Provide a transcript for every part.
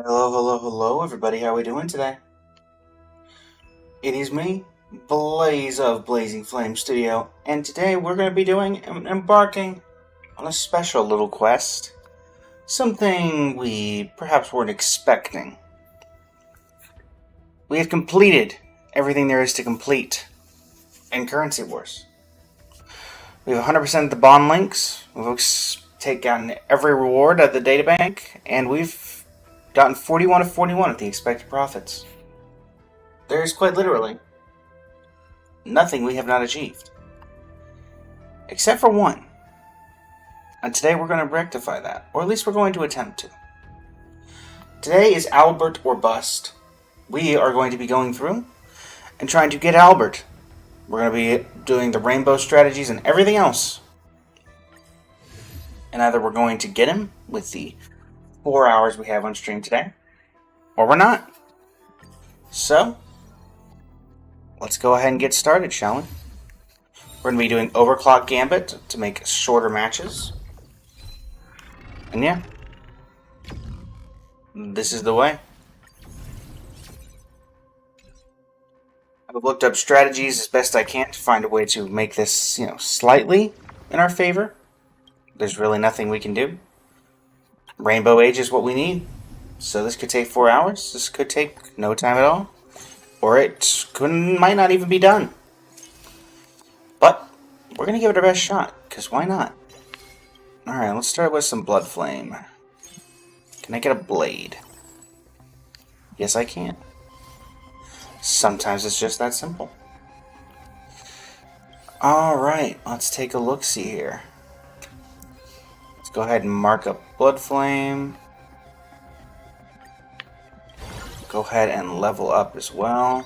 Hello, hello, hello, everybody. How we doing today? It is me, Blaze of Blazing Flame Studio, and today we're going to be embarking on a special little quest. Something we perhaps weren't expecting. We have completed everything there is to complete in Currency Wars. We have 100% of the bond links. We've taken every reward at the databank, and we've gotten 41 of 41 at the expected profits. There is quite literally nothing we have not achieved. Except for one. And today we're going to rectify that. Or at least we're going to attempt to. Today is OWLBERT or bust. We are going to be going through and trying to get Albert. We're going to be doing the rainbow strategies and everything else. And either we're going to get him with the 4 hours we have on stream today, or we're not. So, let's go ahead and get started, shall we? We're going to be doing Overclock Gambit to make shorter matches. And yeah, this is the way. I've looked up strategies as best I can to find a way to make this, slightly in our favor. There's really nothing we can do. Rainbow Age is what we need. So this could take 4 hours. This could take no time at all. Or it might not even be done. But we're going to give it our best shot, because why not? Alright, let's start with some Blood Flame. Can I get a blade? Yes, I can. Sometimes it's just that simple. Alright, let's take a look-see here. Let's go ahead and mark up Blood Flame. Go ahead and level up as well.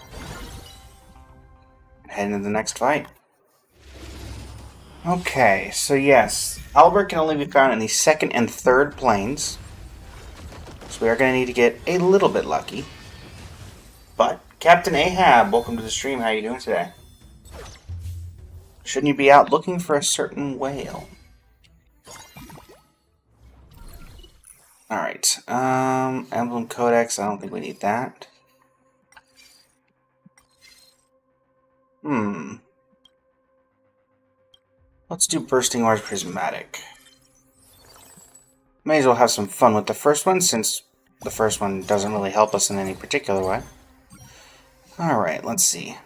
And head into the next fight. Okay, so yes, Albert can only be found in the second and third planes. So we are going to need to get a little bit lucky. But, Captain Ahab, welcome to the stream. How are you doing today? Shouldn't you be out looking for a certain whale? Alright, Emblem Codex, I don't think we need that. Let's do Bursting Orbs Prismatic. May as well have some fun with the first one, since the first one doesn't really help us in any particular way. Alright, let's see.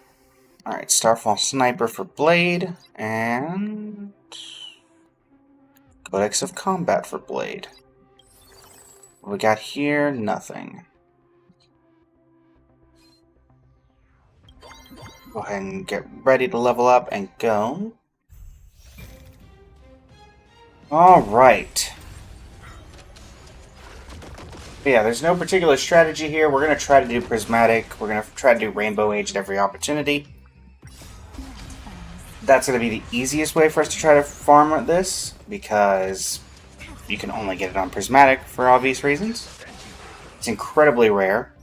Alright, Starfall Sniper for Blade, and Codex of Combat for Blade. What we got here? Nothing. Go ahead and get ready to level up and go. Alright. Yeah, there's no particular strategy here. We're going to try to do Prismatic. We're going to try to do Rainbow Age at every opportunity. That's going to be the easiest way for us to try to farm this, because you can only get it on Prismatic for obvious reasons. It's incredibly rare.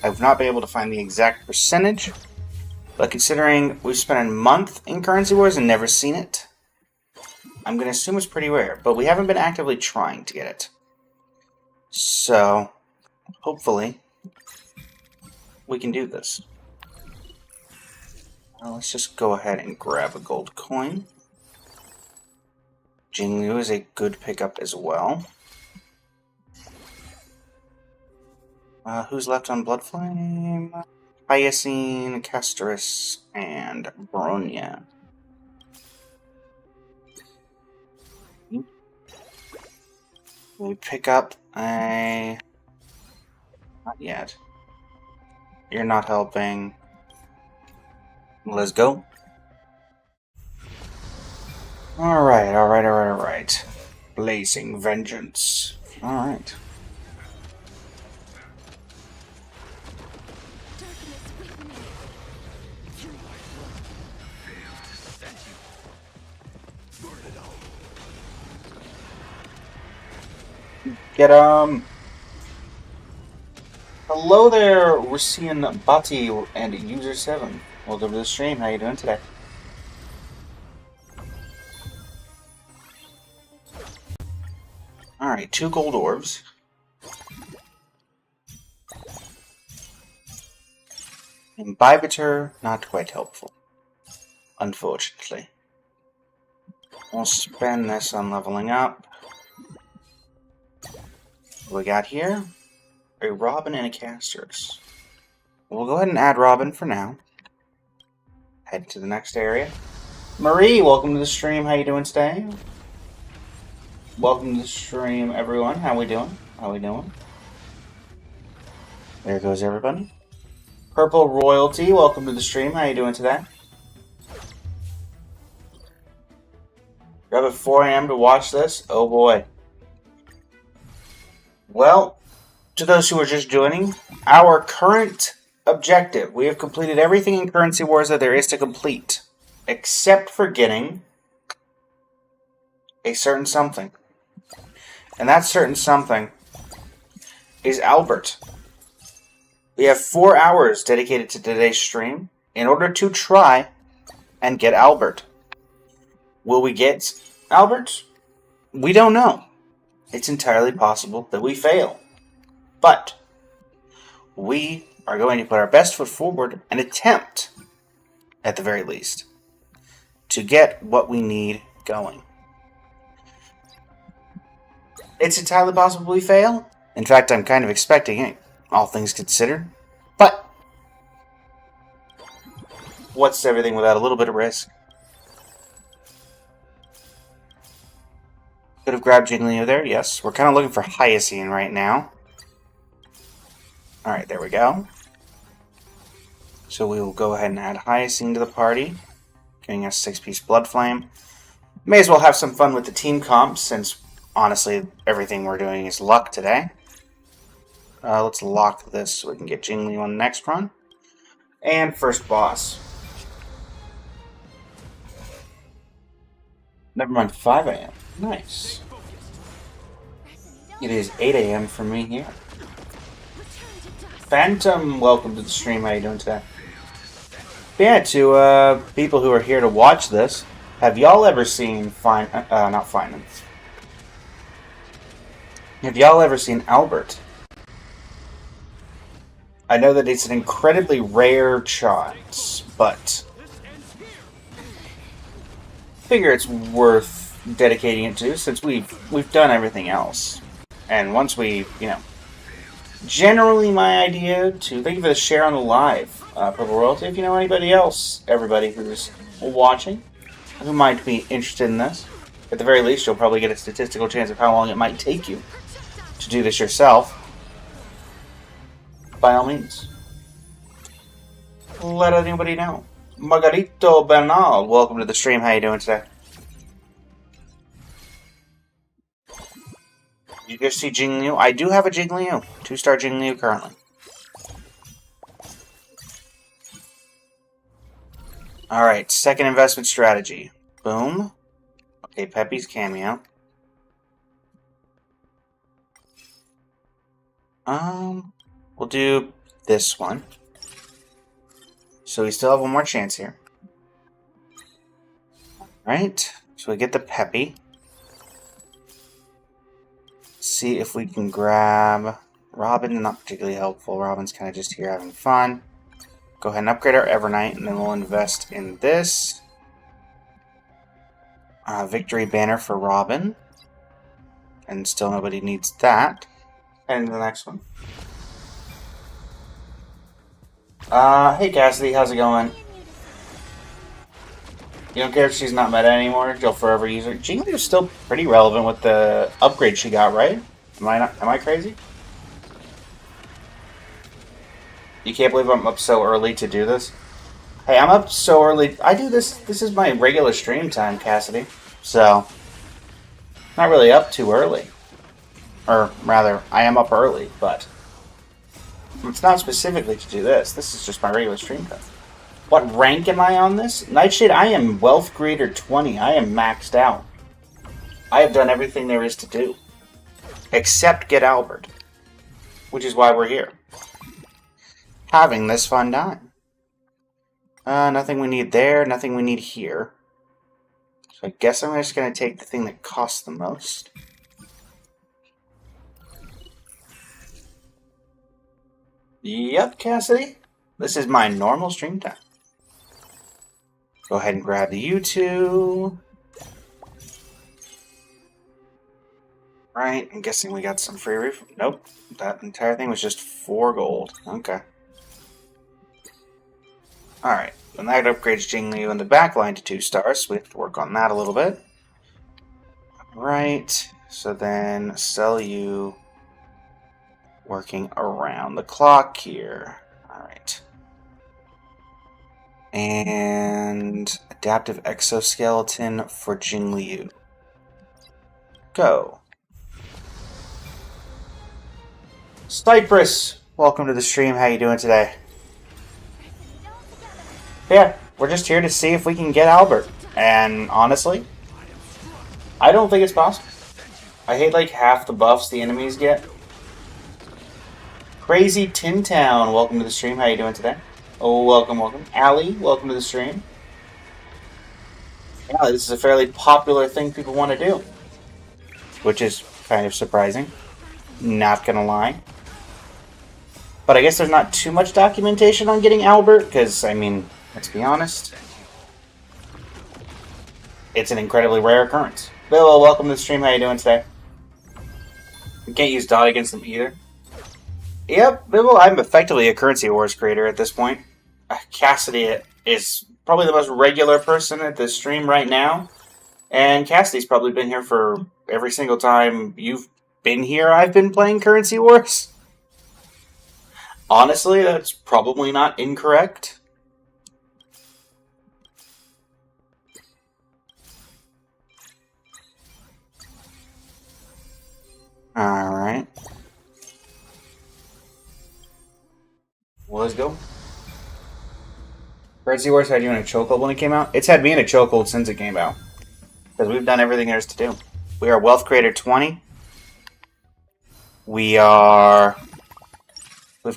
I've not been able to find the exact percentage, but considering we've spent a month in Currency Wars and never seen it, I'm going to assume it's pretty rare, but we haven't been actively trying to get it. So, hopefully, we can do this. Well, let's just go ahead and grab a gold coin. Jinglu is a good pickup as well. Who's left on Blood Flame? Hyacine, Castorus, and Bronya. We pick up a... Not yet. You're not helping. Let's go. Alright. Blazing Vengeance. Alright. Get Hello there, we're seeing Bati and User7. Welcome to the stream. How you doing today? Alright, 2 gold orbs. Imbibitor, not quite helpful. Unfortunately. We'll spend this on leveling up. What we got here? A Robin and a Casters. We'll go ahead and add Robin for now. Head to the next area. Marie, welcome to the stream. How you doing today? Welcome to the stream, everyone. How we doing? How we doing? There goes everybody. Purple Royalty, welcome to the stream. How you doing today? You're up at 4 a.m. to watch this? Oh boy. Well, to those who are just joining, our current objective, we have completed everything in Currency Wars that there is to complete, except for getting a certain something. And that certain something is Albert. We have 4 hours dedicated to today's stream in order to try and get Albert. Will we get Albert? We don't know. It's entirely possible that we fail. But we are going to put our best foot forward and attempt, at the very least, to get what we need going. It's entirely possible we fail. In fact, I'm kind of expecting it, all things considered. But what's everything without a little bit of risk? Could have grabbed Jigglypuff there, yes. We're kind of looking for Hyacine right now. Alright, there we go. So we will go ahead and add Hyacine to the party, giving us 6-piece Blood Flame. May as well have some fun with the team comps, since honestly everything we're doing is luck today. Let's lock this so we can get Jigglypuff on the next run. And first boss. Never mind, 5 a.m. Nice. It is 8 a.m. for me here. Phantom, welcome to the stream. How you doing today? But yeah, to people who are here to watch this, have y'all ever seen not Finance? Have y'all ever seen Albert? I know that it's an incredibly rare chance, but I figure it's worth dedicating it to, since we've done everything else. And once we, generally my idea to thank you for the share on the live, Purple Royalty. If you know anybody else, everybody who's watching, who might be interested in this, at the very least, you'll probably get a statistical chance of how long it might take you to do this yourself. By all means, let anybody know. Margarito Bernal, welcome to the stream. How you doing today? Did you guys see Jigglypuff? I do have a Jigglypuff. 2-star Jigglypuff currently. Alright, second investment strategy. Boom. Okay, Peppy's cameo. We'll do this one. So we still have one more chance here. Alright, so we get the Peppy. See if we can grab Robin. Not particularly helpful. Robin's kind of just here having fun. Go ahead and upgrade our Evernight, and then we'll invest in this. Victory Banner for Robin. And still nobody needs that. And the next one. Hey Cassidy, how's it going? You don't care if she's not meta anymore? You'll forever use her. Jigglypuff's still pretty relevant with the upgrade she got, right? Am I crazy? You can't believe I'm up so early to do this? Hey, I'm up so early. I do this. This is my regular stream time, Cassidy. So, not really up too early. Or rather, I am up early, but it's not specifically to do this. This is just my regular stream time. What rank am I on this? Nightshade, I am Wealth Creator 20. I am maxed out. I have done everything there is to do. Except get Albert. Which is why we're here. Having this fun time. Nothing we need there, nothing we need here. So I guess I'm just going to take the thing that costs the most. Yep, Cassidy. This is my normal stream time. Go ahead and grab the U2. Right, I'm guessing we got some free ref. Nope, that entire thing was just 4 gold. Okay. Alright, and that upgrades Jingli in the back line to 2 stars, so we have to work on that a little bit. Right, so then sell you working around the clock here. Alright. And adaptive exoskeleton for Jingliu. Go. Cypress, welcome to the stream. How you doing today? Yeah, we're just here to see if we can get Albert. And honestly, I don't think it's possible. I hate like half the buffs the enemies get. Crazy Tin Town, welcome to the stream. How you doing today? Oh, welcome, welcome. Allie, welcome to the stream. Yeah, this is a fairly popular thing people want to do, which is kind of surprising. Not gonna lie. But I guess there's not too much documentation on getting Albert, because, I mean, let's be honest, it's an incredibly rare occurrence. Bill, welcome to the stream. How you doing today? We can't use Dot against them either. Yep, Bill, I'm effectively a Currency Wars creator at this point. Cassidy is probably the most regular person at this stream right now. And Cassidy's probably been here for every single time you've been here. I've been playing Currency Wars. Honestly, that's probably not incorrect. Alright. Well, let's go. Currency Wars had you in a chokehold when it came out? It's had me in a chokehold since it came out. Because we've done everything there is to do. We are Wealth Creator 20. We've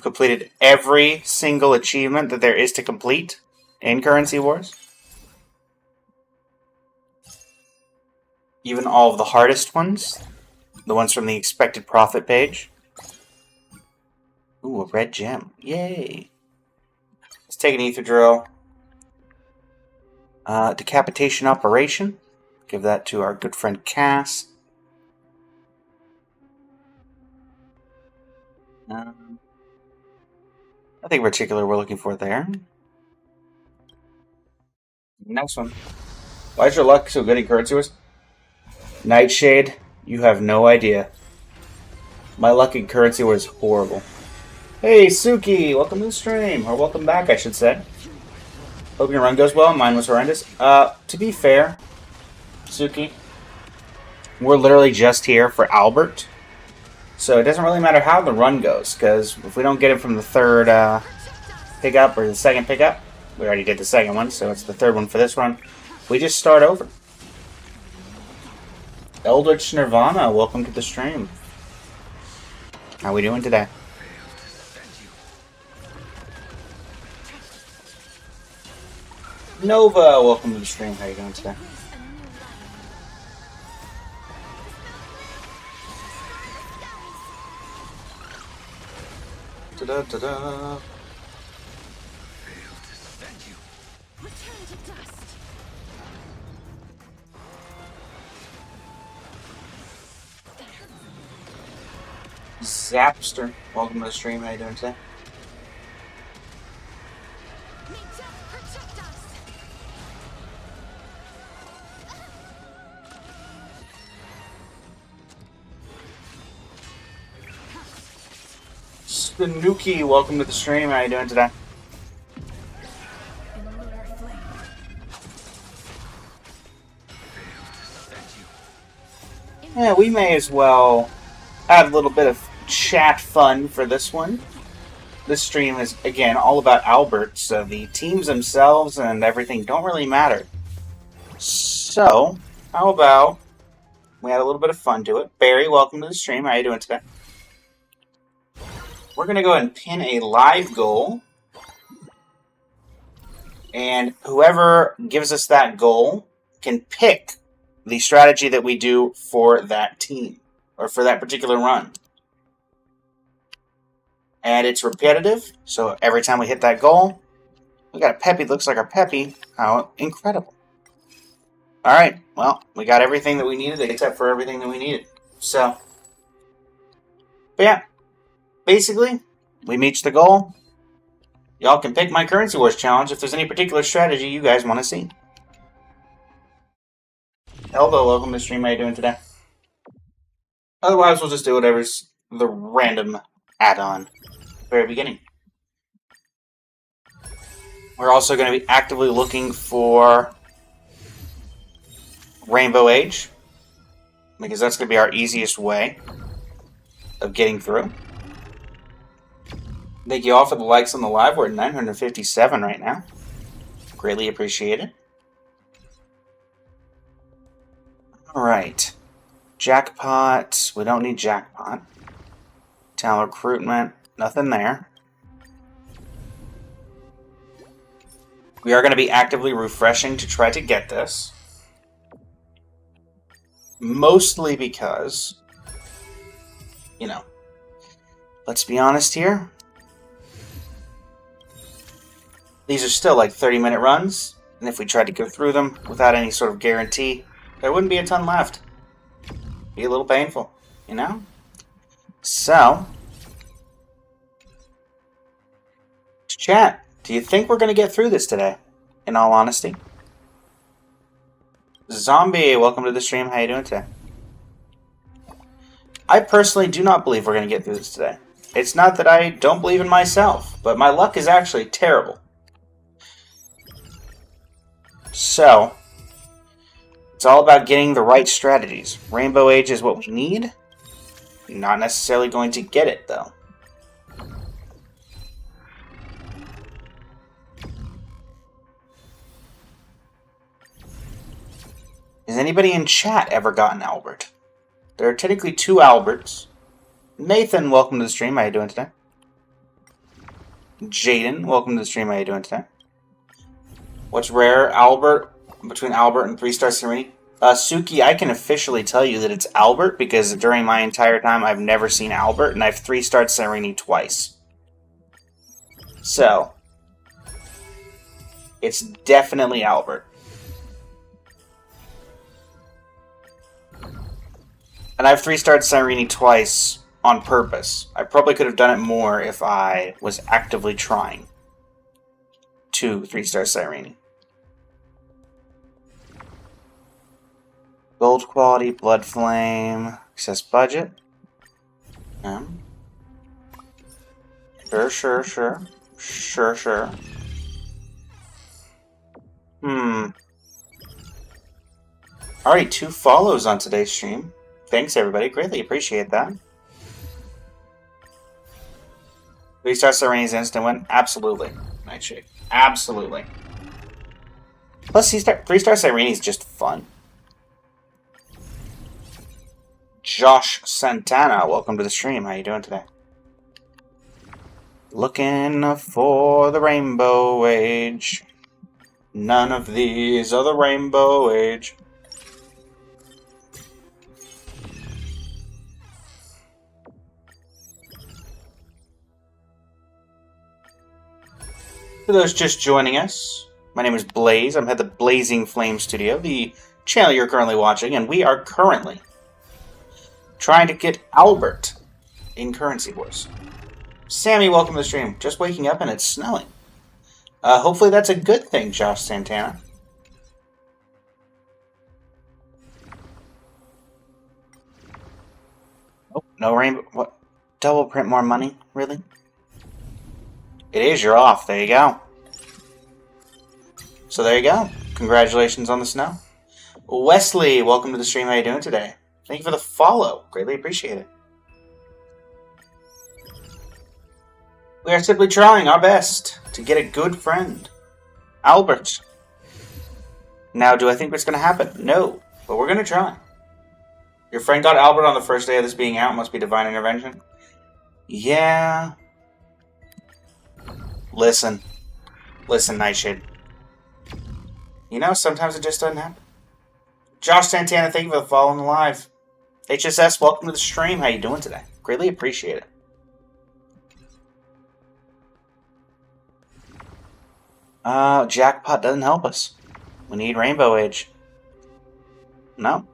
completed every single achievement that there is to complete in Currency Wars. Even all of the hardest ones. The ones from the expected profit page. Ooh, a red gem. Yay. Let's take an ether drill. Decapitation operation. Give that to our good friend Cass. Nothing particular we're looking for there. Next one. Why is your luck so good in Currency Wars? Nightshade, you have no idea. My luck in Currency Wars is horrible. Hey, Suki, welcome to the stream. Or welcome back, I should say. Hope your run goes well. Mine was horrendous. To be fair, Suki, we're literally just here for Albert. So it doesn't really matter how the run goes, because if we don't get it from the third pickup or the second pickup, we already did the second one, so it's the third one for this run, we just start over. Eldritch Nirvana, welcome to the stream. How we doing today? Nova, welcome to the stream. How you doing today? Da-da-da-da. Zapster, welcome to the stream. How you doing today? Nuki, welcome to the stream. How you doing today? Yeah, we may as well add a little bit of chat fun for this one. This stream is, again, all about Albert, so the teams themselves and everything don't really matter. So, how about we add a little bit of fun to it? Barry, welcome to the stream. How you doing today? We're going to go ahead and pin a live goal. And whoever gives us that goal can pick the strategy that we do for that team, or for that particular run. And it's repetitive, so every time we hit that goal, we got a Peppy that looks like our Peppy. How incredible. Alright, well, we got everything that we needed except for everything that we needed. So, but yeah, basically, we reached the goal. Y'all can pick my Currency Wars challenge if there's any particular strategy you guys want to see. Elbow, welcome to the stream. How you doing today? Otherwise, we'll just do whatever's the random add-on at the very beginning. We're also going to be actively looking for Rainbow Age, because that's going to be our easiest way of getting through. Thank you all for the likes on the live. We're at 957 right now. Greatly appreciate it. Alright. Jackpot. We don't need jackpot. Talent recruitment. Nothing there. We are going to be actively refreshing to try to get this. Mostly because, you know, let's be honest here. These are still like 30-minute runs, and if we tried to go through them without any sort of guarantee, there wouldn't be a ton left. Be a little painful, you know? So, chat, do you think we're going to get through this today, in all honesty? Zombie, welcome to the stream. How you doing today? I personally do not believe we're going to get through this today. It's not that I don't believe in myself, but my luck is actually terrible. So, it's all about getting the right strategies. Rainbow Age is what we need. Not necessarily going to get it, though. Has anybody in chat ever gotten Albert? There are technically 2 Alberts. Nathan, welcome to the stream. How you doing today? Jaden, welcome to the stream. How you doing today? What's rare? Albert, between Albert and 3-star Serenity? Suki, I can officially tell you that it's Albert because during my entire time I've never seen Albert, and I've 3-starred Serenity twice. So, it's definitely Albert. And I've 3-starred Serenity twice on purpose. I probably could have done it more if I was actively trying to 3-star Serenity. Gold quality, blood flame, excess budget. Sure. Already 2 follows on today's stream. Thanks everybody, greatly appreciate that. 3-star Serenity's instant win? Absolutely. Nightshade. Absolutely. Plus 3-star Serenity's just fun. Josh Santana, welcome to the stream. How you doing today? Looking for the Rainbow Age. None of these are the Rainbow Age. For those just joining us, my name is Blaze. I'm at the Blazing Flame Studio, the channel you're currently watching, and we are currently trying to get Albert in Currency Wars. Sammy, welcome to the stream. Just waking up and it's snowing. Hopefully that's a good thing, Josh Santana. Oh, no rainbow. What? Double print more money? Really? It is, you're off. There you go. So there you go. Congratulations on the snow. Wesley, welcome to the stream. How you doing today? Thank you for the follow. Greatly appreciate it. We are simply trying our best to get a good friend. Albert. Now, do I think it's going to happen? No. But we're going to try. Your friend got Albert on the first day of this being out. Must be divine intervention. Yeah. Listen. Listen, Nightshade. You know, sometimes it just doesn't happen. Josh Santana, thank you for the follow on the live. HSS, welcome to the stream. How you doing today? Greatly appreciate it. Jackpot doesn't help us. We need Rainbow Age. No.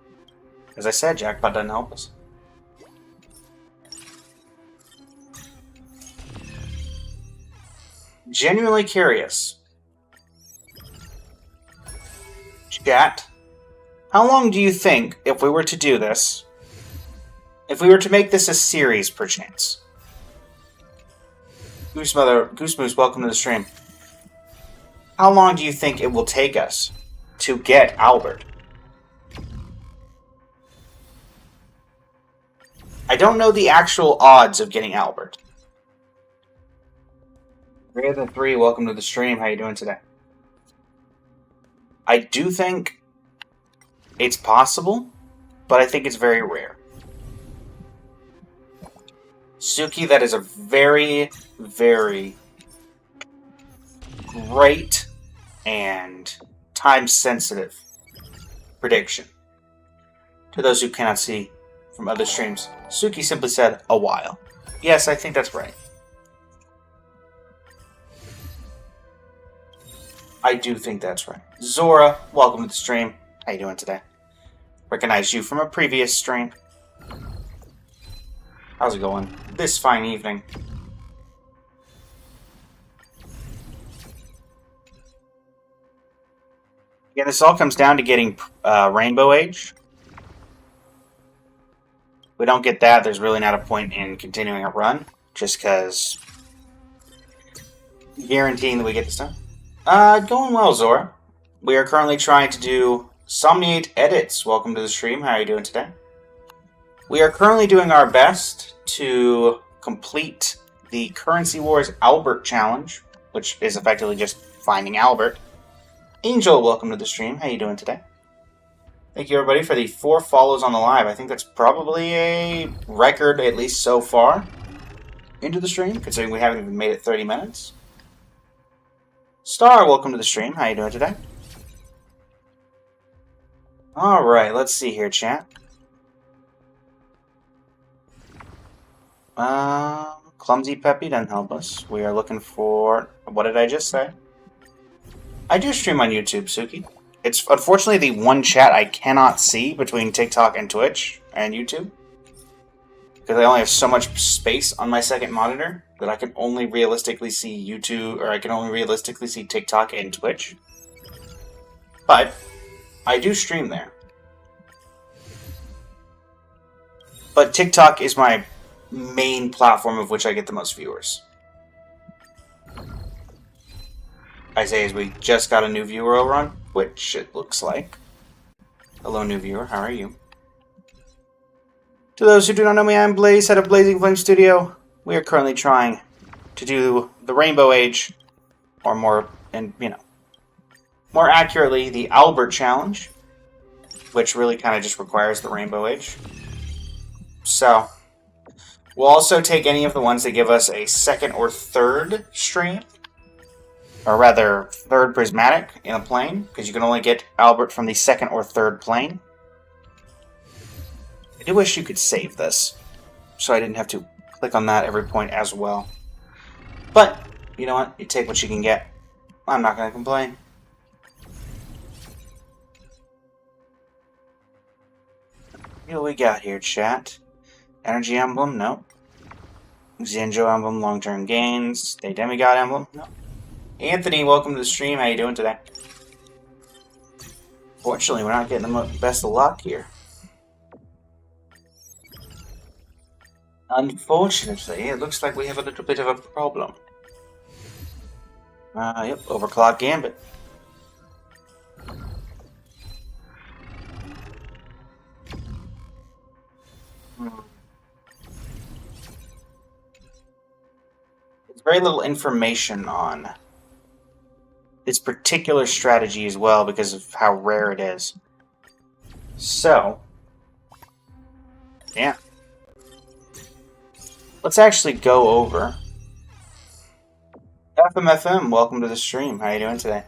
As I said, Jackpot doesn't help us. Genuinely curious. Chat, how long do you think, if we were to do this, if we were to make this a series, perchance? Goose Moose, welcome to the stream. How long do you think it will take us to get Albert? I don't know the actual odds of getting Albert. Greater than 3, welcome to the stream. How you doing today? I do think it's possible, but I think it's very rare. Suki, that is a very, very great and time-sensitive prediction. To those who cannot see from other streams, Suki simply said, a while. Yes, I think that's right. I do think that's right. Zora, welcome to the stream. How you doing today? Recognize you from a previous stream. How's it going this fine evening? Yeah, this all comes down to getting Rainbow Age. If we don't get that, there's really not a point in continuing a run, just because guaranteeing that we get this done. Going well, Zora. We are currently trying to do Somniate Edits. Welcome to the stream. How are you doing today? We are currently doing our best to complete the Currency Wars Albert Challenge, which is effectively just finding Albert. Angel, welcome to the stream. How are you doing today? Thank you, everybody, for the 4 follows on the live. I think that's probably a record, at least so far, into the stream, considering we haven't even made it 30 minutes. Star, welcome to the stream. How you doing today? Alright, let's see here, chat. Clumsy Peppy doesn't help us. We are looking for... What did I just say? I do stream on YouTube, Suki. It's unfortunately the one chat I cannot see between TikTok and Twitch and YouTube. Because I only have so much space on my second monitor that I can only realistically see YouTube, or I can only realistically see TikTok and Twitch. But I do stream there. But TikTok is my main platform of which I get the most viewers. I say as we just got a new viewer over on Twitch, it looks like. Hello, new viewer. How are you? To those who do not know me, I'm Blaze, head of Blazing Flame Studio. We are currently trying to do the Rainbow Age, or more accurately, the Albert Challenge, which really kind of just requires the Rainbow Age. So, we'll also take any of the ones that give us a second or third stream, or rather, third prismatic in a plane, because you can only get Albert from the second or third plane. I do wish you could save this, so I didn't have to click on that every point as well. But, you know what? You take what you can get. I'm not going to complain. What do we got here, chat? Energy Emblem? No. Zenjo Emblem, long-term gains. The Demigod Emblem? No. Anthony, welcome to the stream. How you doing today? Fortunately, we're not getting the best of luck here. Unfortunately, it looks like we have a little bit of a problem. Yep, Overclock Gambit. There's very little information on this particular strategy as well because of how rare it is. So, yeah. Let's actually go over. FMFM, welcome to the stream. How are you doing today?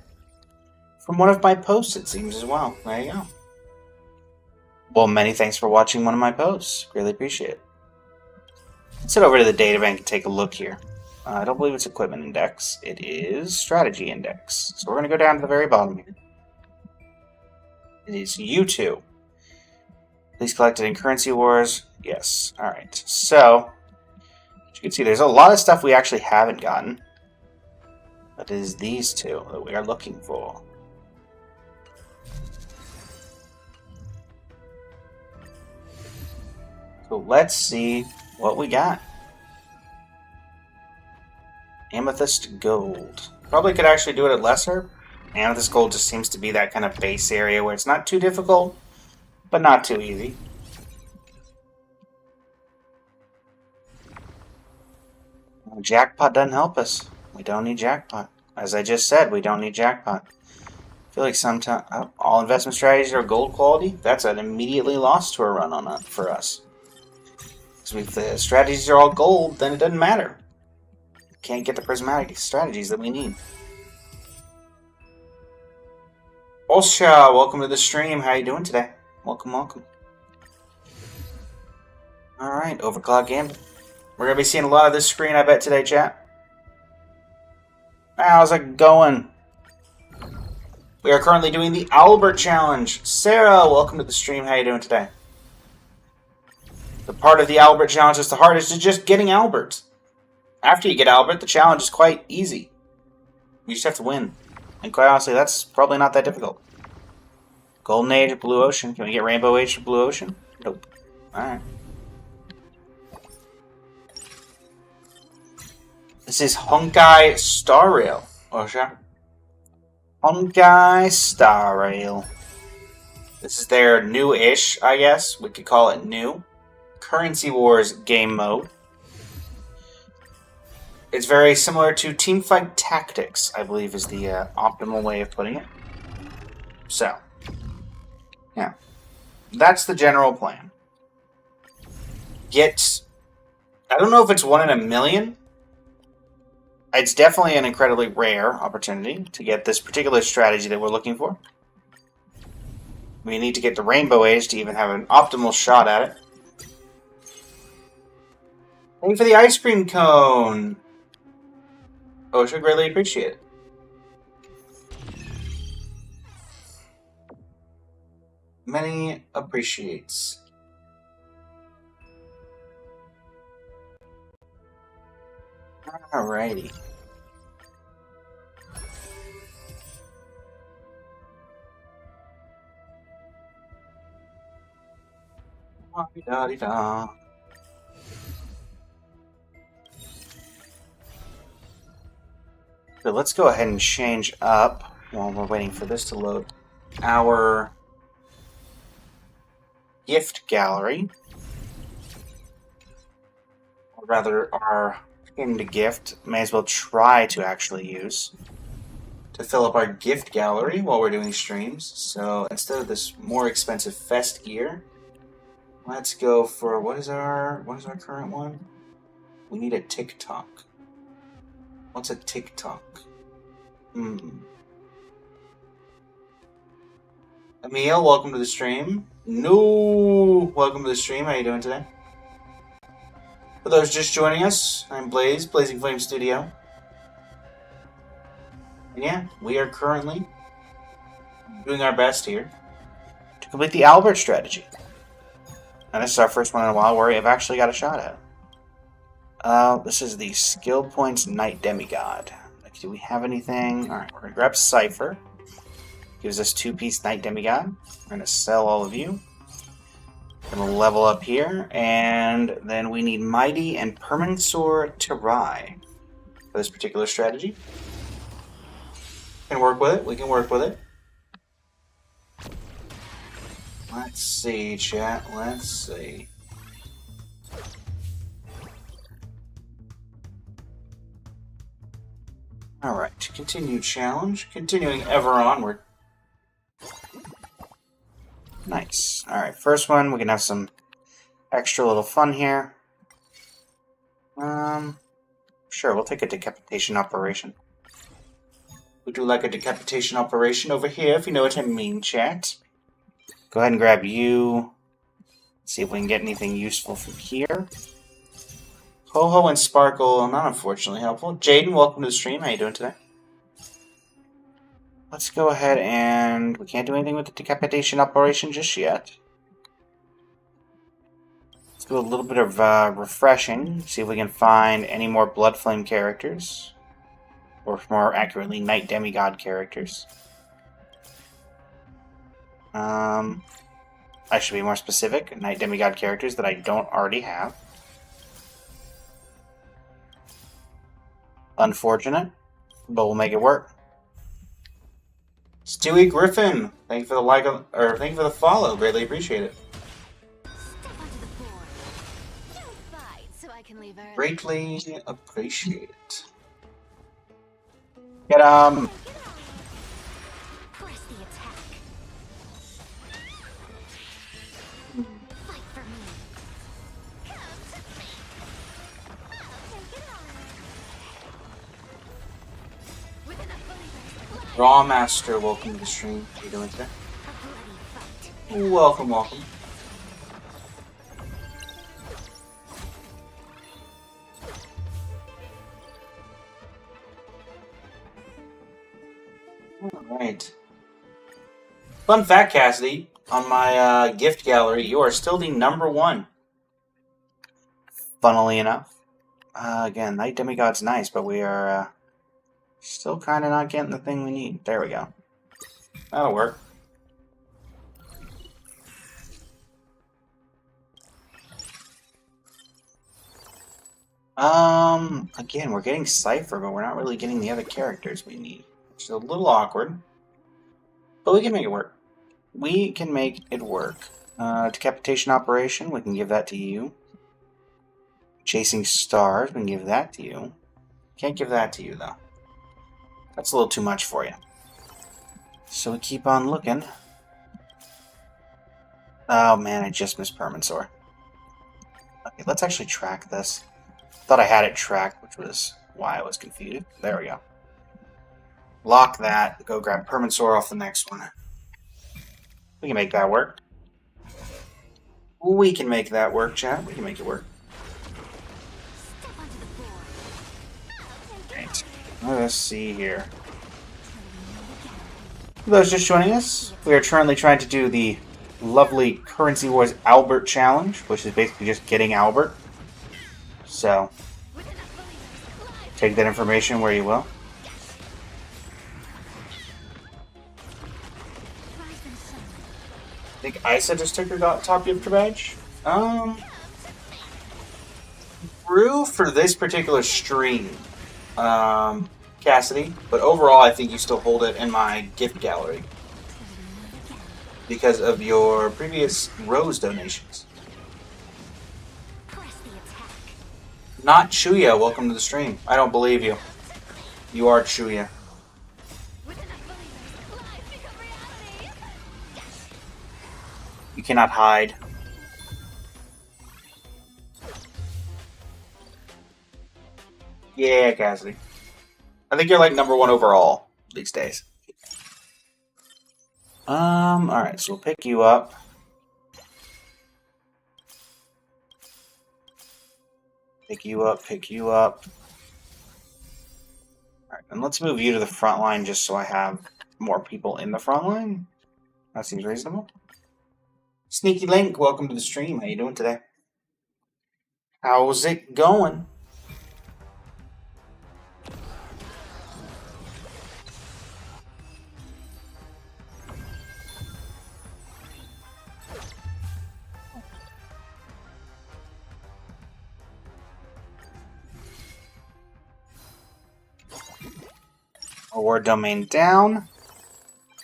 From one of my posts, it seems, as well. There you go. Well, many thanks for watching one of my posts. Really appreciate it. Let's head over to the databank and take a look here. I don't believe it's equipment index. It is strategy index. So we're going to go down to the very bottom here. It is U2. Please collected in currency wars. Yes. Alright. So, as you can see, there's a lot of stuff we actually haven't gotten. But it is these two that we are looking for. So let's see what we got. Amethyst Gold. Probably could actually do it at lesser. Amethyst Gold just seems to be that kind of base area where it's not too difficult, but not too easy. Jackpot doesn't help us. We don't need jackpot. As I just said, we don't need jackpot. I feel like sometimes all investment strategies are gold quality. That's an immediately lost to a run on that for us. Because if the strategies are all gold, then it doesn't matter. Can't get the prismatic strategies that we need. Osha, welcome to the stream. How you doing today? Welcome, welcome. Alright, Overclock Gambit. We're going to be seeing a lot of this screen, I bet, today, chat. How's it going? We are currently doing the OWLBERT challenge. Sarah, welcome to the stream. How you doing today? The part of the OWLBERT challenge that's the hardest is just getting Albert. After you get Albert, the challenge is quite easy. You just have to win. And quite honestly, that's probably not that difficult. Golden Age, Blue Ocean. Can we get Rainbow Age for Blue Ocean? Nope. Alright. This is Honkai Star Rail. Osha. Honkai Star Rail. This is their new-ish, I guess. We could call it new. Currency Wars game mode. It's very similar to Teamfight Tactics, I believe is the optimal way of putting it. So, yeah. That's the general plan. I don't know if it's 1 in a million. It's definitely an incredibly rare opportunity to get this particular strategy that we're looking for. We need to get the Rainbow Age to even have an optimal shot at it. Thank you for the ice cream cone. Osha, greatly appreciate it. Many appreciates. Alrighty. Da-da-da. So let's go ahead and change up, while we're waiting for this to load, our gift gallery. Or rather, our pinned gift. May as well try to actually use to fill up our gift gallery while we're doing streams. So instead of this more expensive Fest gear, let's go for what is our current one? We need a TikTok. What's a TikTok? Emil, welcome to the stream. No, welcome to the stream. How you doing today? For those just joining us, I'm Blaze, Blazing Flame Studio. And yeah, we are currently doing our best here to complete the Albert strategy. And this is our first one in a while where we have actually got a shot at it. This is the Skill Points Knight Demigod. Do we have anything? Alright, we're going to grab Cypher. Gives us 2-piece Knight Demigod. We're going to sell all of you. Going to level up here. And then we need Mighty and Permansor Terai for this particular strategy. We can work with it. We can work with it. Let's see, chat. Let's see. Alright, continue challenge. Continuing ever onward. Nice. Alright, first one, we can have some extra little fun here. Sure, we'll take a decapitation operation. We do like a decapitation operation over here, if you know what I mean, chat. Go ahead and grab you. See if we can get anything useful from here. Ho and Sparkle, not unfortunately helpful. Jaden, welcome to the stream. How you doing today? Let's go ahead and... we can't do anything with the decapitation operation just yet. Let's do a little bit of refreshing. See if we can find any more Blood Flame characters. Or more accurately, Night Demigod characters. I should be more specific. Night Demigod characters that I don't already have. Unfortunate, but we'll make it work. Stewie Griffin, thank you for the like, or thank you for the follow. Greatly appreciate it. Greatly appreciate it. Get Press the attack. Fight for me. Raw Master, welcome to the stream. How you doing today? Welcome, welcome. Alright. Fun fact, Cassidy, on my gift gallery, you are still the #1. Funnily enough. Again, Night Demigod's nice, but we are still kind of not getting the thing we need. There we go. That'll work. Again, we're getting Cypher, but we're not really getting the other characters we need. Which is a little awkward. But we can make it work. We can make it work. Decapitation Operation, we can give that to you. Chasing Stars, we can give that to you. Can't give that to you, though. That's a little too much for you. So we keep on looking. Oh man, I just missed Permansor. Okay, let's actually track this. Thought I had it tracked, which was why I was confused. There we go. Lock that. Go grab Permansor off the next one. We can make that work. We can make that work, chat. We can make it work. Right. Let's see here. For those just joining us, we are currently trying to do the lovely Currency Wars Albert challenge, which is basically just getting Albert. So, take that information where you will. I think Isa just took her top gifter badge. Brew for this particular stream, Cassidy, but overall I think you still hold it in my gift gallery because of your previous Rose donations. Not Chuya, welcome to the stream. I don't believe you. You are Chuya. You cannot hide. Yeah, Cassidy. I think you're like #1 overall these days. Alright, so we'll pick you up. Pick you up. Alright, and let's move you to the front line just so I have more people in the front line. That seems reasonable. Sneaky Link, welcome to the stream. How you doing today? How's it going? Award domain down.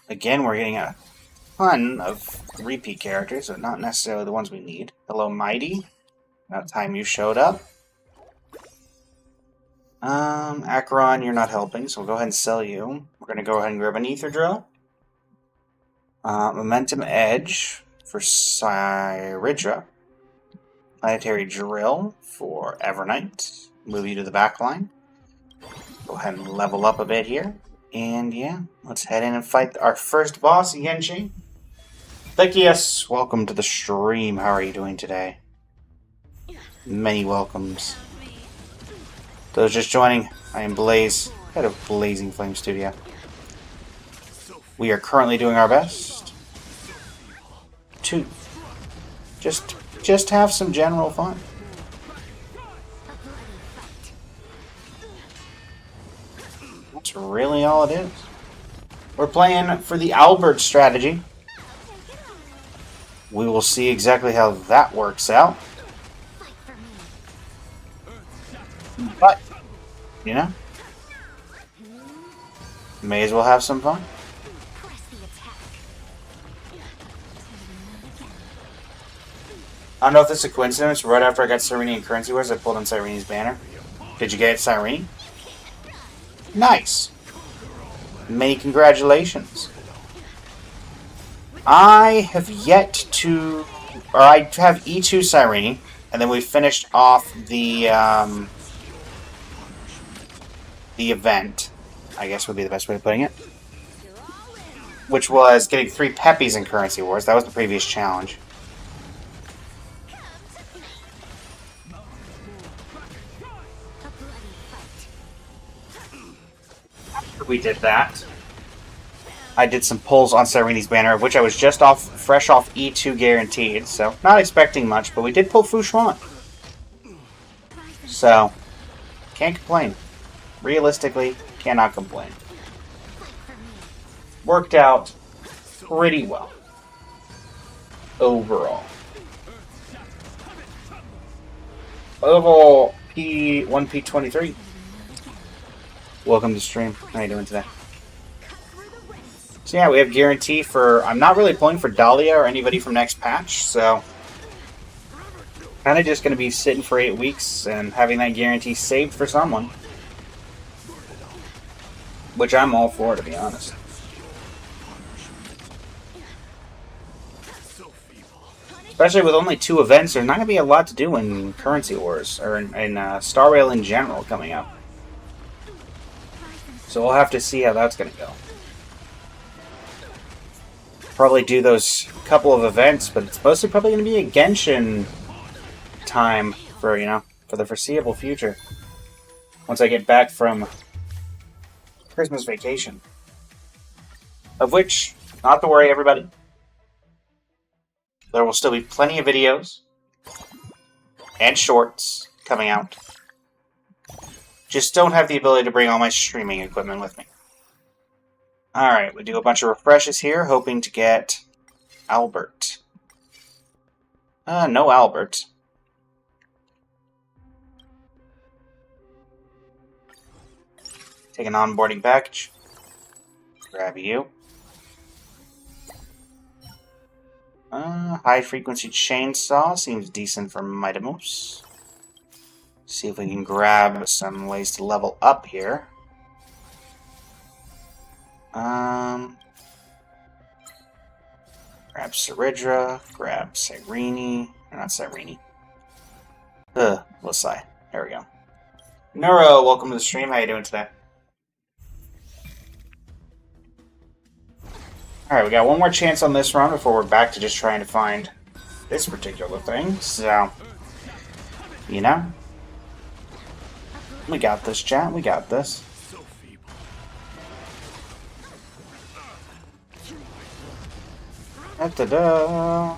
Again, we're getting a ton of repeat characters, but not necessarily the ones we need. Hello, Mighty. About time you showed up. Acheron, you're not helping, so we'll go ahead and sell you. We're going to go ahead and grab an Ether Drill. Momentum Edge for Cyridra. Planetary Drill for Evernight. Move you to the back line. Go ahead and level up a bit here. And yeah, let's head in and fight our first boss, Yenchi. Thekius, welcome to the stream. How are you doing today? Many welcomes. Those just joining, I am Blaze, head of Blazing Flame Studio. We are currently doing our best to just have some general fun. That's really all it is. We're playing for the OWLBERT strategy. We will see exactly how that works out. But, you know, may as well have some fun. I don't know if this is a coincidence. Right after I got Cyrene and Currency Wars, I pulled on Cyrene's banner. Did you get Cyrene? Nice. Many congratulations. I have yet to... Or I have E2 Cyrene, and then we finished off the event, I guess would be the best way of putting it. Which was getting 3 Peppies in Currency Wars. That was the previous challenge. After we did that, I did some pulls on Cyrene's banner, which I was just fresh off E2 guaranteed, so not expecting much, but we did pull Fushuan. So, can't complain. Realistically, cannot complain. Worked out pretty well. Overall. Oval P1P23. Welcome to the stream. How you doing today? So yeah, we have guarantee for... I'm not really pulling for Dahlia or anybody from next patch, so... Kind of just going to be sitting for 8 weeks and having that guarantee saved for someone. Which I'm all for, to be honest. Especially with only 2 events, there's not going to be a lot to do in Currency Wars, or in Star Rail in general coming up. So we'll have to see how that's going to go. Probably do those couple of events, but it's mostly probably going to be a Genshin time for, you know, for the foreseeable future. Once I get back from Christmas vacation. Of which, not to worry everybody, there will still be plenty of videos and shorts coming out. Just don't have the ability to bring all my streaming equipment with me. Alright, we do a bunch of refreshes here, hoping to get Albert. No Albert. Take an onboarding package. Grab you. High frequency chainsaw seems decent for Mitamous. See if we can grab some ways to level up here. Grab Saridra, grab Cyrene, or not Cyrene. Lasai. There we go. Neuro, welcome to the stream. How you doing today? Alright, we got one more chance on this run before we're back to just trying to find this particular thing. So, you know, we got this, chat. We got this. Da-da-da.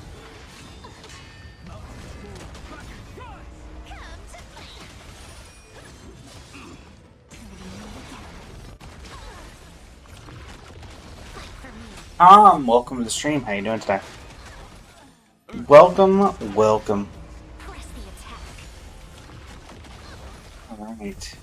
Welcome to the stream. How you doing today? Welcome, welcome. Alright.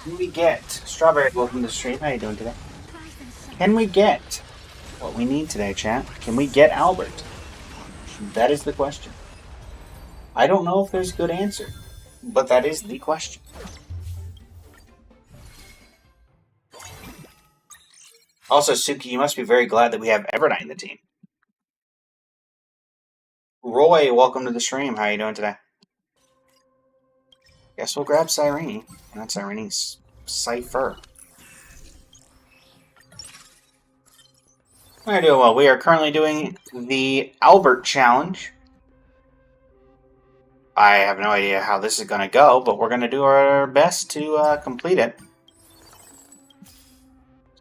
Can we get Strawberry? Welcome to the stream. How you doing today? Can we get what we need today, chat? Can we get Albert? That is the question. I don't know if there's a good answer, but that is the question. Also, Suki, you must be very glad that we have Evernight in the team. Roy, welcome to the stream. How are you doing today? Guess we'll grab Cyrene. Not Cyrene's Cypher. We're doing well. We are currently doing the OWLBERT challenge. I have no idea how this is going to go, but we're going to do our best to complete it.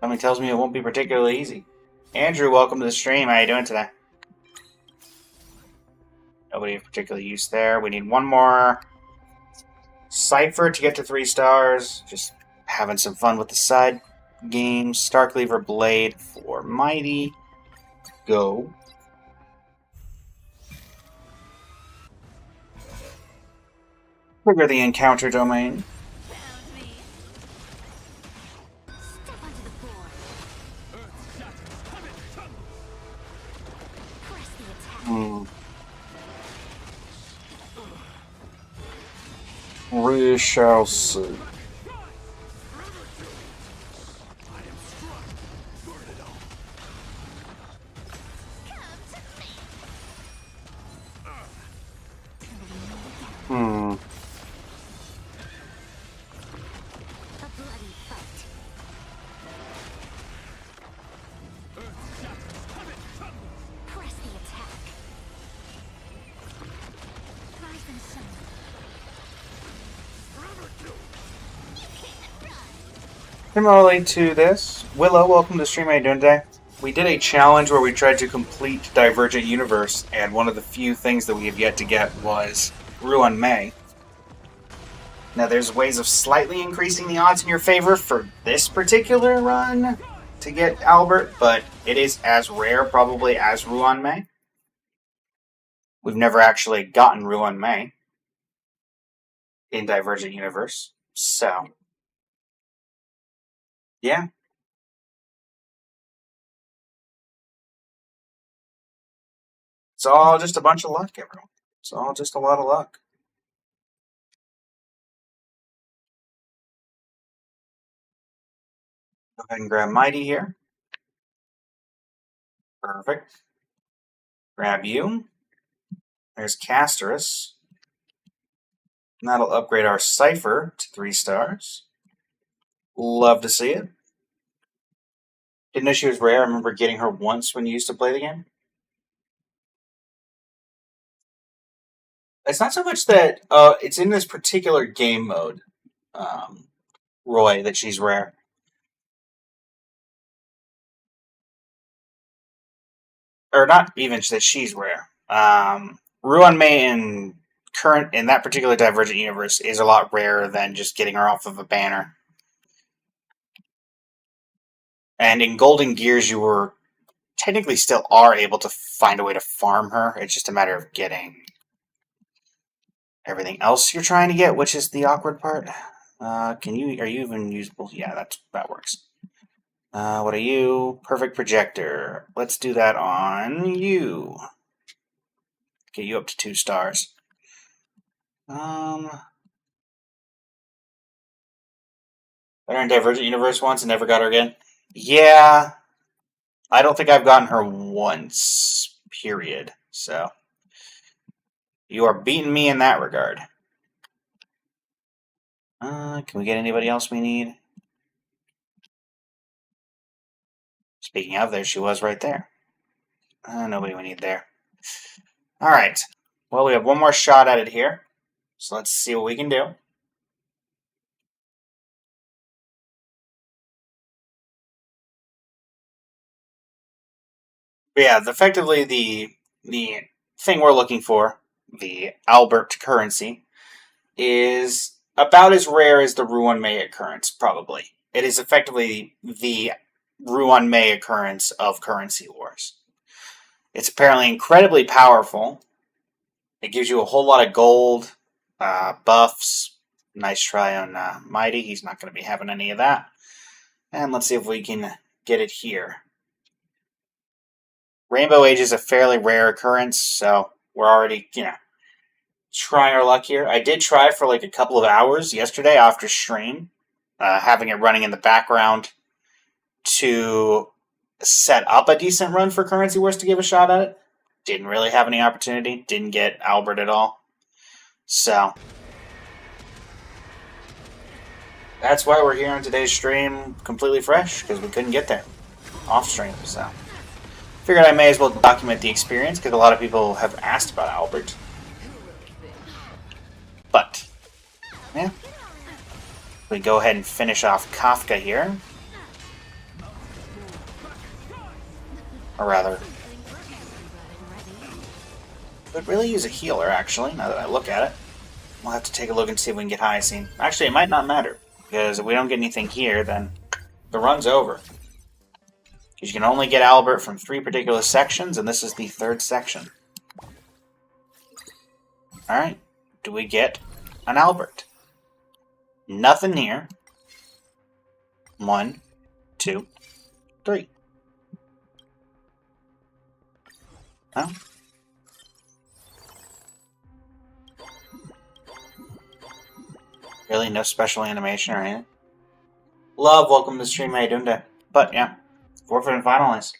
Something tells me it won't be particularly easy. Andrew, welcome to the stream. How are you doing today? Nobody of particular use there. We need one more Cypher to get to 3 stars. Just having some fun with the side games. Starkleaver Blade for Mighty. Go. Trigger the encounter domain. Step onto the board. Press the attack. We shall see. A bloody fight. Press the attack. Rise and shine. You can't run. Similarly to this, Willow, welcome to the stream. How you doing today? We did a challenge where we tried to complete Divergent Universe, and one of the few things that we have yet to get was Ruan Mei. Now, there's ways of slightly increasing the odds in your favor for this particular run to get OWLBERT, but it is as rare, probably, as Ruan Mei. We've never actually gotten Ruan Mei in Divergent Universe, so yeah. It's all just a bunch of luck, everyone. It's all just a lot of luck. Go ahead and grab Mighty here. Perfect. Grab you. There's Casterus. And that'll upgrade our Cypher to 3 stars. Love to see it. Didn't know she was rare. I remember getting her once when you used to play the game. It's not so much that it's in this particular game mode, Roy, that she's rare. Or not even that she's rare. Ruan Mei in that particular Divergent Universe is a lot rarer than just getting her off of a banner. And in Golden Gears, you were technically still are able to find a way to farm her. It's just a matter of getting everything else you're trying to get, which is the awkward part. Are you even usable? Yeah, that works. What are you? Perfect projector. Let's do that on you. Get you up to 2 stars. Better in Divergent Universe once and never got her again. Yeah, I don't think I've gotten her once. Period. So you are beating me in that regard. Can we get anybody else we need? Speaking of, there she was right there. Nobody we need there. Alright. Well, we have one more shot at it here. So let's see what we can do. But yeah, effectively the thing we're looking for, the OWLBERT currency, is about as rare as the Ruan Mei occurrence, probably. It is effectively the Ruan Mei occurrence of Currency Wars. It's apparently incredibly powerful. It gives you a whole lot of gold, buffs. Nice try on Mighty. He's not going to be having any of that. And let's see if we can get it here. Rainbow Age is a fairly rare occurrence, so we're already, trying our luck here. I did try for like a couple of hours yesterday after stream, having it running in the background to set up a decent run for Currency Wars to give a shot at it. Didn't really have any opportunity. Didn't get OWLBERT at all. So That's why we're here on today's stream completely fresh, because we couldn't get there off stream, so. Figured I may as well document the experience, because a lot of people have asked about Albert. But, yeah. We go ahead and finish off Kafka here. Or rather, would really use a healer, actually, now that I look at it. We'll have to take a look and see if we can get Hyacine. Actually, it might not matter, because if we don't get anything here, then the run's over. Because you can only get Albert from 3 particular sections, and this is the 3rd section. Alright, do we get an Albert? Nothing here. 1, 2, 3. No? Really, no special animation or anything? Love, welcome to the stream, how you doing today? But, yeah, forfeit and finalize.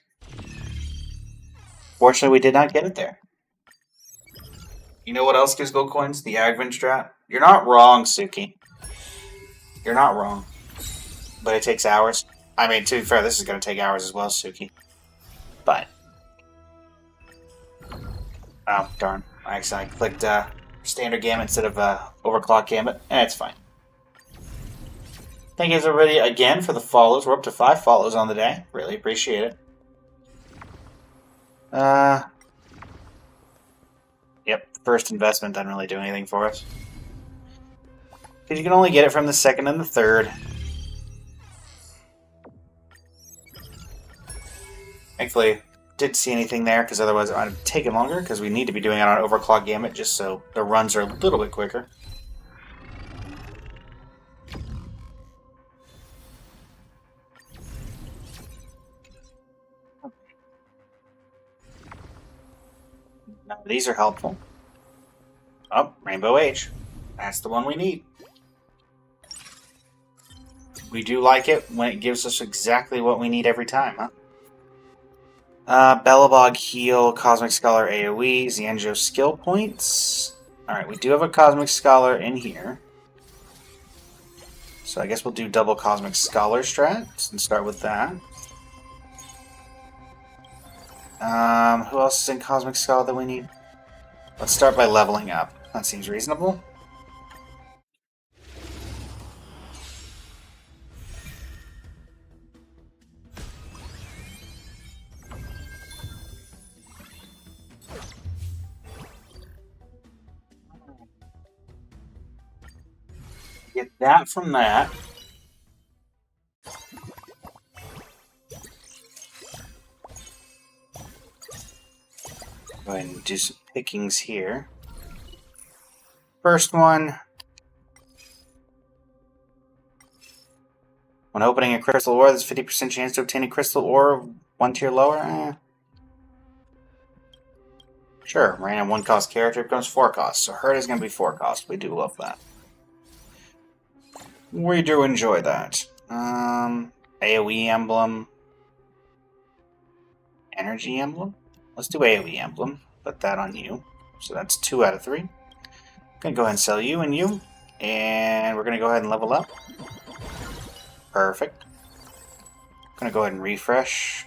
Fortunately, we did not get it there. You know what else gives gold coins? The Agvin strat. You're not wrong, Suki. You're not wrong. But it takes hours. I mean, to be fair, this is going to take hours as well, Suki. But. Oh, darn. I clicked standard gambit instead of overclock gambit. It's fine. Thank you guys everybody again for the follows. We're up to 5 follows on the day. Really appreciate it. Yep, first investment doesn't really do anything for us. Because you can only get it from the 2nd and the 3rd. Thankfully, did see anything there, because otherwise it would have taken longer, because we need to be doing it on overclock gambit just so the runs are a little bit quicker. Now, these are helpful. Oh, Rainbow Age. That's the one we need. We do like it when it gives us exactly what we need every time, huh? Bellabog heal, Cosmic Scholar AoE, Xianzhou skill points. Alright, we do have a Cosmic Scholar in here. So I guess we'll do double Cosmic Scholar strats and start with that. Who else is in Cosmic Scholar that we need? Let's start by leveling up. That seems reasonable. Get that from that. Go ahead and do some pickings here. First one. When opening a crystal ore, there's a 50% chance to obtain a crystal ore 1 tier lower. Sure, random 1 cost character becomes 4 cost, so Hurt is going to be 4 cost. We do love that. We do enjoy that. AoE emblem. Energy emblem? Let's do AoE emblem. Put that on you. So that's 2 out of 3. Gonna go ahead and sell you and you. And we're gonna go ahead and level up. Perfect. Gonna go ahead and refresh.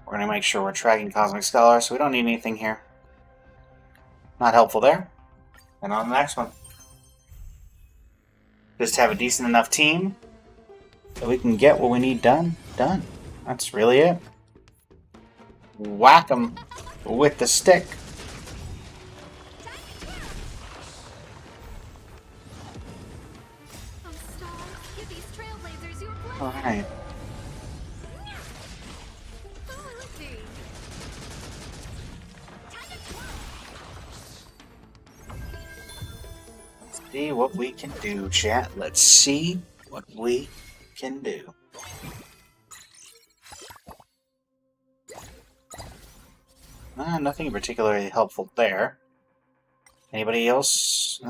We're gonna make sure we're tracking Cosmic Scholar, so we don't need anything here. Not helpful there. And on the next one. Just have a decent enough team that we can get what we need done. That's really it. Whack 'em with the stick. Alright. See what we can do, chat. Let's see what we can do. Nothing particularly helpful there. Anybody else?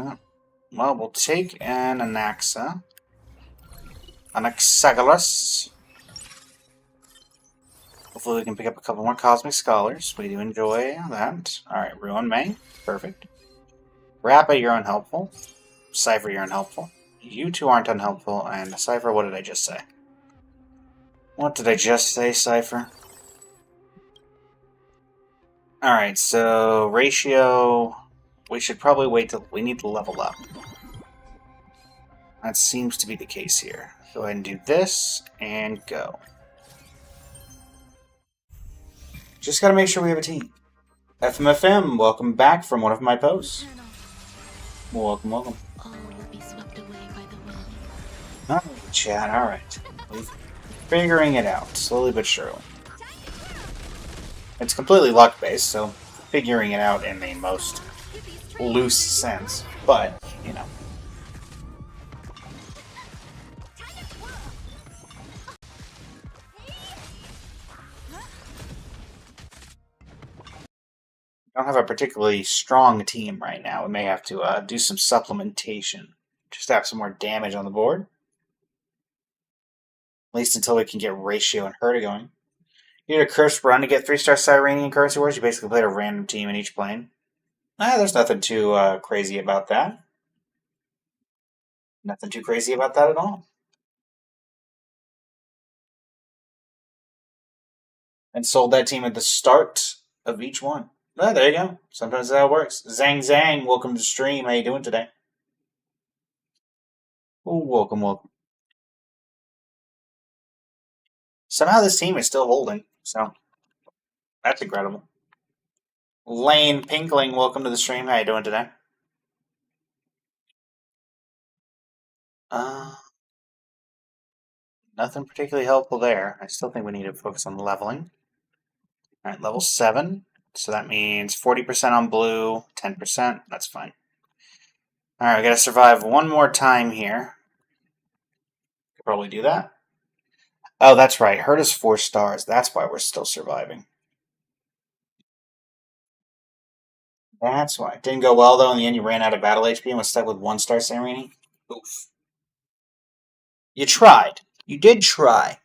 Well, we'll take an Anaxa. Anaxagoras. Hopefully we can pick up a couple more Cosmic Scholars. We do enjoy that. Alright, Ruin May. Perfect. Rappa, you're unhelpful. Cypher, you're unhelpful. You two aren't unhelpful, and Cypher, what did I just say? What did I just say, Cypher? Alright, so ratio... We should probably wait till... We need to level up. That seems to be the case here. Go ahead and do this, and go. Just gotta make sure we have a team. FMFM, welcome back from one of my posts. Welcome, welcome. All will be swept away by the wind. Alright, chat, alright. We're figuring it out, slowly but surely. It's completely luck-based, so figuring it out in the most loose sense. But, you know. Don't have a particularly strong team right now. We may have to do some supplementation. Just to have some more damage on the board. At least until we can get Ratio and Herta going. You need a cursed run to get 3-star Cyranian Currency Wars. You basically played a random team in each plane. There's nothing too crazy about that. Nothing too crazy about that at all. And sold that team at the start of each one. Oh, there you go. Sometimes that works. Zang Zang, welcome to the stream. How you doing today? Oh, welcome, welcome. Somehow this team is still holding, so that's incredible. Lane Pinkling, welcome to the stream. How you doing today? Nothing particularly helpful there. I still think we need to focus on leveling. Alright, level 7. So that means 40% on blue, 10%. That's fine. Alright, we gotta survive one more time here. Could probably do that. Oh, that's right. Herta's 4 stars. That's why we're still surviving. That's why. It didn't go well, though. In the end, you ran out of battle HP and was stuck with 1-star Serenity. Oof. You tried. You did try,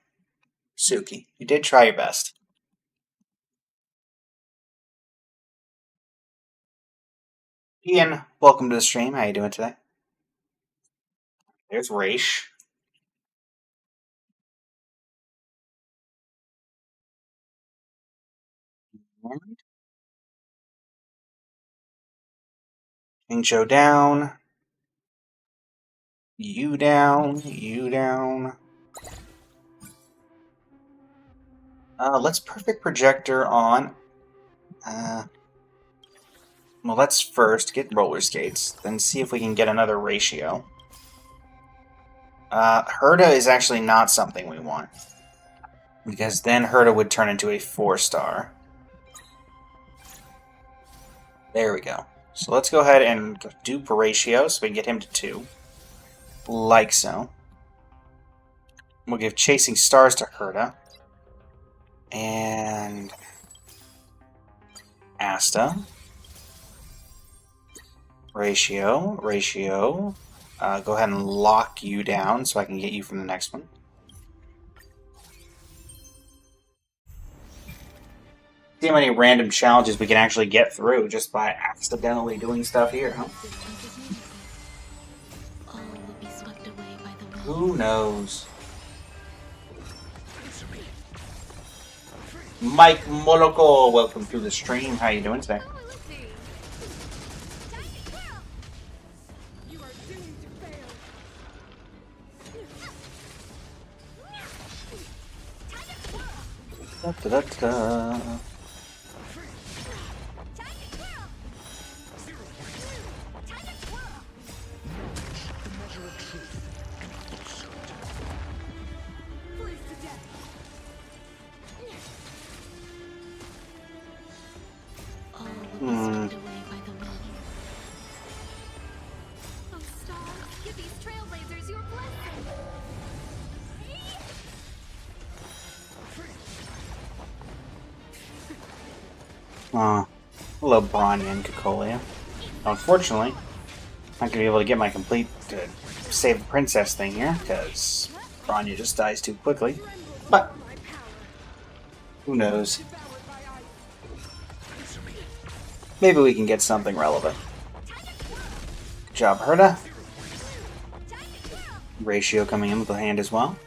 Suki. You did try your best. Ian, welcome to the stream. How you doing today? There's Raish. King Show down. You down. You down. Let's perfect projector on. Well, let's first get roller skates, then see if we can get another ratio. Herta is actually not something we want, because then Herta would turn into a 4-star. There we go. So let's go ahead and dupe ratio so we can get him to 2. Like so. We'll give Chasing Stars to Herta. And Asta. Ratio. Go ahead and lock you down so I can get you from the next one. See how many random challenges we can actually get through just by accidentally doing stuff here, huh? Who knows? Mike Moloko, welcome to the stream. How you doing today? Da-da-da-da. Hello, Bronya and Cocolia. Unfortunately, I'm not going to be able to get my complete save the princess thing here, because Bronya just dies too quickly. But, who knows? Maybe we can get something relevant. Good job, Herta. Ratio coming in with the hand as well.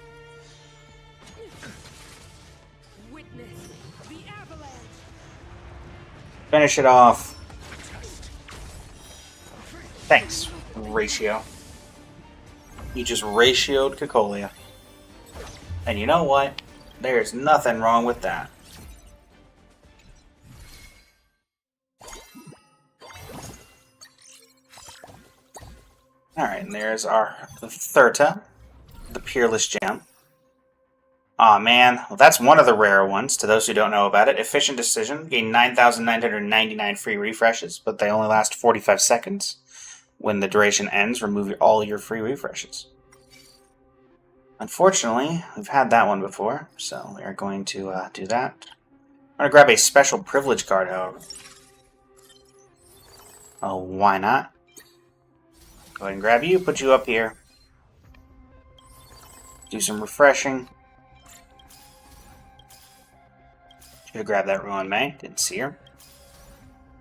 Finish it off. Thanks, Ratio. You just ratioed Cocolia. And you know what? There's nothing wrong with that. Alright, and there's our Thurta, the Peerless Gem. Aw, man. Well, that's one of the rare ones, to those who don't know about it. Efficient Decision. Gain 9,999 free refreshes, but they only last 45 seconds. When the duration ends, remove all your free refreshes. Unfortunately, we've had that one before, so we are going to do that. I'm going to grab a Special Privilege card, however. Oh, why not? Go ahead and grab you, put you up here. Do some refreshing. Should have grabbed that Ruin May. Didn't see her.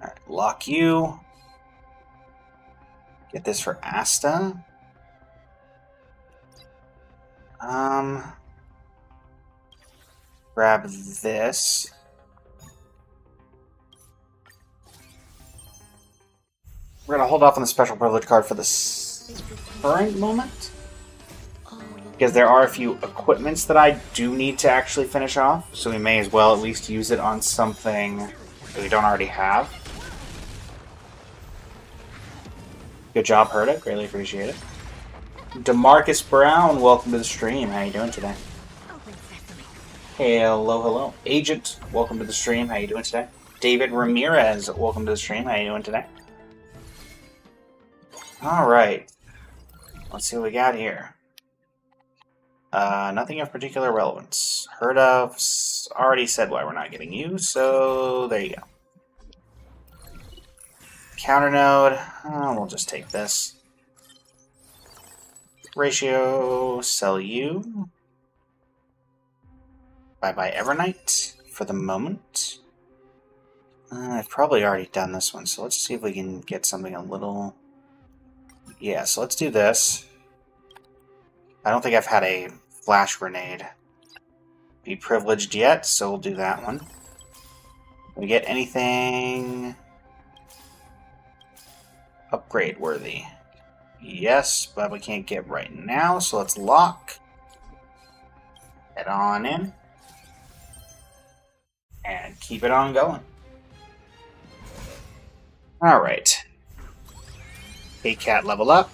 Alright, lock you. Get this for Asta. Grab this. We're going to hold off on the Special Privilege card for the current moment. Because there are a few equipments that I do need to actually finish off, so we may as well at least use it on something that we don't already have. Good job, Herta. Greatly appreciate it. DeMarcus Brown, welcome to the stream. How you doing today? Hello, hello. Agent, welcome to the stream. How you doing today? David Ramirez, welcome to the stream. How you doing today? Alright. Let's see what we got here. Nothing of particular relevance. Herta already said why we're not getting you, so there you go. Counter node. We'll just take this. Ratio, sell you. Bye-bye Evernight for the moment. I've probably already done this one, so let's see if we can get something a little... Yeah, so let's do this. I don't think I've had a flash grenade be privileged yet, so we'll do that one. Can we get anything upgrade worthy? Yes, but we can't get right now, so let's lock. Head on in. And keep it on going. Alright. Cake Cat level up.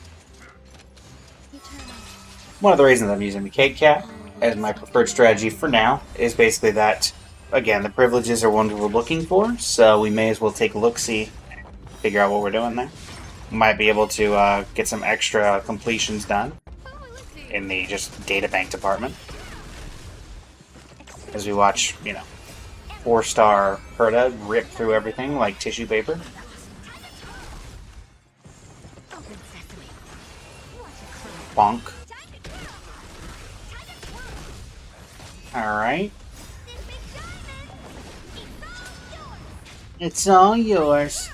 One of the reasons I'm using the Cake Cat as my preferred strategy for now is basically that, again, the privileges are ones we're looking for, so we may as well take a look-see, figure out what we're doing there. Might be able to get some extra completions done in the just databank department. As we watch, 4-star Herta rip through everything like tissue paper. Bonk. Alright. It's all yours.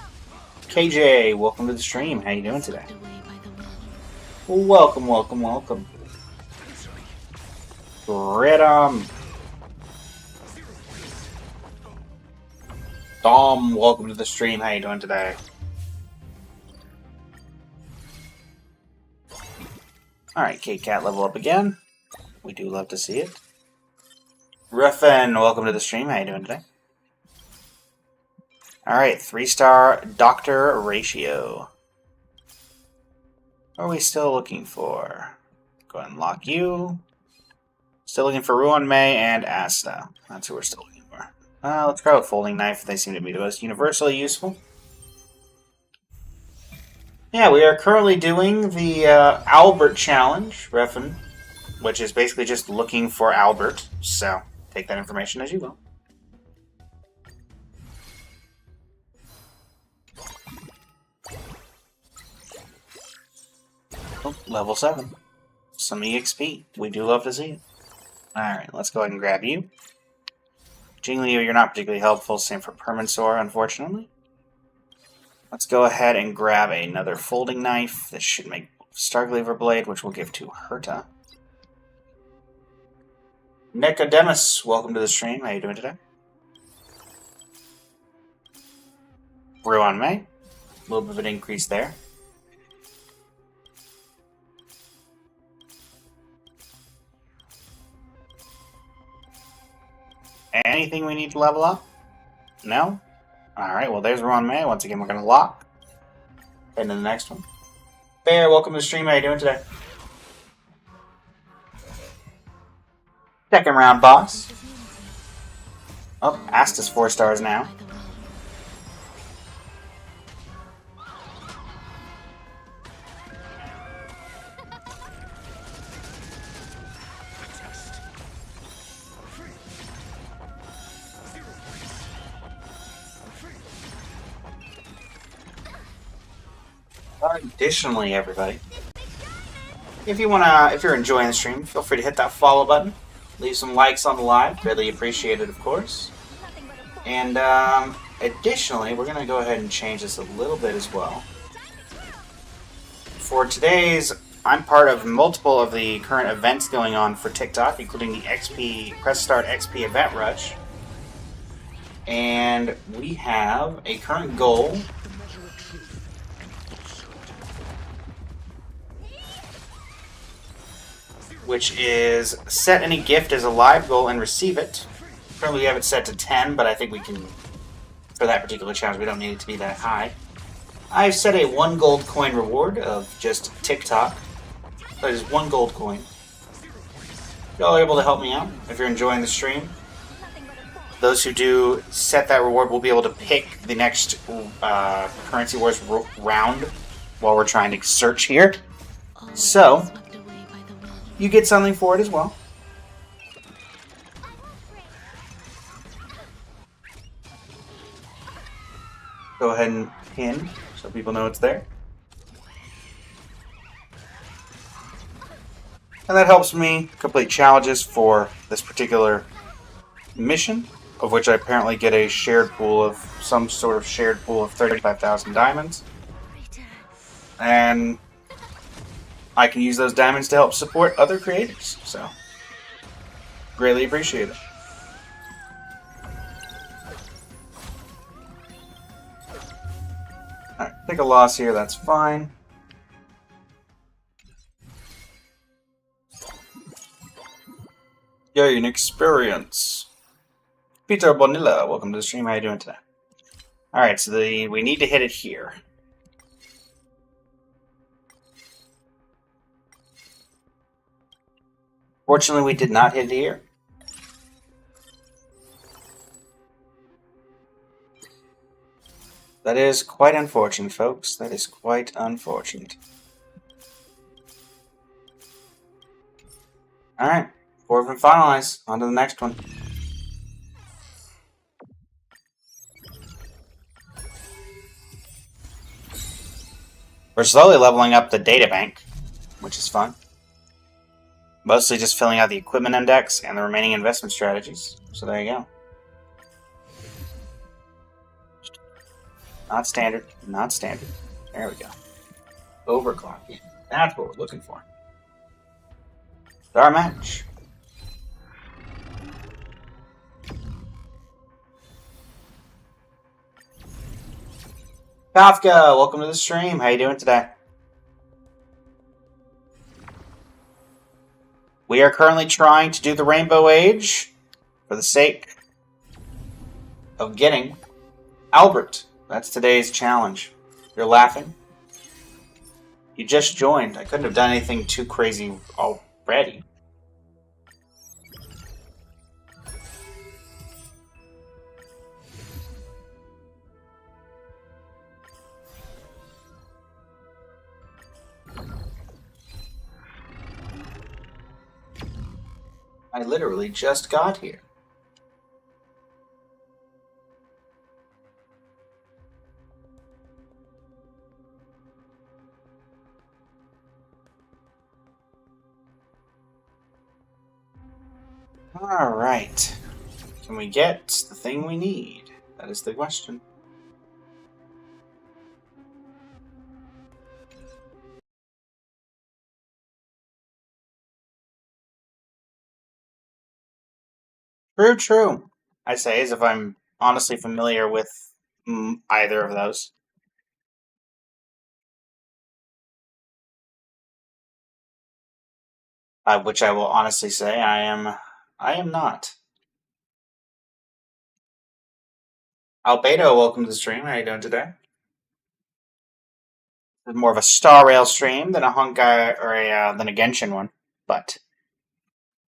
KJ, welcome to the stream. How you doing today? Welcome, welcome, welcome. Red Dom, welcome to the stream. How you doing today? Alright, Kate Cat level up again. We do love to see it. Ruffin, welcome to the stream. How you doing today? Alright, 3-star Doctor Ratio. What are we still looking for? Go ahead and lock you. Still looking for Ruin May and Asta. That's who we're still looking for. Let's go with Folding Knife. They seem to be the most universally useful. Yeah, we are currently doing the OWLBERT challenge, Ruffin, which is basically just looking for Albert. So, take that information as you will. Oh, level 7. Some EXP. We do love to see it. Alright, let's go ahead and grab you. Jingliu, you're not particularly helpful. Same for Permansor, unfortunately. Let's go ahead and grab another Folding Knife. This should make Starcleaver Blade, which we'll give to Herta. Nicodemus, welcome to the stream. How you doing today? Ruan May. A little bit of an increase there. Anything we need to level up? No? Alright, well there's Ruan May. Once again, we're going to lock. Head to the next one. Bear, welcome to the stream. How you doing today? Second round, boss. Oh, Asta's 4 stars now. Additionally, everybody, if you're enjoying the stream, feel free to hit that follow button. Leave some likes on the live, greatly appreciated, of course. And additionally, we're gonna go ahead and change this a little bit as well. For today's, I'm part of multiple of the current events going on for TikTok, including the XP Press Start XP Event Rush. And we have a current goal which is set any gift as a live goal and receive it. Currently we have it set to 10, but I think we can, for that particular challenge, we don't need it to be that high. I've set a 1 gold coin reward of just TikTok. That is 1 gold coin. Y'all are able to help me out if you're enjoying the stream. Those who do set that reward will be able to pick the next Currency Wars round while we're trying to search here. So, you get something for it as well. Go ahead and pin so people know it's there. And that helps me complete challenges for this particular mission, of which I apparently get a shared pool of some sort of shared pool of 35,000 diamonds. And I can use those diamonds to help support other creators, so greatly appreciate it. Alright, take a loss here, that's fine. Gain experience. Peter Bonilla, welcome to the stream. How you doing today? Alright, so we need to hit it here. Fortunately, we did not hit it here. That is quite unfortunate, folks. That is quite unfortunate. Alright, 4 have been finalized. On to the next one. We're slowly leveling up the data bank, which is fun. Mostly just filling out the equipment index and the remaining investment strategies. So there you go. Not standard. Not standard. There we go. Overclocking. That's what we're looking for. Our match. Kafka, welcome to the stream. How you doing today? We are currently trying to do the Rainbow Age for the sake of getting Albert. That's today's challenge. You're laughing? You just joined. I couldn't have done anything too crazy already. I literally just got here. Alright. Can we get the thing we need? That is the question. True, true. I say, as if I'm honestly familiar with either of those. Which I will honestly say I am not. Albedo, welcome to the stream. How are you doing today? It's more of a Star Rail stream than a Honkai or than a Genshin one, but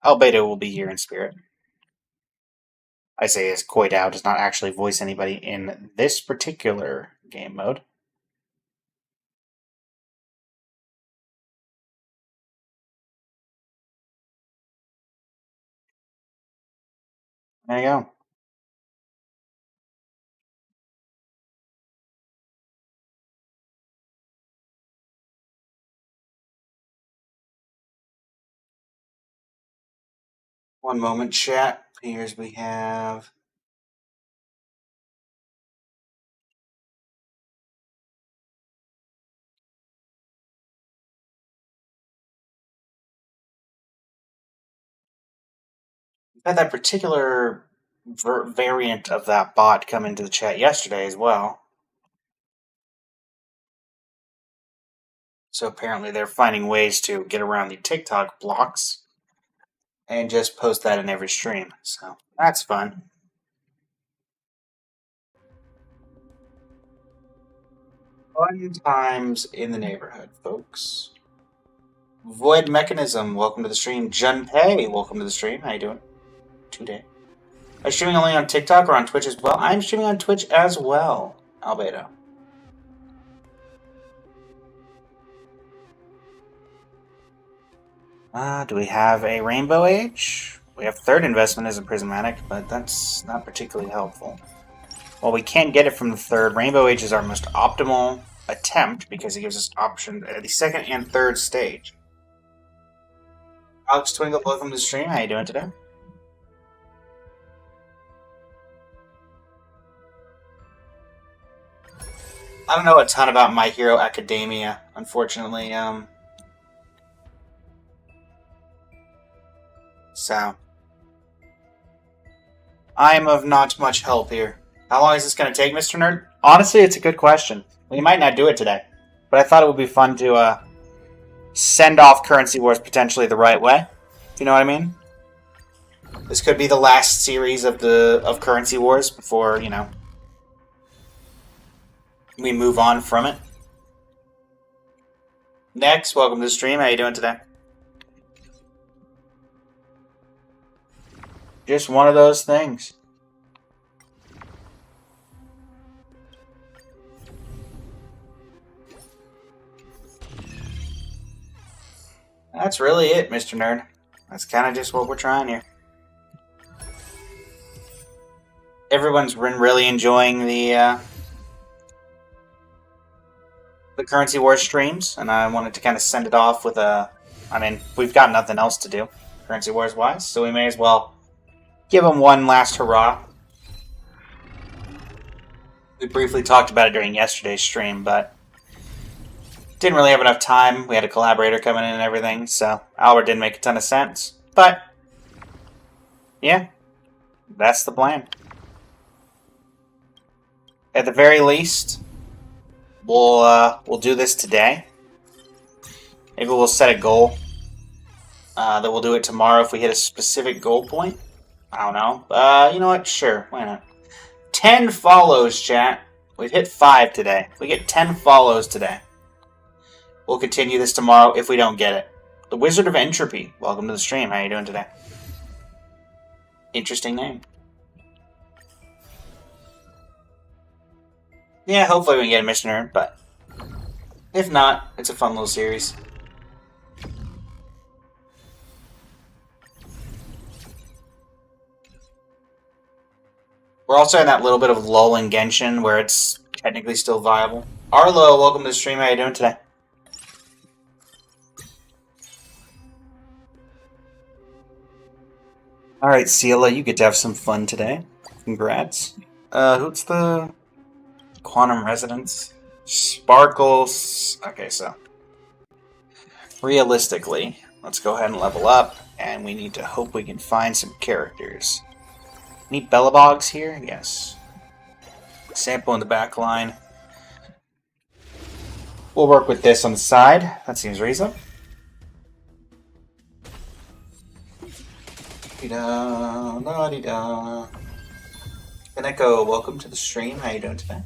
Albedo will be here in spirit. I say as Koidao does not actually voice anybody in this particular game mode. There you go. One moment, chat. Here's we have. We've had that particular variant of that bot come into the chat yesterday as well. So apparently they're finding ways to get around the TikTok blocks and just post that in every stream. So that's fun. Fun times in the neighborhood, folks. Void Mechanism, welcome to the stream. Junpei, welcome to the stream. How you doing today? Are you streaming only on TikTok or on Twitch as well? I'm streaming on Twitch as well, Albedo. Do we have a Rainbow Age? We have third investment as a prismatic, but that's not particularly helpful. Well, we can't get it from the third. Rainbow Age is our most optimal attempt because it gives us option at the second and third stage. Alex Twinkle, welcome to the stream. How you doing today? I don't know a ton about My Hero Academia, unfortunately. So I'm of not much help here. How long is this going to take, Mr. Nerd? Honestly, it's a good question. We might not do it today, but I thought it would be fun to send off Currency Wars potentially the right way. If you know what I mean? This could be the last series of Currency Wars before, you know, we move on from it. Next, welcome to the stream. How you doing today? Just one of those things. That's really it, Mr. Nerd. That's kind of just what we're trying here. Everyone's been really enjoying the Currency Wars streams, and I wanted to kind of send it off with a... I mean, we've got nothing else to do, Currency Wars-wise, so we may as well give them one last hurrah. We briefly talked about it during yesterday's stream, but didn't really have enough time. We had a collaborator coming in and everything, so Albert didn't make a ton of sense. But, yeah, that's the plan. At the very least, we'll do this today. Maybe we'll set a goal that we'll do it tomorrow if we hit a specific goal point. I don't know. You know what? Sure, why not? 10 follows, chat. We've hit 5 today. If we get 10 follows today, we'll continue this tomorrow if we don't get it. The Wizard of Entropy, welcome to the stream. How you doing today? Interesting name. Yeah, hopefully we can get a missioner, but if not, it's a fun little series. We're also in that little bit of lull in Genshin where it's technically still viable. Arlo, welcome to the stream. How you doing today? Alright, Ciela, you get to have some fun today. Congrats. Who's the Quantum Resonance? Sparkles. Okay, so realistically, let's go ahead and level up, and we need to hope we can find some characters. Any Bellabogs here? Yes. Sample in the back line. We'll work with this on the side. That seems reasonable. Da da da da. Echo, welcome to the stream. How you doing today?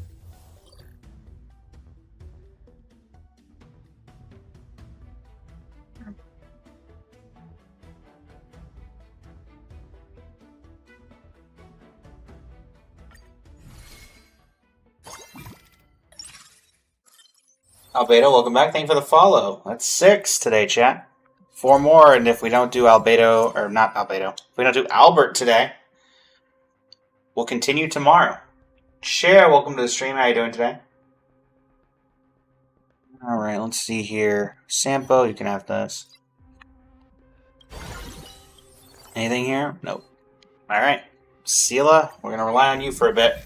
Albedo, welcome back. Thank you for the follow. That's 6 today, chat. 4 more, and if we don't do Albedo, or not Albedo, if we don't do Albert today, we'll continue tomorrow. Cher, welcome to the stream. How you doing today? Alright, let's see here. Sampo, you can have this. Anything here? Nope. Alright. Sela, we're going to rely on you for a bit.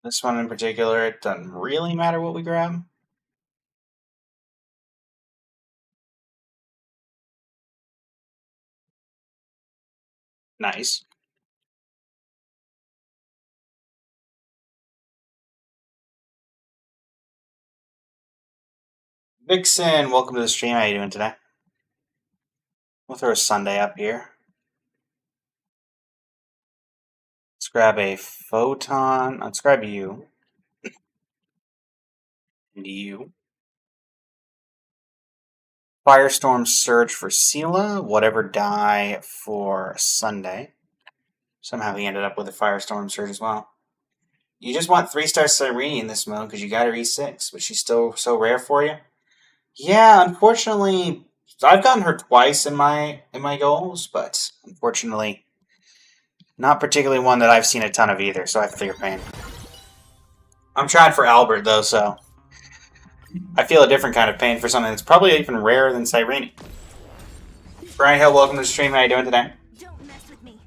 This one in particular, it doesn't really matter what we grab. Nice. Vixen, welcome to the stream. How you doing today? We'll throw a Sunday up here. Let's grab a Photon. Let's grab you. And you. Firestorm Surge for Sela. Whatever die for Sunday. Somehow he ended up with a Firestorm Surge as well. You just want 3-star Cyrene in this mode because you got her E6, but she's still so rare for you. Yeah, unfortunately, I've gotten her twice in my goals, but unfortunately, not particularly one that I've seen a ton of either, so I feel your pain. I'm trying for Albert, though, so I feel a different kind of pain for something that's probably even rarer than Cyrene. Brian Hill, welcome to the stream. How you doing today? Don't mess with me.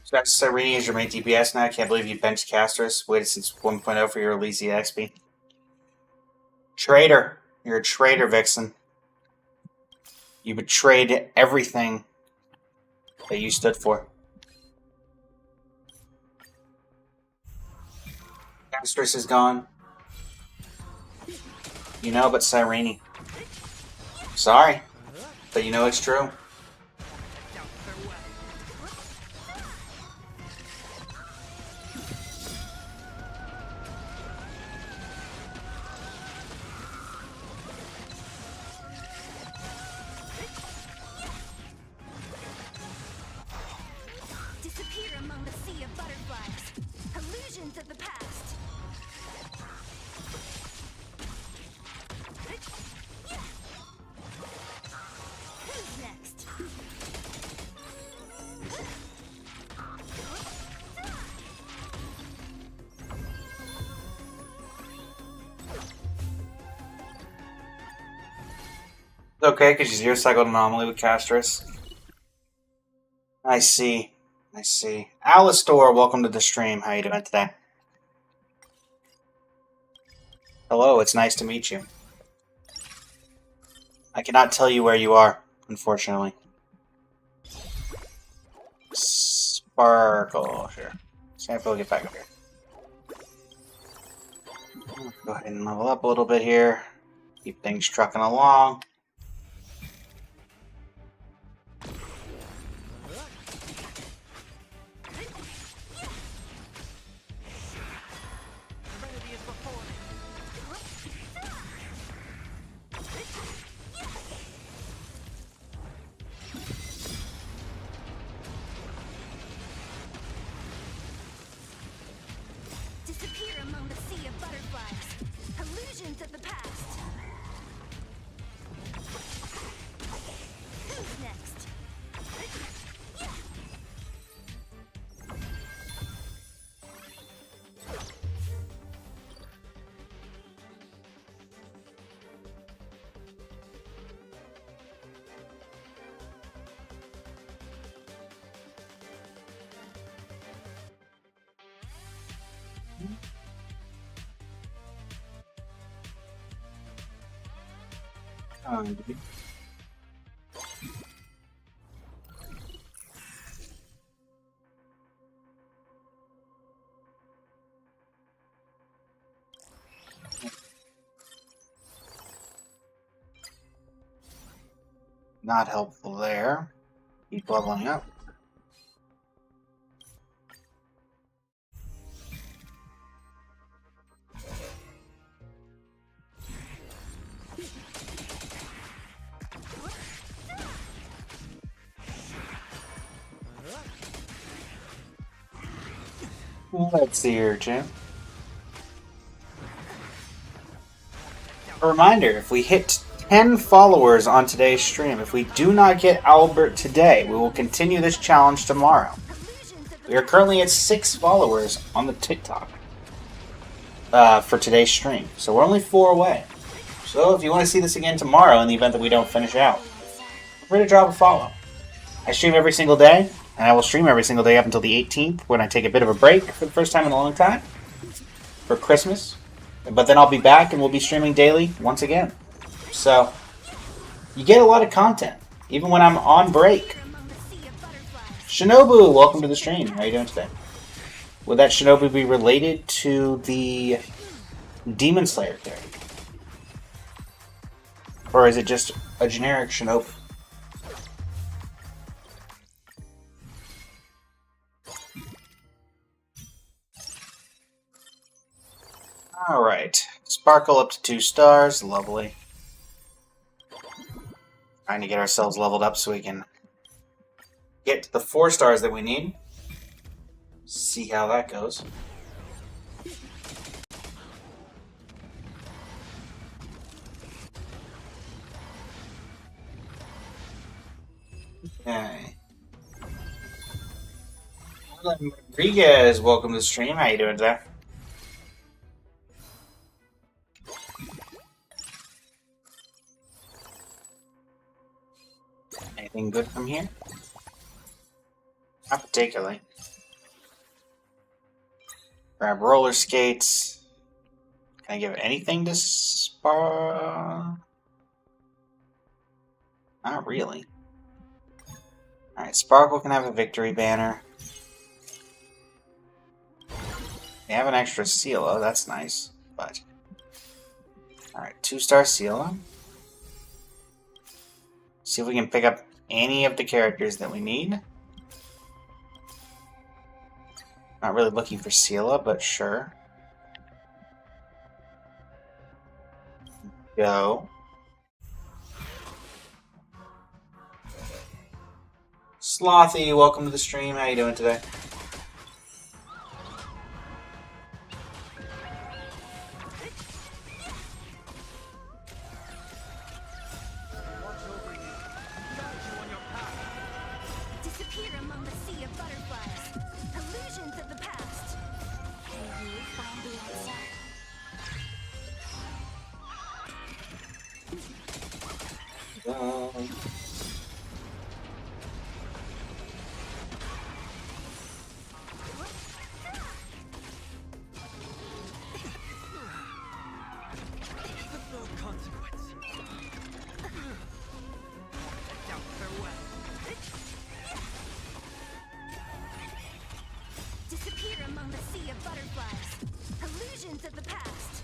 So that's Cyrene is your main DPS now. I can't believe you benched Castris. Waited since 1.0 for your Elysia XP. Traitor. You're a traitor, Vixen. You betrayed everything that you stood for. Castris is gone. You know, but Cyrene. Sorry, but you know it's true. Disappear among the sea of butterflies. Illusions of the past. Who's next? It's okay, because you zero-cycled anomaly with Castris. I see. I see. Alistor, welcome to the stream. How you doing today? Hello, it's nice to meet you. I cannot tell you where you are, unfortunately. Sparkle, sure. Sample, get back up here. Go ahead and level up a little bit here. Keep things trucking along. Disappear among the sea of butterflies. Illusions of the past. Who's next? Not helpful there. Keep leveling up. Let's see here, champ. A reminder, if we hit 10 followers on today's stream, if we do not get OWLBERT today, we will continue this challenge tomorrow. We are currently at 6 followers on the TikTok for today's stream, so we're only 4 away. So if you want to see this again tomorrow in the event that we don't finish out, feel free to drop a follow. I stream every single day, and I will stream every single day up until the 18th when I take a bit of a break for the first time in a long time for Christmas. But then I'll be back and we'll be streaming daily once again. So you get a lot of content, even when I'm on break. Shinobu, welcome to the stream. How are you doing today? Would that Shinobu be related to the Demon Slayer character? Or is it just a generic Shinobu? Alright. Sparkle up to 2 stars. Lovely. Trying to get ourselves leveled up so we can get to the 4 stars that we need. See how that goes. Okay. Rodriguez, welcome to the stream. How you doing today? Anything good from here? Not particularly. Grab roller skates. Can I give anything to Spar? Not really. Alright, Sparkle can have a victory banner. They have an extra Sela, that's nice. But alright, 2-star Sela. See if we can pick up any of the characters that we need. Not really looking for Sela, but sure. Go. Slothy, welcome to the stream. How you doing today? Disappear among the sea of butterflies. Illusions of the past. Will you find the answer? Disappear among the sea of butterflies. Illusions of the past.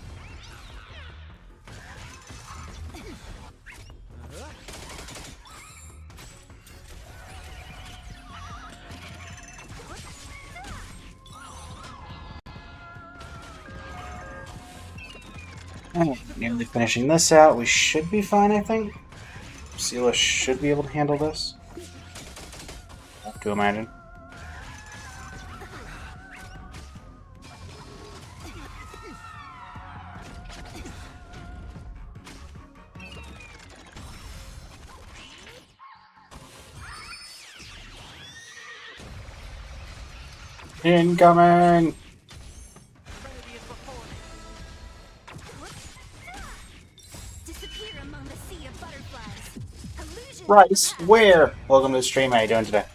Nearly finishing this out. We should be fine, I think. Sela should be able to handle this. I have to imagine. Incoming! Disappear among the sea of butterflies. Illusions of the Rice, past. where? Welcome to the stream. How you doing today?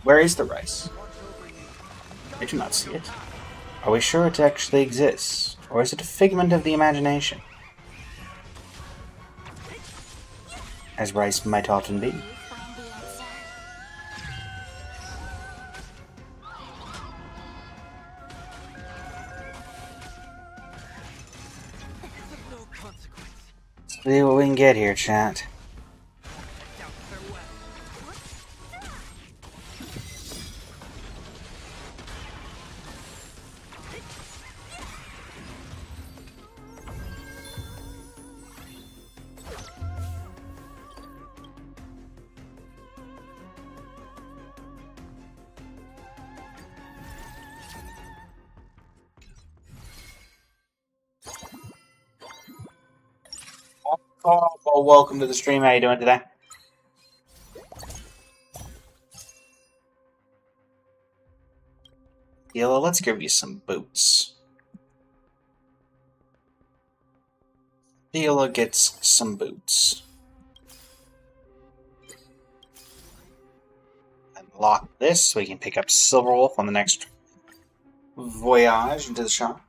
Where is the rice? I do not see it. Are we sure it actually exists? Or is it a figment of the imagination? As rice might often be. Find the answer. See what we can get here, chat. Oh, well, welcome to the stream. How you doing today? Yellow, let's give you some boots. Yellow gets some boots. Unlock this so we can pick up Silverwolf on the next voyage into the shop.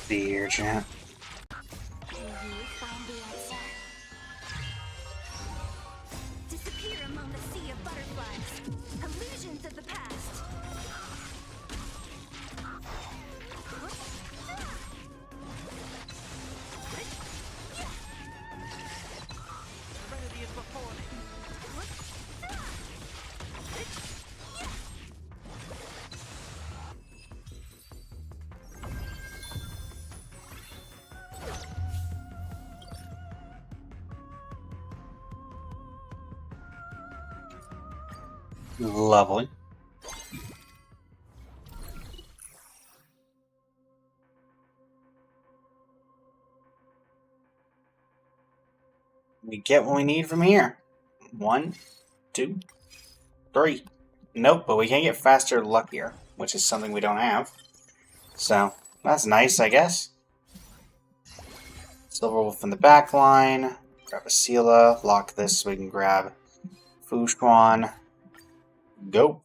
Dear chat. Will you find the answer? Disappear among the sea of butterflies. Illusions of the past. Lovely. We get what we need from here. 1, 2, 3. Nope, but we can get faster, luckier, which is something we don't have. So, that's nice, I guess. Silverwolf in the back line. Grab a Sela. Lock this so we can grab Fushquan. Go.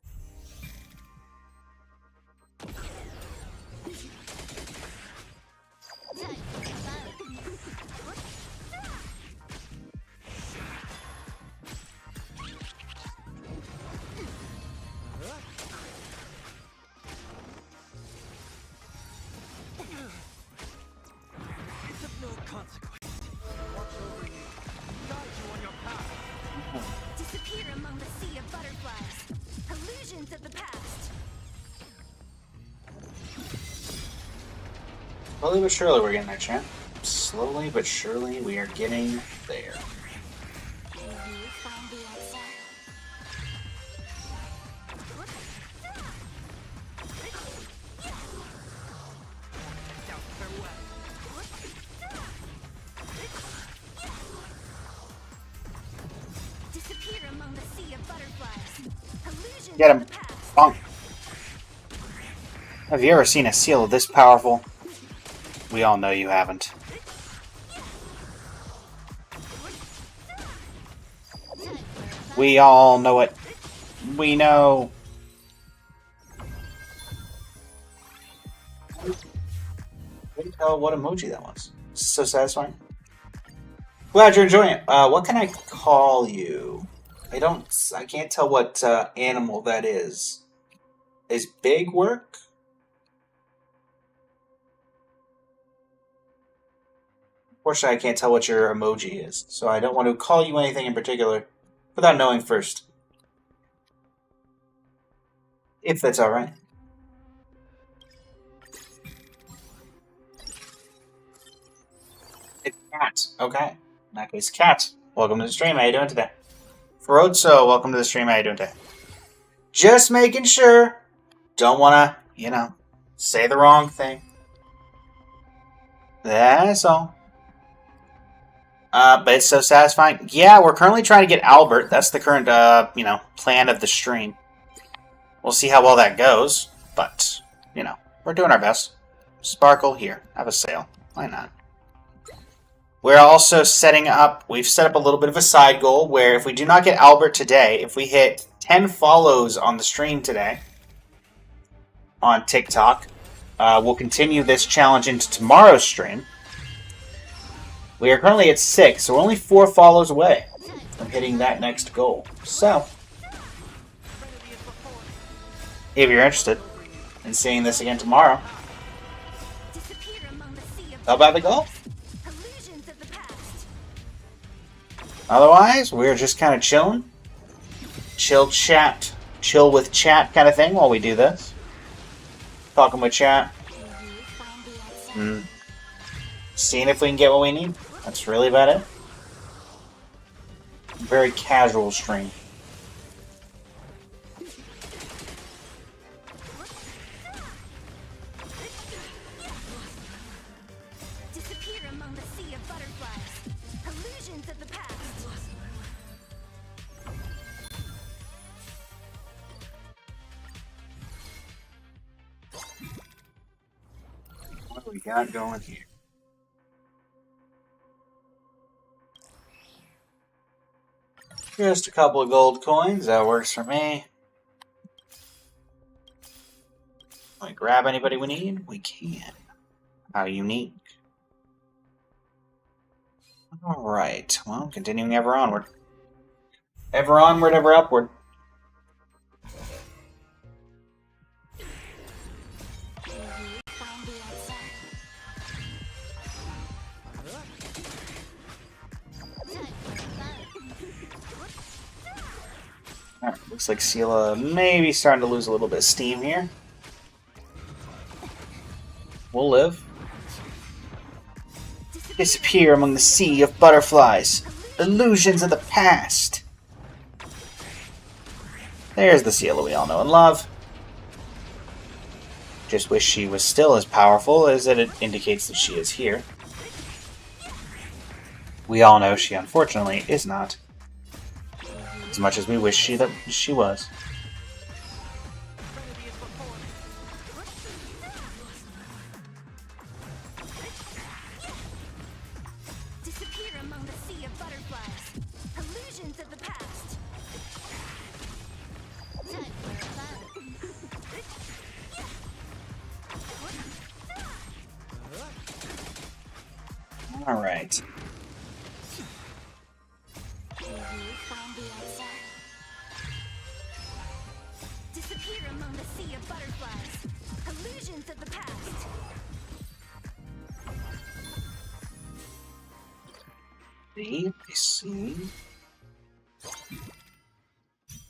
Disappear among the sea of butterflies. Illusions of the past. Slowly but surely we're getting there, champ. Slowly but surely we are getting there. Will you find the answer? Disappear among the sea of butterflies. Illusions Get of him. the past. Bonk. Have you ever seen a seal this powerful? We all know you haven't. We all know it. We know. Couldn't tell what emoji that was. So satisfying. Glad you're enjoying it. What can I call you? I can't tell what animal that is. Is big work? Unfortunately, I can't tell what your emoji is, so I don't want to call you anything in particular without knowing first. If that's alright. It's Cat. Okay. In that case, Cat. Welcome to the stream. How you doing today? Ferozo, welcome to the stream. How you doing today? Just making sure. Don't want to, say the wrong thing. That's all. But it's so satisfying. Yeah, we're currently trying to get Albert. That's the current, plan of the stream. We'll see how well that goes. But, we're doing our best. Sparkle, here. Have a sale. Why not? We're also setting up, we've set up a little bit of a side goal where if we do not get Albert today, if we hit 10 follows on the stream today on TikTok, we'll continue this challenge into tomorrow's stream. We are currently at 6, so we're only 4 follows away from hitting that next goal. So, if you're interested in seeing this again tomorrow, how about the goal? Otherwise, we're just kind of chilling. Chill with chat kind of thing while we do this. Talking with chat. Seeing if we can get what we need. That's really about it. Very casual stream. Disappear among the sea of butterflies. Illusions of the past. What do we got going here? Just a couple of gold coins. That works for me. Can we grab anybody we need? We can. How unique. Alright. Well, continuing ever onward. Ever onward, ever upward. Alright, looks like Sela may be starting to lose a little bit of steam here. We'll live. Disappear among the sea of butterflies. Illusions of the past. There's the Sela we all know and love. Just wish she was still as powerful as it indicates that she is here. We all know she unfortunately is not. As much as we wish she was. Disappear among the sea of butterflies. Illusions of the past. All right. Disappear among the sea of butterflies. Illusions of the past. See.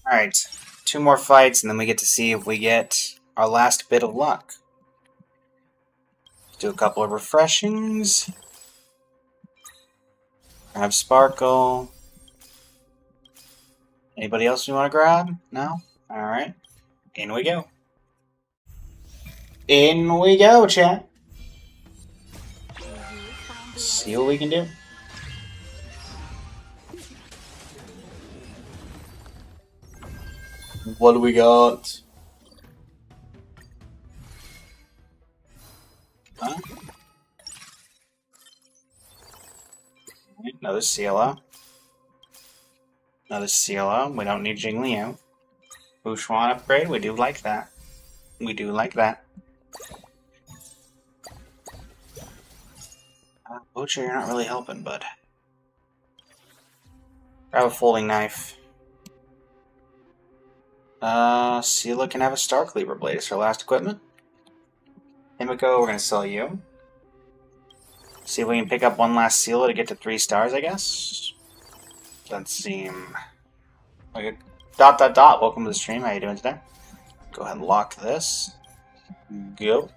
Alright, 2 more fights and then we get to see if we get our last bit of luck. Do a couple of refreshings. Grab Sparkle. Anybody else you want to grab? No? Alright. In we go. In we go, chat. See what we can do. What do we got? Huh? Another Sela. Another Sela. We don't need Jingliu. Bushwan upgrade. We do like that. We do like that. Butcher, you're not really helping, bud. Grab a folding knife. Sela can have a Star Cleaver Blade. It's her last equipment. Himiko, we're gonna sell you. See if we can pick up one last Sela to get to 3 stars, I guess. Doesn't seem like a ... Welcome to the stream. How you doing today? Go ahead and lock this. Go.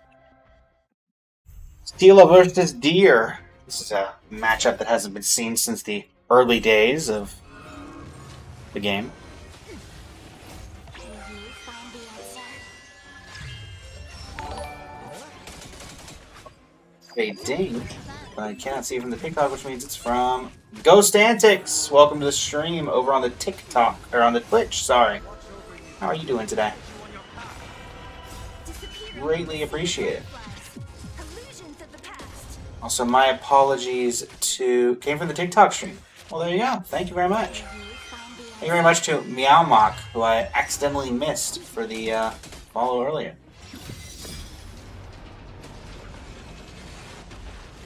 Steel versus Deer. This is a matchup that hasn't been seen since the early days of the game. Can you find the answer? A ding. But I cannot see from the TikTok, which means it's from Ghost Antics. Welcome to the stream over on the TikTok, or on the Twitch, sorry. How are you doing today? Greatly appreciate it. Illusions of the past. Also, my apologies to... Came from the TikTok stream. Well, there you go. Thank you very much. Thank you very much to Meow Mock, who I accidentally missed for the follow earlier.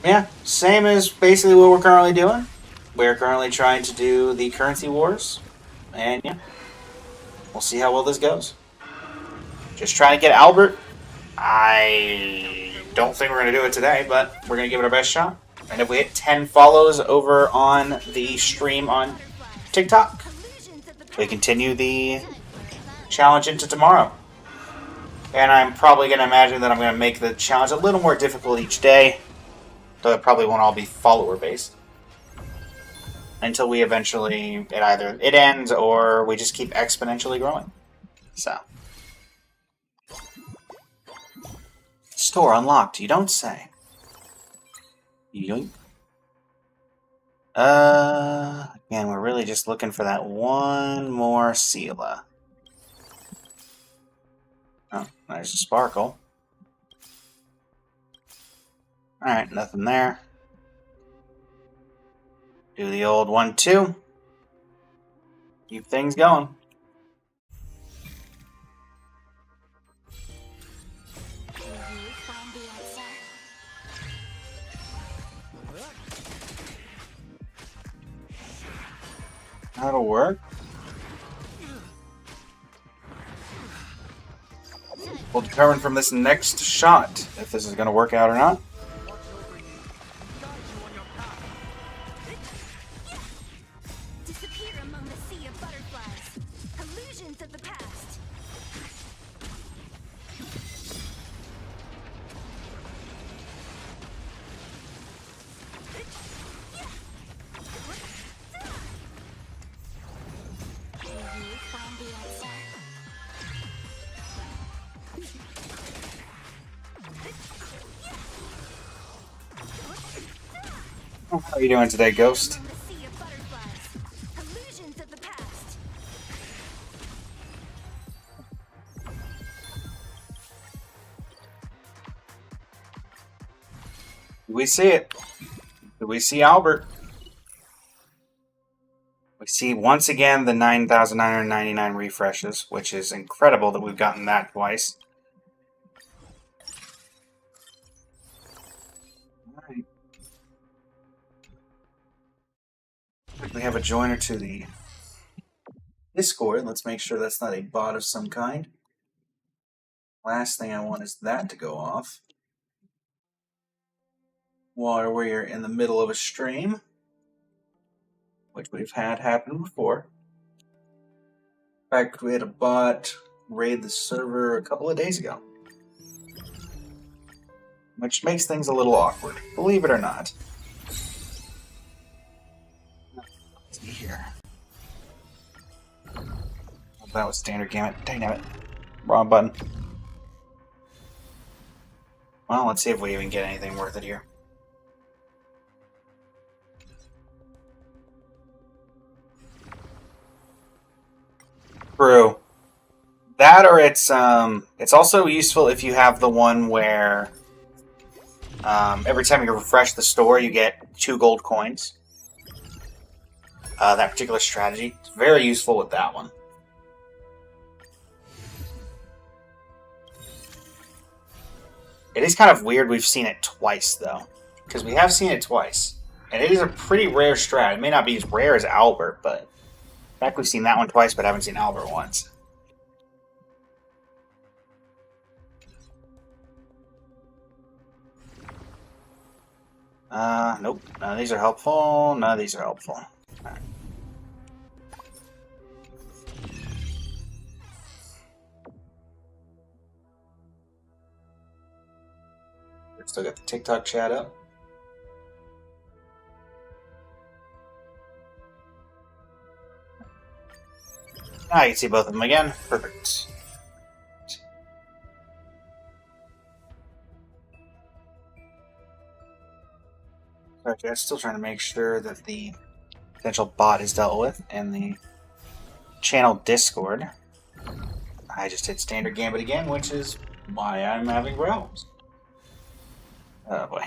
Yeah, same as basically what we're currently doing. We're currently trying to do the currency wars. And yeah, we'll see how well this goes. Just trying to get Albert. I don't think we're going to do it today, but we're going to give it our best shot. And if we hit 10 follows over on the stream on TikTok, we continue the challenge into tomorrow. And I'm probably going to imagine that I'm going to make the challenge a little more difficult each day. Though it probably won't all be follower-based. Until we eventually, it ends or we just keep exponentially growing. So. Store unlocked, you don't say. Yoink. Again, we're really just looking for that one more Sela. Oh, there's a sparkle. Alright, nothing there. Do the old 1-2. Keep things going. Can you find the answer? That'll work. We'll determine from this next shot if this is going to work out or not. Disappear among the sea of butterflies. Illusions of the past. Can you find the answer? How are you doing today, Ghost? Among the sea of butterflies. Illusions of the past. Do we see it? Do we see Albert? We see once again the 9,999 refreshes, which is incredible that we've gotten that twice. Alright. We have a joiner to the Discord. Let's make sure that's not a bot of some kind. Last thing I want is that to go off while we're in the middle of a stream, which we've had happen before. In fact, we had a bot raid the server a couple of days ago, which makes things a little awkward, believe it or not. Let's see here. Oh, that was standard gamut. Dang it. Wrong button. Well, let's see if we even get anything worth it here. True. That, or it's also useful if you have the one where every time you refresh the store, you get 2 gold coins. That particular strategy. It's very useful with that one. It is kind of weird we've seen it twice, though. Because we have seen it twice. And it is a pretty rare strat. It may not be as rare as Albert, but... In fact, we've seen that one twice, but haven't seen Albert once. Nope. None of these are helpful. None of these are helpful. All right. Still got the TikTok chat up. Ah, you can see both of them again. Perfect. Okay, I'm still trying to make sure that the potential bot is dealt with in the channel Discord. I just hit standard gambit again, which is why I'm having problems. Oh boy.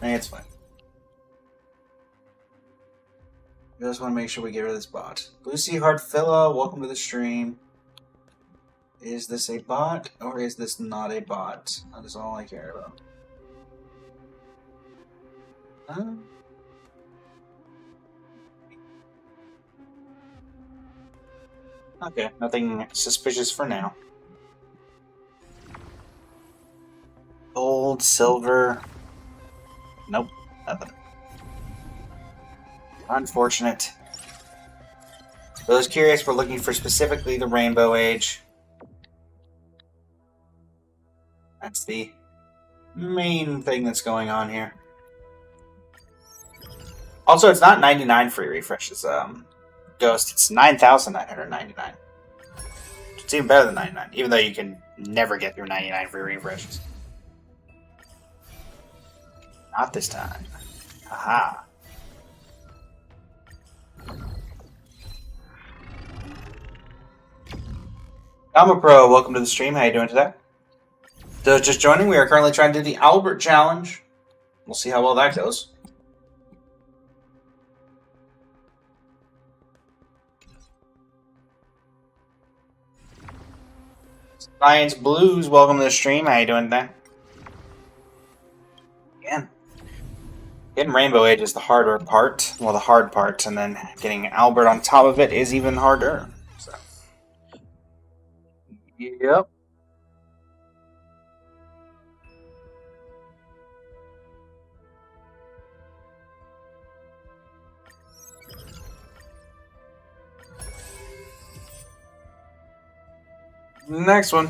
It's fine. I just want to make sure we get rid of this bot. Lucy Hardfilla, welcome to the stream. Is this a bot or is this not a bot? That is all I care about. Okay, nothing suspicious for now. Gold, silver. Nope, nothing. Unfortunate. For those curious, we're looking for specifically the Rainbow Age. That's the main thing that's going on here. Also, it's not 99 free refreshes, Ghost. It's 9,999. It's even better than 99, even though you can never get through 99 free refreshes. Not this time. Haha. I'm a pro. Welcome to the stream. How you doing today? So just joining, we are currently trying to do the OWLBERT challenge. We'll see how well that goes. Science Blues, welcome to the stream. How you doing today? Again. Getting Rainbow Age is the harder part. Well, the hard part, and then getting Albert on top of it is even harder. So. Yep. Next one.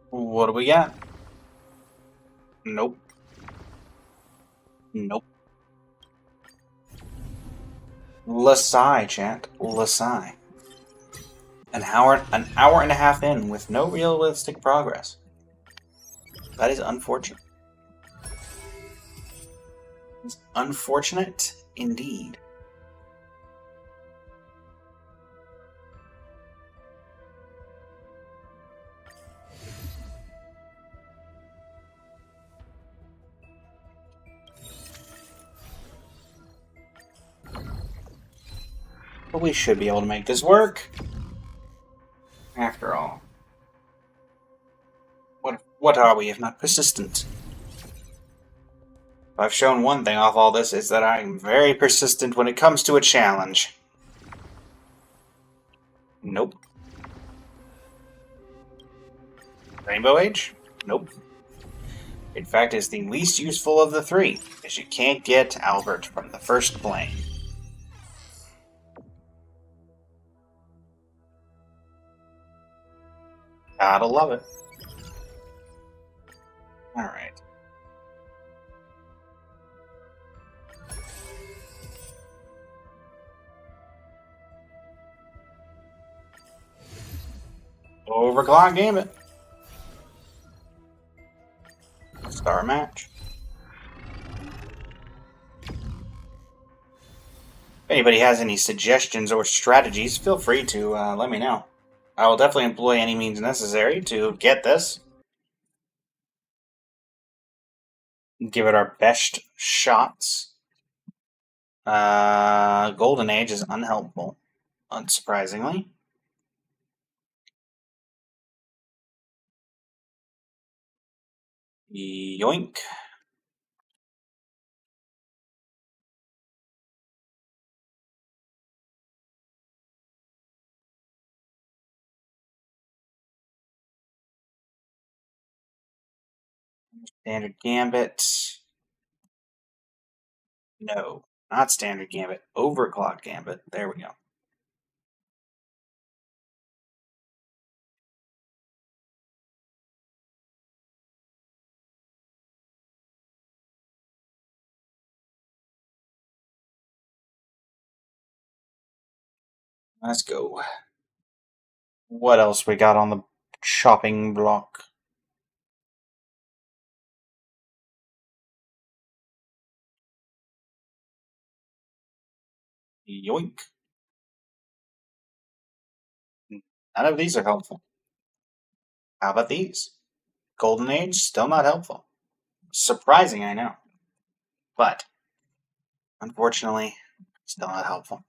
What do we got? Nope. Nope. Lasai, chat. Lasai. An hour and a half in with no realistic progress. That is unfortunate. It's unfortunate indeed. But we should be able to make this work. After all. What are we if not persistent? If I've shown one thing off all this, is that I'm very persistent when it comes to a challenge. Nope. Rainbow Age? Nope. In fact, it's the least useful of the three, as you can't get Albert from the first plane. Gotta love it. Alright. Overclock Gambit. Star match. If anybody has any suggestions or strategies, feel free to let me know. I will definitely employ any means necessary to get this. Give it our best shots. Golden Age is unhelpful, unsurprisingly. Yoink. Standard Gambit. No, not Standard Gambit. Overclock Gambit. There we go. Let's go. What else we got on the chopping block? Yoink. None of these are helpful. How about these? Golden Age, still not helpful. Surprising, I know. But, unfortunately, still not helpful.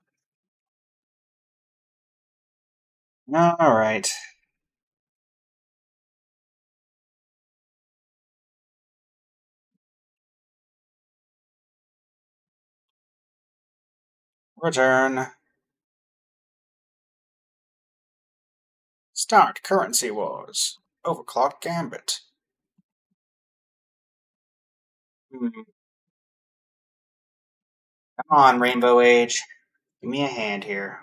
Alright. Return. Start Currency Wars. Overclock Gambit. Come on, Rainbow Age. Give me a hand here.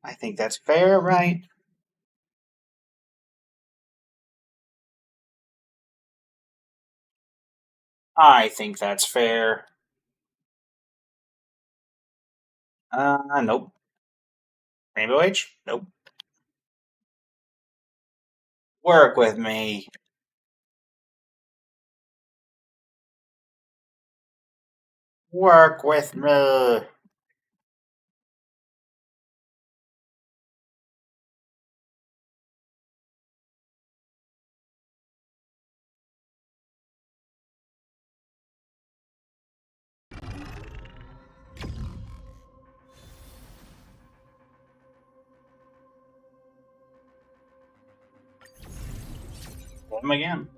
I think that's fair, right? I think that's fair. Nope. Rainbow Age? Nope. Work with me. Work with me. Pull him again.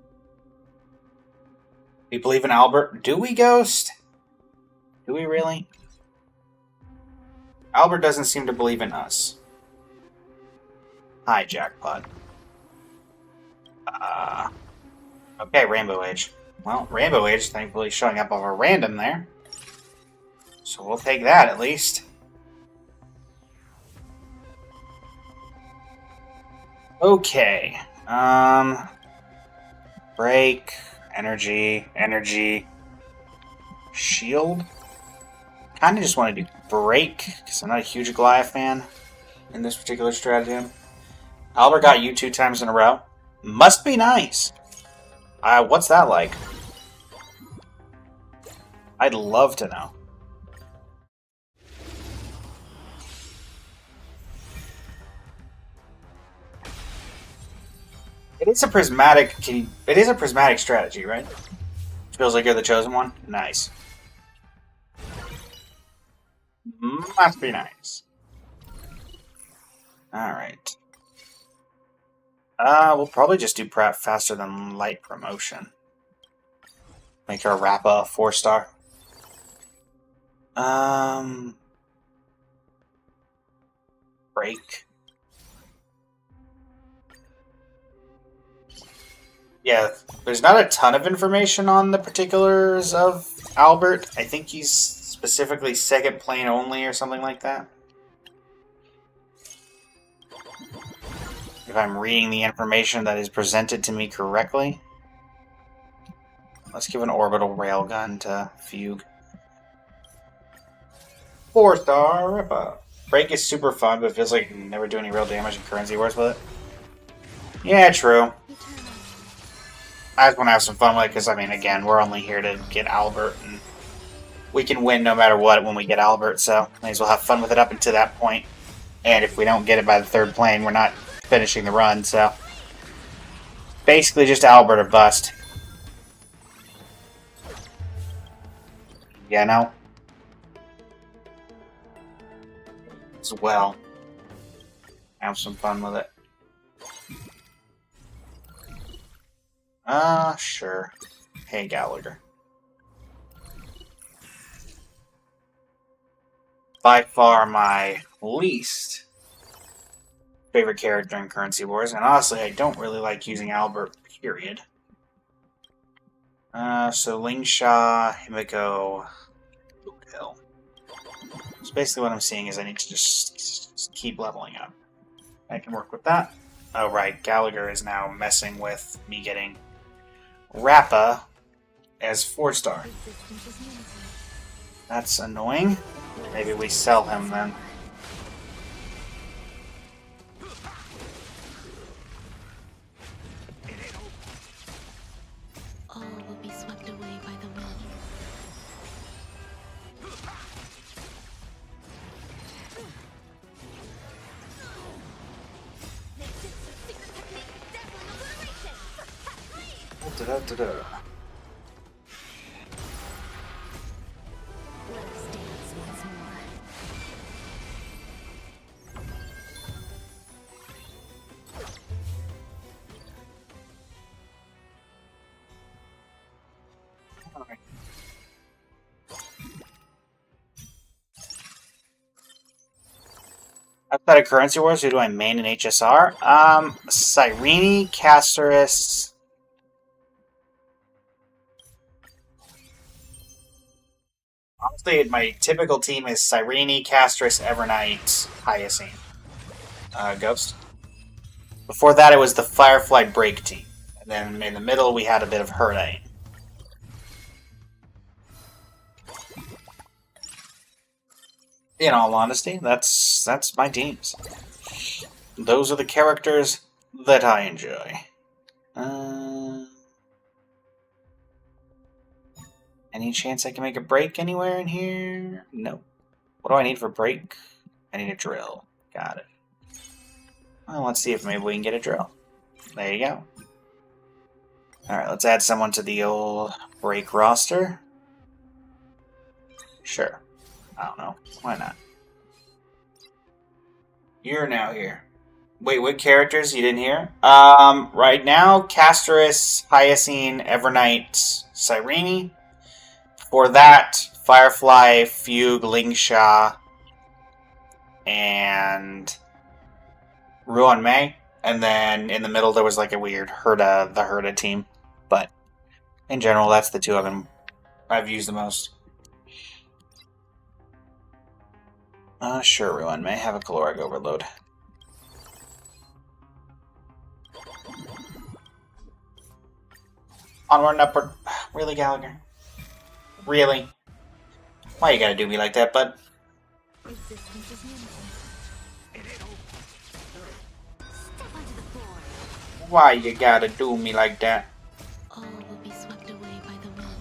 We believe in Albert. Do we, Ghost? Do we really? Albert doesn't seem to believe in us. Hi, Jackpot. Okay, Rainbow Age. Well, Rainbow Age thankfully showing up over random there. So we'll take that at least. Okay. Break. Energy. Shield. Kinda just want to do break, because I'm not a huge Goliath fan in this particular stratagem. Albert got you 2 times in a row. Must be nice. What's that like? I'd love to know. It is a prismatic. It is a prismatic strategy, right? Feels like you're the chosen one. Nice. Must be nice. All right. We'll probably just do prep faster than light promotion. Make her Rappa 4-star. Break. Yeah, there's not a ton of information on the particulars of Albert. I think he's specifically second plane only or something like that. If I'm reading the information that is presented to me correctly. Let's give an orbital railgun to Fugue. 4-star Rippa. Break is super fun, but feels like never do any real damage in currency wars with it. Yeah, true. I just want to have some fun with it because, I mean, again, we're only here to get Albert, and we can win no matter what when we get Albert, so may as well have fun with it up until that point. And if we don't get it by the 3rd plane, we're not finishing the run, so basically just Albert or bust. Yeah, no? As well. Have some fun with it. Sure. Hey, Gallagher. By far my least favorite character in Currency Wars, and honestly, I don't really like using Albert, period. So Lingsha, Himiko, Hill. So basically what I'm seeing is I need to just keep leveling up. I can work with that. Oh right, Gallagher is now messing with me getting Rappa as 4-star. That's annoying. Maybe we sell him then. All will be swept away by the wind. Da-da-da-da. Let us dance once more. Alright. Outside of Currency Wars, who do I main in HSR? Cyrene, Caceres. Honestly, my typical team is Cyrene, Caceres, Evernight, Hyacinth, Ghost. Before that, it was the Firefly Break team. And then in the middle, we had a bit of Herdite. In all honesty, that's my teams. Those are the characters that I enjoy. Any chance I can make a break anywhere in here? No. What do I need for break? I need a drill. Got it. Well, let's see if maybe we can get a drill. There you go. Alright, let's add someone to the old break roster. Sure. I don't know. Why not? You're now here. Wait, what characters you didn't hear? Right now, Castoris, Hyacine, Evernight, Cyrene. For that, Firefly, Fugue, Lingsha, and Ruan Mei. And then in the middle there was like a weird the Herda team. But in general, that's the two I've used the most. Sure, Ruan Mei have a caloric overload. Onward and upward. Really, Gallagher? Really? Why you gotta do me like that, bud? Existence is limited. Step onto the floor. Why you gotta do me like that? All will be swept away by the wind.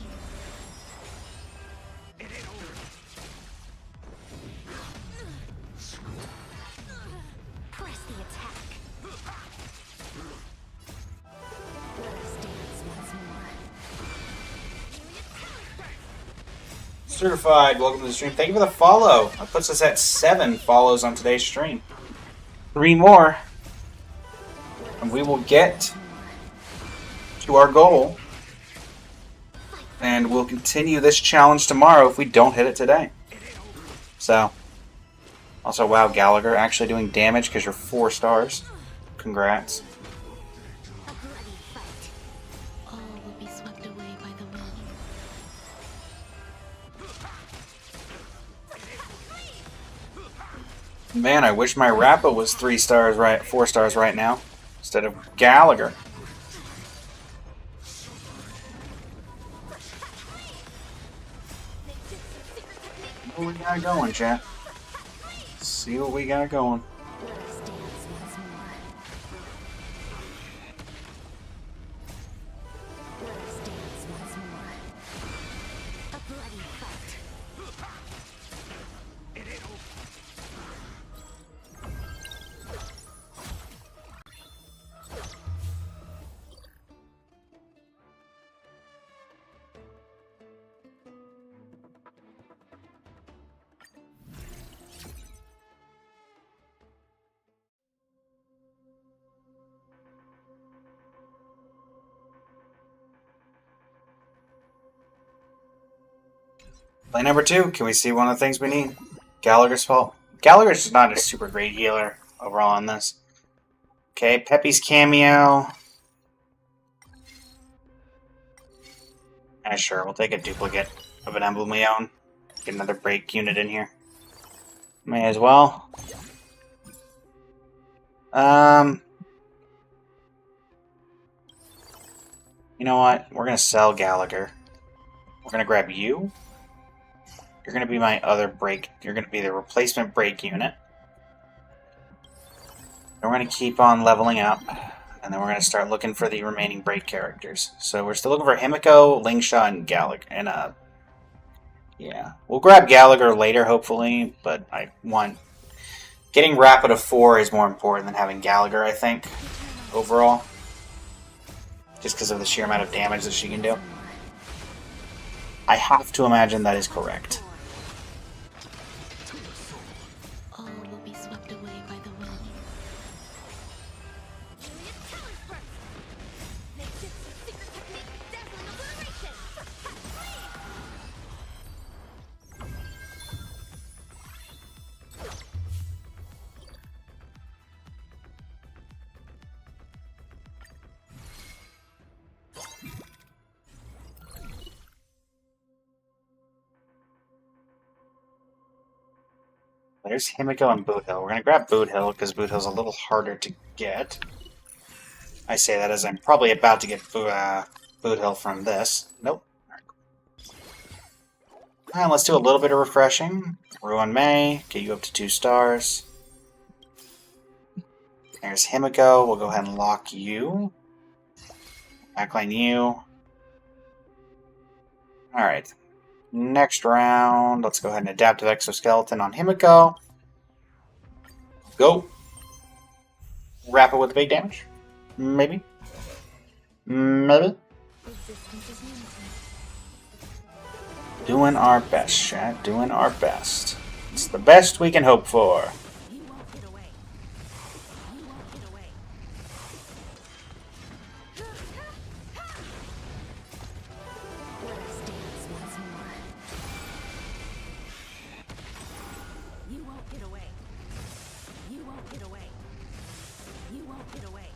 Press the attack. Let us dance once more. Certified, welcome to the stream. Thank you for the follow. That puts us at 7 follows on today's stream. 3 more, and we will get to our goal. And we'll continue this challenge tomorrow if we don't hit it today. So, also, wow, Gallagher actually doing damage because you're 4 stars. Congrats. A bloody fight. All will be swept away by the wind. Man, I wish my Rappa was 4 stars right now, instead of Gallagher. What we got going, chat? See what we got going. Let us dance once more. Let us dance once more. A bloody fight. Play number 2. Can we see one of the things we need? Gallagher's fault. Gallagher's not a super great healer overall on this. Okay, Peppy's cameo. Sure, we'll take a duplicate of an emblem we own. Get another break unit in here. May as well. You know what? We're gonna sell Gallagher. We're gonna grab you. You're gonna be my other break. You're gonna be the replacement break unit. And we're gonna keep on leveling up. And then we're gonna start looking for the remaining break characters. So we're still looking for Himiko, Lingsha, and Gallagher. And yeah. We'll grab Gallagher later, hopefully, but I want... Getting Rapid of 4 is more important than having Gallagher, I think, overall. Just because of the sheer amount of damage that she can do. I have to imagine that is correct. All will be swept away by the wind. There's Himiko and Boot Hill. We're going to grab Boot Hill because Boot Hill's a little harder to get. I say that as I'm probably about to get Boot Hill from this. Nope. Alright, let's do a little bit of refreshing. Ruin May, get you up to 2 stars. There's Himiko. We'll go ahead and lock you. Backline you. Alright. Next round, let's go ahead and Adaptive Exoskeleton on Himiko. Go. Wrap it with big damage. Maybe. Maybe. Doing our best, chat. Doing our best. It's the best we can hope for. You won't get away. You won't get away. Let us dance once more. You won't get away. You won't get away. You won't get away.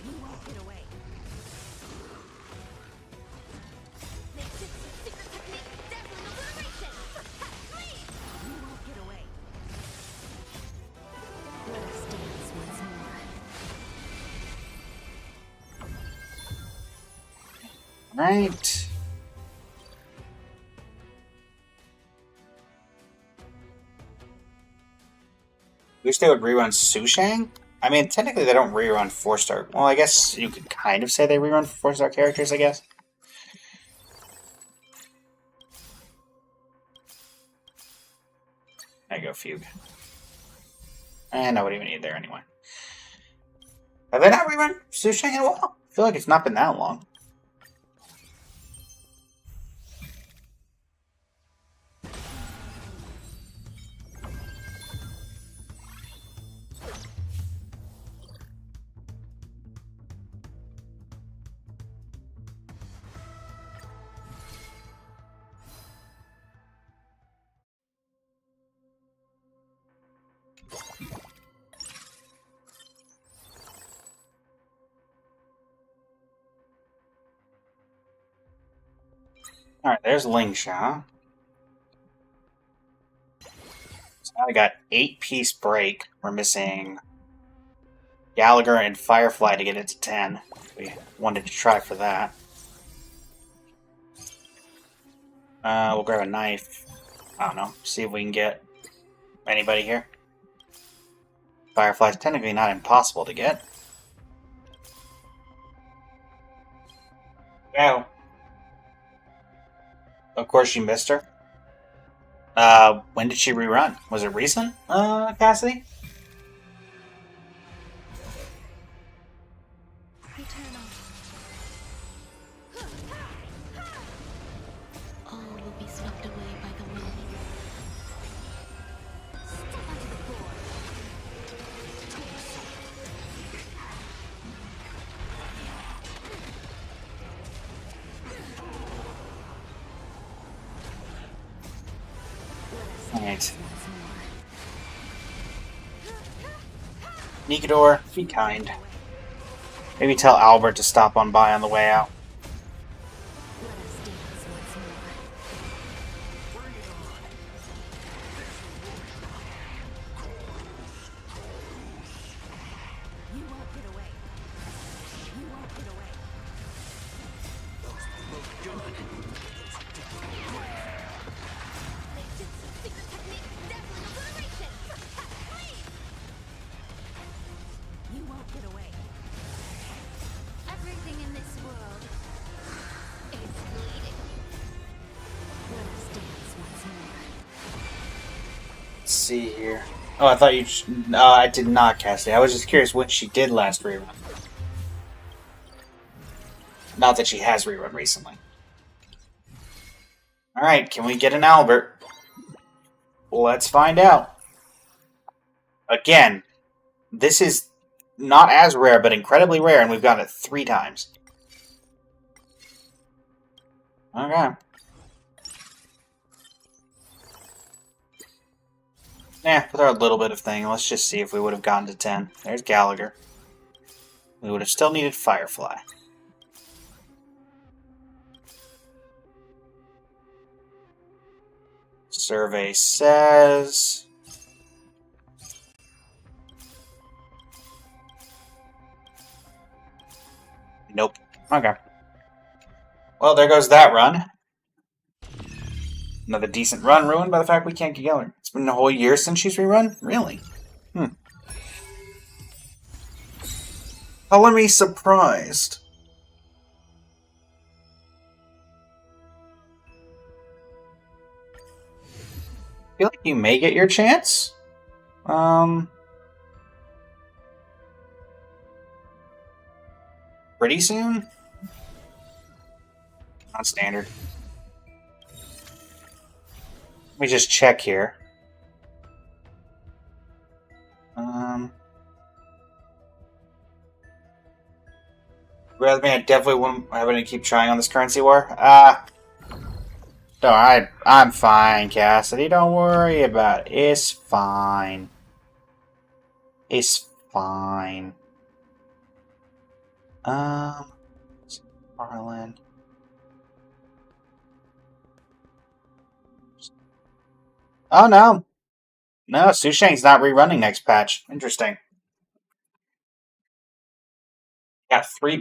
You won't get away. Secret technique, dazzling obliteration. Please. You won't get away. Let us dance once more. Right. Wish they would rerun Sushang? I mean, technically they don't rerun 4-star. Well, I guess you could kind of say they rerun 4-star characters, I guess. There you go, Fugue. And nobody even need there anyway. Have they not rerun Sushang in a while? I feel like it's not been that long. Alright, there's Lingsha. So now we got 8-piece break. We're missing Gallagher and Firefly to get it to 10. We wanted to try for that. We'll grab a knife. I don't know. See if we can get anybody here. Firefly's technically not impossible to get. Wow. Of course you missed her. When did she rerun? Was it recent, Cassidy? Return on. All will be swept away by the wind. Step onto the floor. Alright. Nikador, be kind. Maybe tell Albert to stop on by on the way out. Let us Let's see here. Oh, I thought you. I did not cast it. I was just curious when she did last rerun. Not that she has rerun recently. Alright, can we get an Albert? Let's find out. Again, this is not as rare, but incredibly rare, and we've got it 3 times. Okay. With our little bit of thing, let's just see if we would have gotten to 10. There's Gallagher. We would have still needed Firefly. Survey says... Nope. Okay. Well, there goes that run. Another decent run ruined by the fact we can't get Gallagher. It's been a whole year since she's rerun? Really? Color me surprised. I feel like you may get your chance. Pretty soon? Not standard. Let me just check here. Rather than I definitely wouldn't have to keep trying on this currency war. No, I'm fine, Cassidy. Don't worry about it. It's fine. It's fine. Marlin. Oh no. No, Su Shang's not rerunning next patch. Interesting. Got 3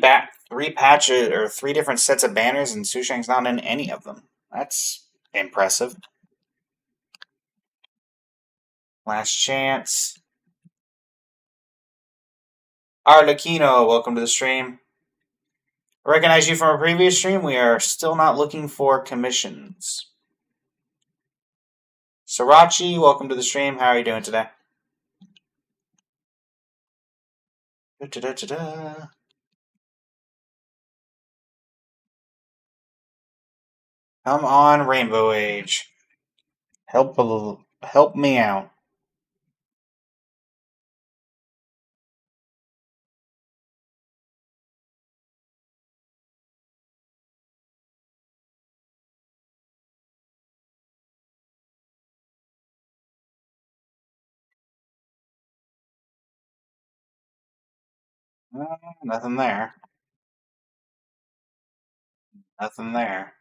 patches or 3 different sets of banners, and Su Shang's not in any of them. That's impressive. Last chance. Arlecchino, welcome to the stream. I recognize you from a previous stream. We are still not looking for commissions. Srirachi, welcome to the stream. How are you doing today? Da-da-da-da-da. Come on, Rainbow Age. Help me out. Nothing there. Nothing there.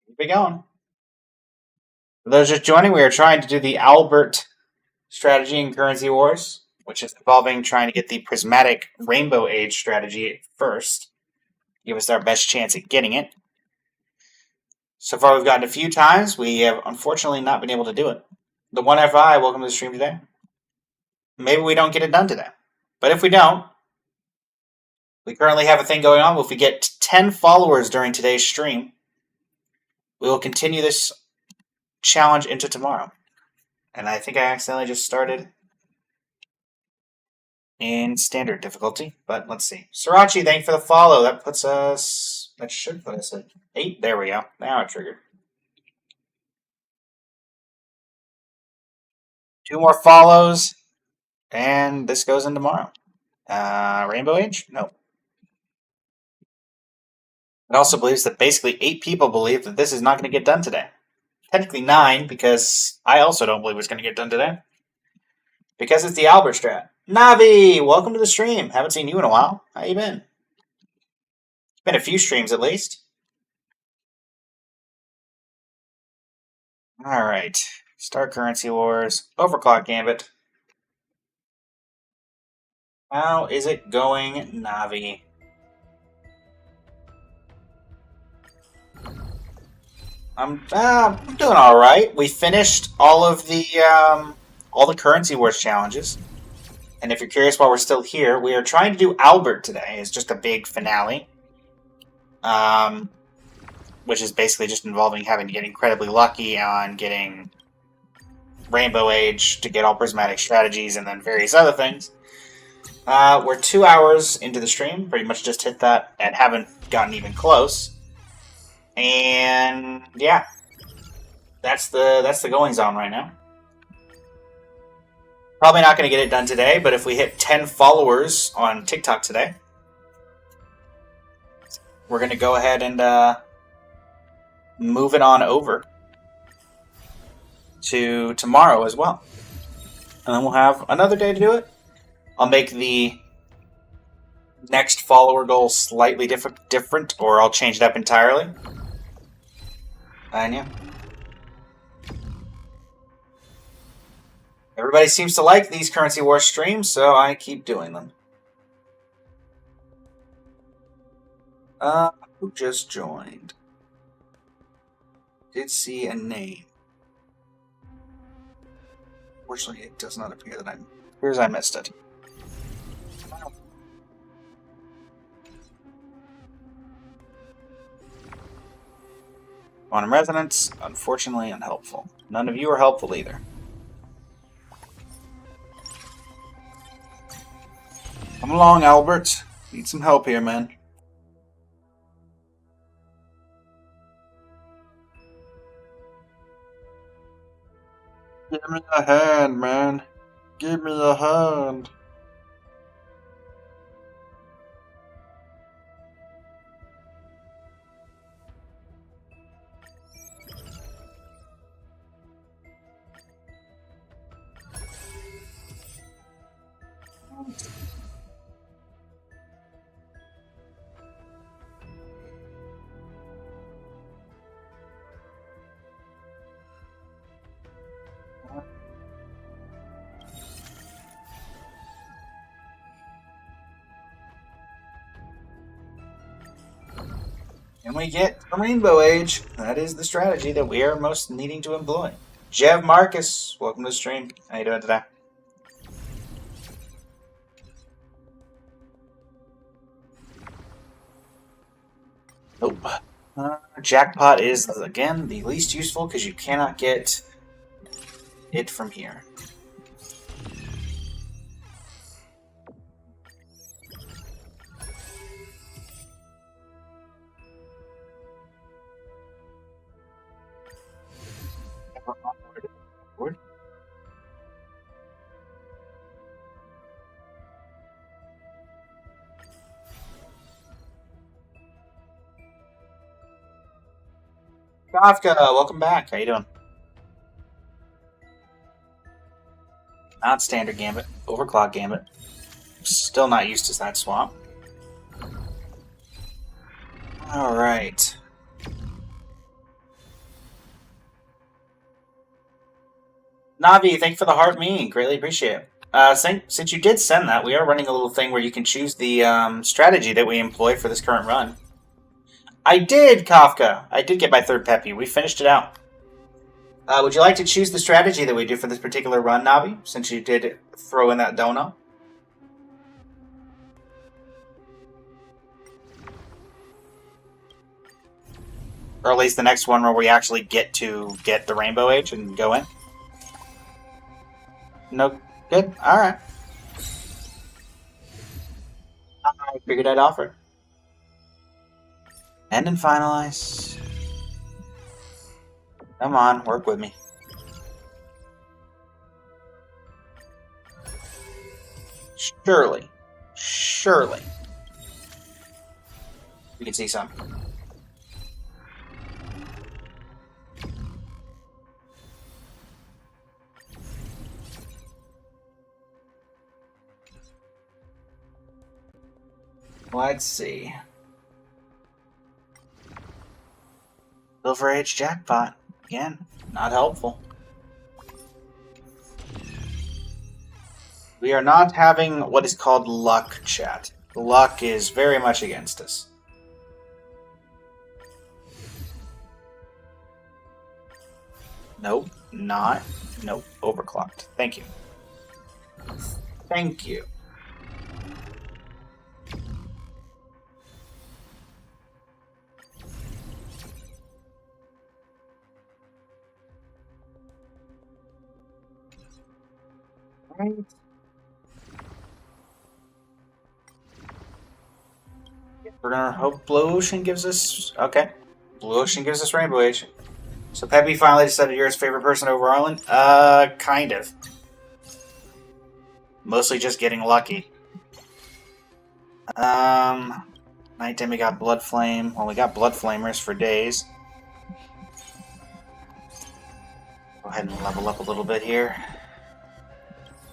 Keep it going. For those just joining, we are trying to do the OWLBERT strategy in Currency Wars, which is involving trying to get the Prismatic Rainbow Age strategy first. Give us our best chance at getting it. So far, we've gotten a few times. We have unfortunately not been able to do it. The 1FI, welcome to the stream today. Maybe we don't get it done today. But if we don't, we currently have a thing going on. If we get 10 followers during today's stream, we will continue this challenge into tomorrow. And I think I accidentally just started in standard difficulty, but let's see. Srirachi, thank you for the follow. That should put us at 8. There we go. Now it triggered. 2 more follows, and this goes in tomorrow. Rainbow Age? No. It also believes that basically 8 people believe that this is not going to get done today. Technically 9, because I also don't believe it's going to get done today. Because it's the Albert strat. Navi, welcome to the stream. Haven't seen you in a while. How you been? It's been a few streams at least. Alright. Start Currency Wars. Overclock Gambit. How is it going, Navi? I'm doing all right. We finished all the currency wars challenges. And if you're curious why we're still here, we are trying to do Albert today. It's just a big finale. Which is basically just involving having to get incredibly lucky on getting Rainbow Age to get all prismatic strategies and then various other things. We're 2 hours into the stream, pretty much just hit that and haven't gotten even close. And yeah, that's the goings on right now. Probably not going to get it done today, but if we hit 10 followers on TikTok today, we're going to go ahead and move it on over to tomorrow as well. And then we'll have another day to do it. I'll make the next follower goal slightly different, or I'll change it up entirely. And yeah. Everybody seems to like these Currency Wars streams, so I keep doing them. Who just joined? Did see a name. Fortunately, it does not appear that I missed it. Quantum Resonance, unfortunately unhelpful. None of you are helpful either. Come along, Albert. Need some help here, man. Give me a hand, man. Give me a hand. And we get a Rainbow Age. That is the strategy that we are most needing to employ. Jev Marcus, welcome to the stream. How you doing today? Nope. Jackpot is, again, the least useful because you cannot get it from here. Kafka, welcome back. How you doing? Not standard gambit, overclock gambit. Still not used to that swap. Alright. Navi, thank you for the heart me. Greatly appreciate it. Since you did send that, we are running a little thing where you can choose the strategy that we employ for this current run. I did, Kafka. I did get my third Peppy. We finished it out. Would you like to choose the strategy that we do for this particular run, Navi, since you did throw in that dono? Or at least the next one where we actually get to get the Rainbow Age and go in? No? Good? Alright. I figured I'd offer. End and finalize. Come on, work with me. Surely. Surely. We can see some. Let's see. Silver Age jackpot. Again, not helpful. We are not having what is called luck, chat. Luck is very much against us. Nope, not. Nope, overclocked. Thank you. Thank you. Right. We're gonna hope Blue Ocean gives us. Okay. Blue Ocean gives us Rainbow Ocean. So Peppy finally decided you're his favorite person over Arlen? Kind of. Mostly just getting lucky. Nighttime we got Blood Flame. Well, we got Blood Flamers for days. Go ahead and level up a little bit here.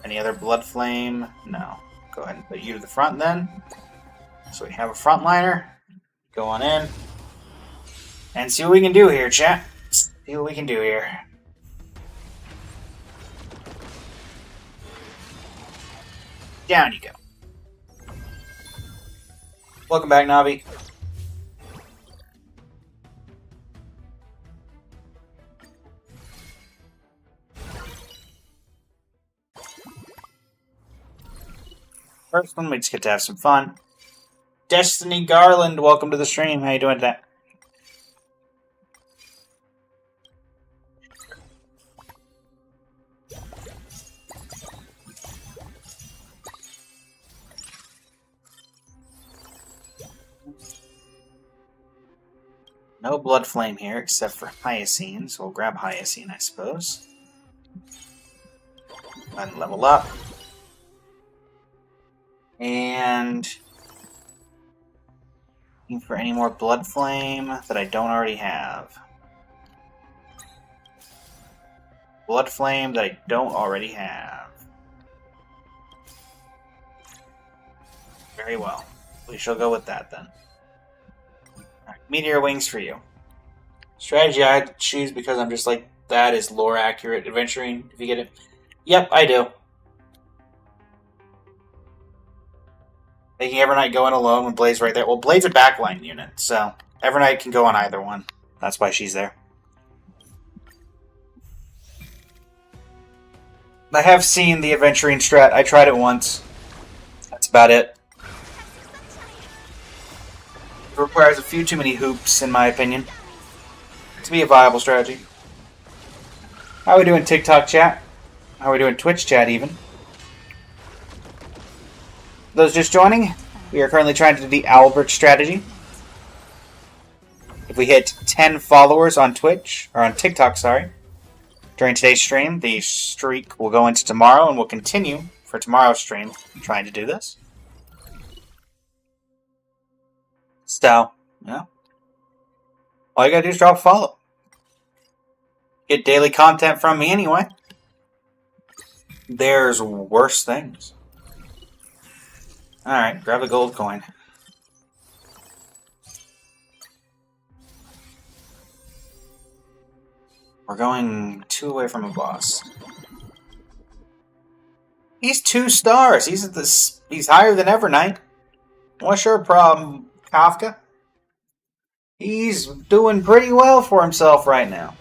Any other Blood Flame? No. Go ahead and put you to the front then. So we have a frontliner. Go on in. And see what we can do here, chat. See what we can do here. Down you go. Welcome back, Navi. First one, we just get to have some fun. Destiny Garland, welcome to the stream. How you doing today? No Blood Flame here, except for Hyacine, so we'll grab Hyacine, I suppose. And level up. And looking for any more Blood Flame that I don't already have. Blood Flame that I don't already have. Very well. We shall go with that then. Right, Meteor Wings for you. Strategy I had to choose because I'm just like, that is lore accurate adventuring, if you get it. Yep, I do. Making Evernight go in alone when Blade's right there. Well, Blade's a backline unit, so Evernight can go on either one. That's why she's there. I have seen the adventuring strat. I tried it once. That's about it. It requires a few too many hoops, in my opinion, to be a viable strategy. How are we doing TikTok chat? How are we doing Twitch chat even? Those just joining, we are currently trying to do the OWLBERT strategy. If we hit 10 followers on Twitch, or on TikTok, sorry, during today's stream, the streak will go into tomorrow, and we'll continue for tomorrow's stream trying to do this. So, yeah. All you gotta do is drop a follow. Get daily content from me anyway. There's worse things. Alright, grab a gold coin. We're going 2 away from a boss. He's 2 stars. He's higher than Evernight. What's your problem, Kafka? He's doing pretty well for himself right now.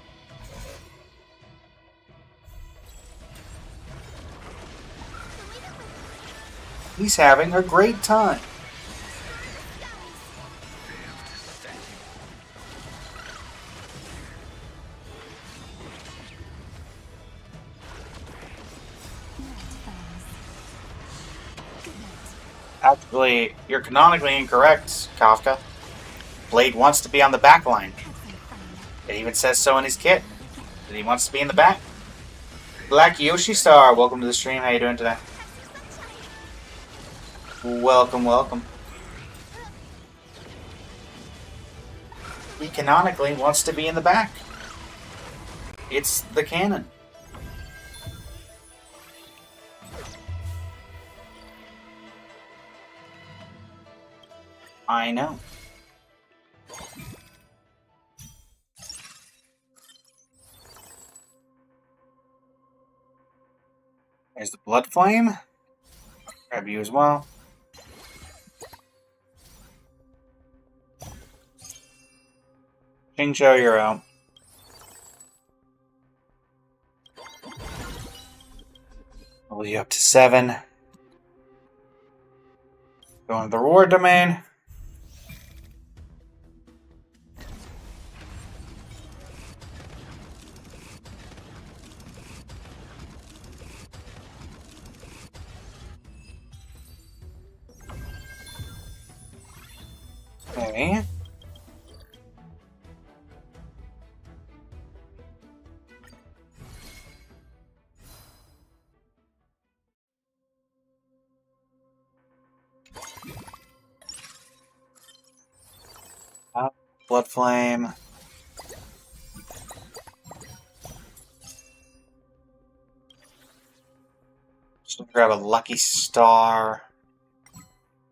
He's having a great time. Actually, you're canonically incorrect, Kafka. Blade wants to be on the back line. It even says so in his kit, that he wants to be in the back. Black Yoshi Star, welcome to the stream. How you doing today? Welcome, welcome. He canonically wants to be in the back. It's the canon. I know. There's the Blood Flame. Grab you as well. Xingqiu, you're out. Level you up to 7. Go into the reward domain. Okay. Blood Flame. Just gonna grab a Lucky Star.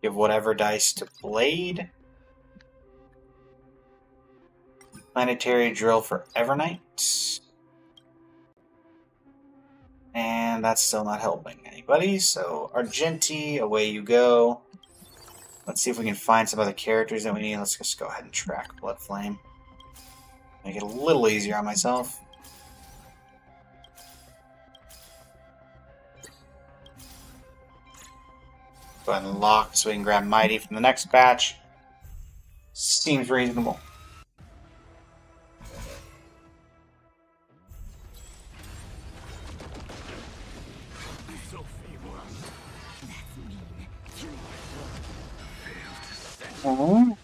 Give whatever dice to Blade. Planetary Drill for Evernight. And that's still not helping anybody, so Argenti, away you go. Let's see if we can find some other characters that we need. Let's just go ahead and track Blood Flame. Make it a little easier on myself. Go ahead and lock so we can grab Mighty from the next batch. Seems reasonable. Oh.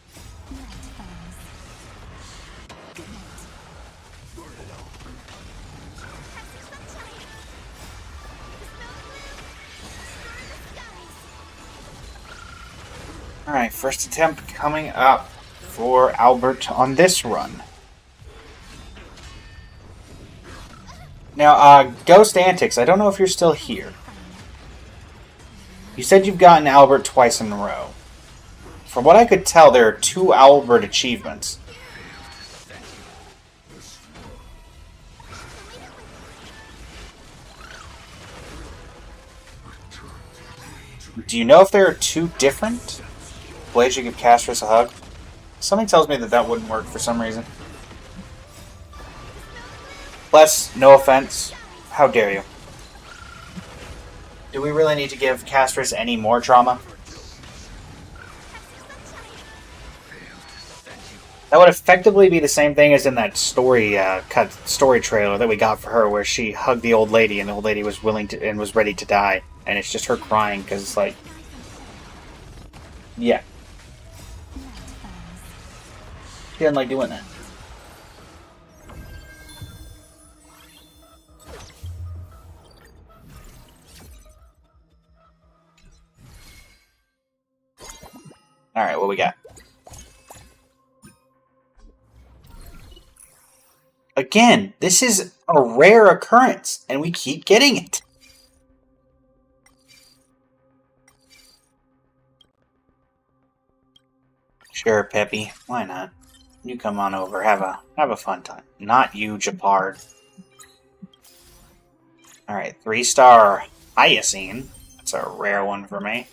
Alright, first attempt coming up for Albert on this run. Now, Ghost Antics, I don't know if you're still here. You said you've gotten Albert twice in a row. From what I could tell, there are 2 OWLBERT achievements. Do you know if there are 2 different ways you give Castris a hug? Something tells me that that wouldn't work for some reason. Plus, no offense, how dare you? Do we really need to give Castris any more trauma? That would effectively be the same thing as in that story story trailer that we got for her, where she hugged the old lady and the old lady was willing to and was ready to die, and it's just her crying because it's like, yeah, she didn't like doing that. All right, what we got? Again, this is a rare occurrence, and we keep getting it. Sure, Peppy. Why not? You come on over. Have a fun time. Not you, Japard. All right, 3-star Hyacine. That's a rare one for me.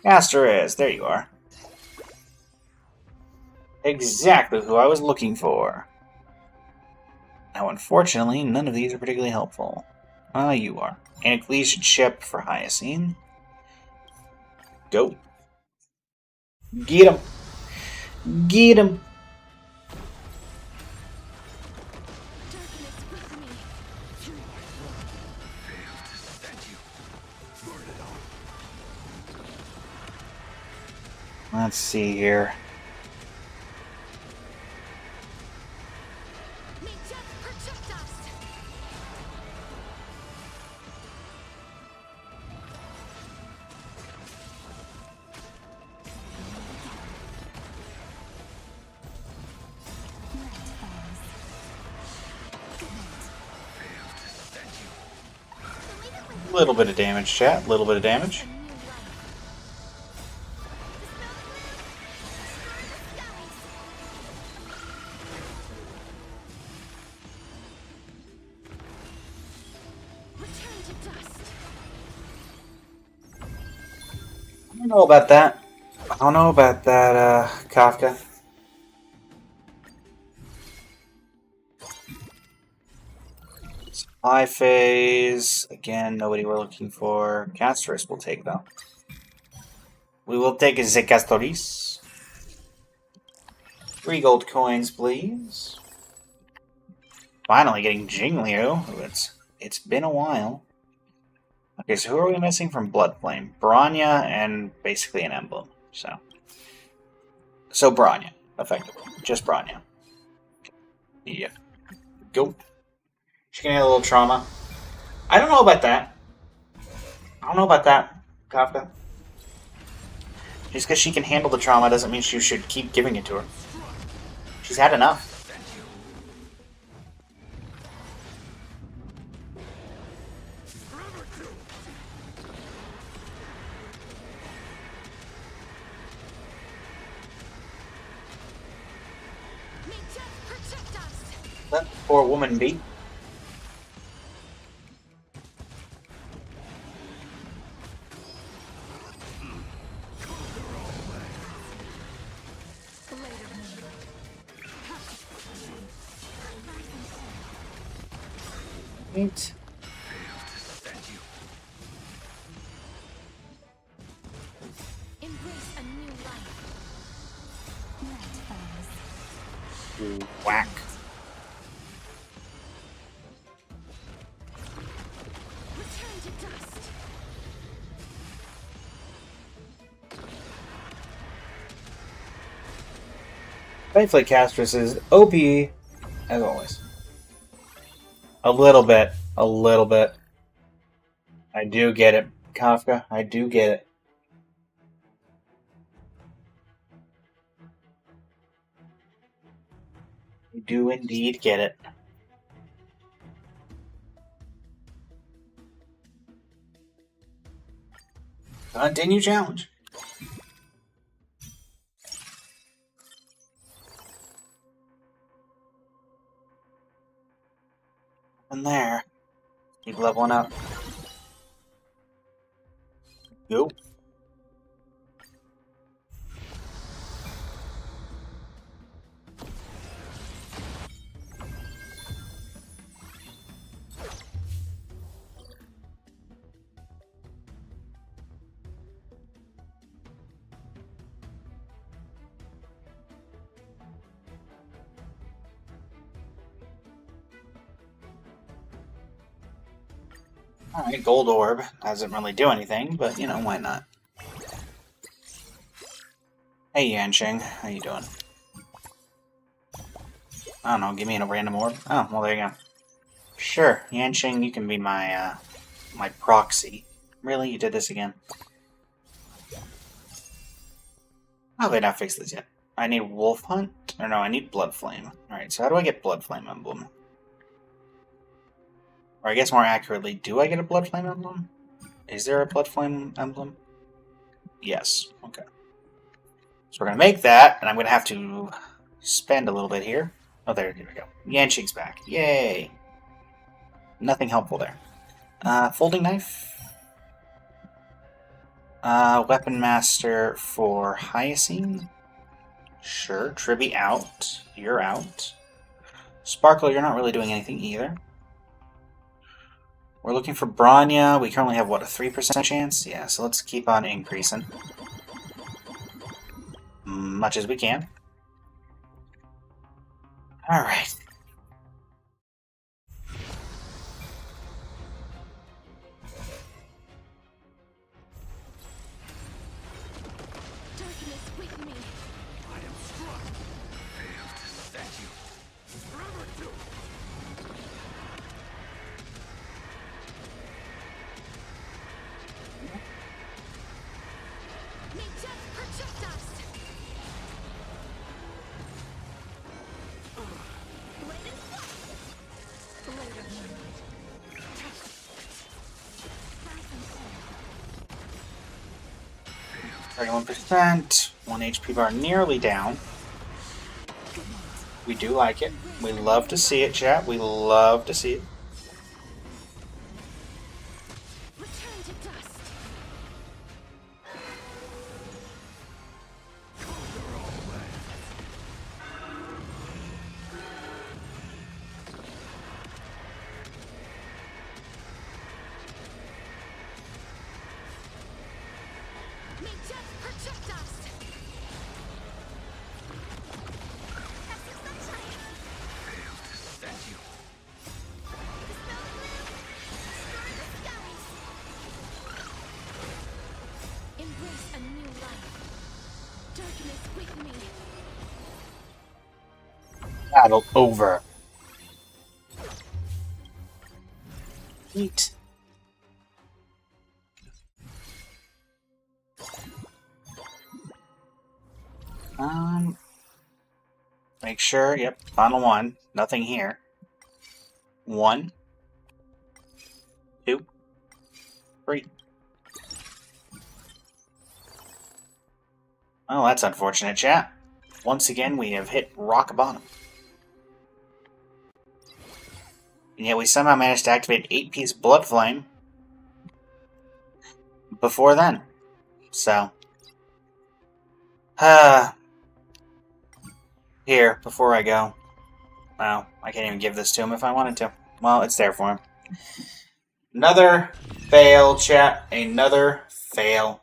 Asterisk. There you are. Exactly who I was looking for. Now, unfortunately, none of these are particularly helpful. Ah, you are. An Ecclesian ship for Hyacine. Go. Get him. Get him. Let's see here. Little bit of damage, chat. Little bit of damage. I don't know about that. I don't know about that, Kafka. High phase. Again, nobody we're looking for. Castris will take, though. We will take the Castoris. 3 gold coins, please. Finally getting Jingliu. It's been a while. Okay, so who are we missing from Bloodflame? Bronya and basically an emblem. So Bronya, effectively. Just Bronya. Yeah. Go. She can have a little trauma. I don't know about that. Kafka. Just because she can handle the trauma doesn't mean you should keep giving it to her. She's had enough. Let the poor woman be. Right. Embrace a new life. Whack. Return to dust. Thankfully, Castris is OP, as always. A little bit. A little bit. I do get it, Kafka. I do get it. I do indeed get it. Continue challenge. And there. Keep leveling up. Go. Alright, gold orb. Doesn't really do anything, but, you know, why not? Hey, Yanqing. How you doing? I don't know, give me a random orb. Oh, well, there you go. Sure, Yanqing, you can be my, my proxy. Really? You did this again? Oh, they not fixed this yet. I need Wolf Hunt? Or no, I need Blood Flame. Alright, so how do I get Blood Flame Emblem? Or I guess more accurately, do I get a Blood Flame Emblem? Is there a Blood Flame Emblem? Yes. Okay. So we're going to make that, and I'm going to have to spend a little bit here. Oh, there we go. Yanqing's back. Yay! Nothing helpful there. Folding Knife. Weapon Master for Hyacine. Sure. Tribby out. You're out. Sparkle, you're not really doing anything either. We're looking for Bronya. We currently have, what, a 3% chance? Yeah, so let's keep on increasing. Much as we can. Alright. Darkness with me. I am struck. Failed to set you. Forever too. May death protect us. Blade and flash. Blade of moonlight. 31%. 1 HP bar nearly down. We do like it. We love to see it, chat. We love to see it. Return to dust. may just protect us. Have some sunshine. Failed to set you. Dispel the gloom. Destroy the skies. Embrace a new life. Darkness with me. Battle over. Eat. Make sure. Yep. Final one. Nothing here. 1, 2, 3. Oh, that's unfortunate, chat. Once again, we have hit rock bottom. And yet we somehow managed to activate 8-piece Blood Flame before then. So, here, before I go. Well, I can't even give this to him if I wanted to. Well, it's there for him. Another fail, chat. Another fail.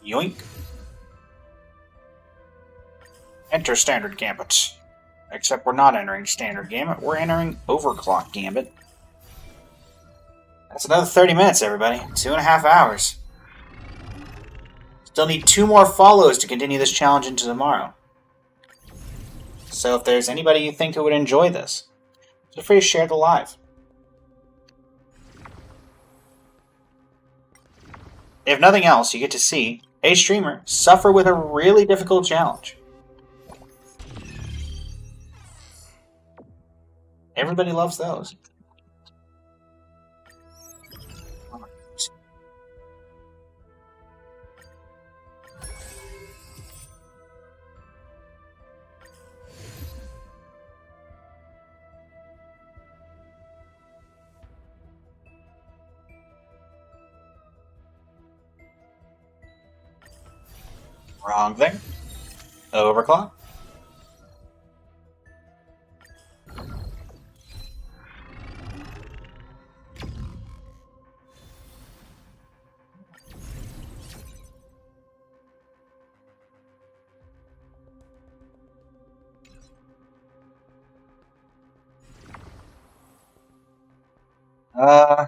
Yoink. Enter Standard Gambit. Except we're not entering Standard Gambit, we're entering Overclock Gambit. That's another 30 minutes, everybody. 2.5 hours. Still need 2 more follows to continue this challenge into tomorrow. So if there's anybody you think who would enjoy this, feel free to share the live. If nothing else, you get to see a streamer suffer with a really difficult challenge. Everybody loves those. Wrong thing. Overclock.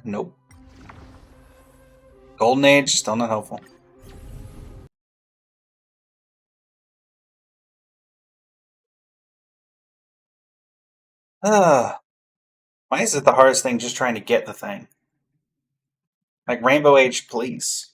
Nope. Golden Age, still not helpful. Why is it the hardest thing just trying to get the thing? Like Rainbow Age, please.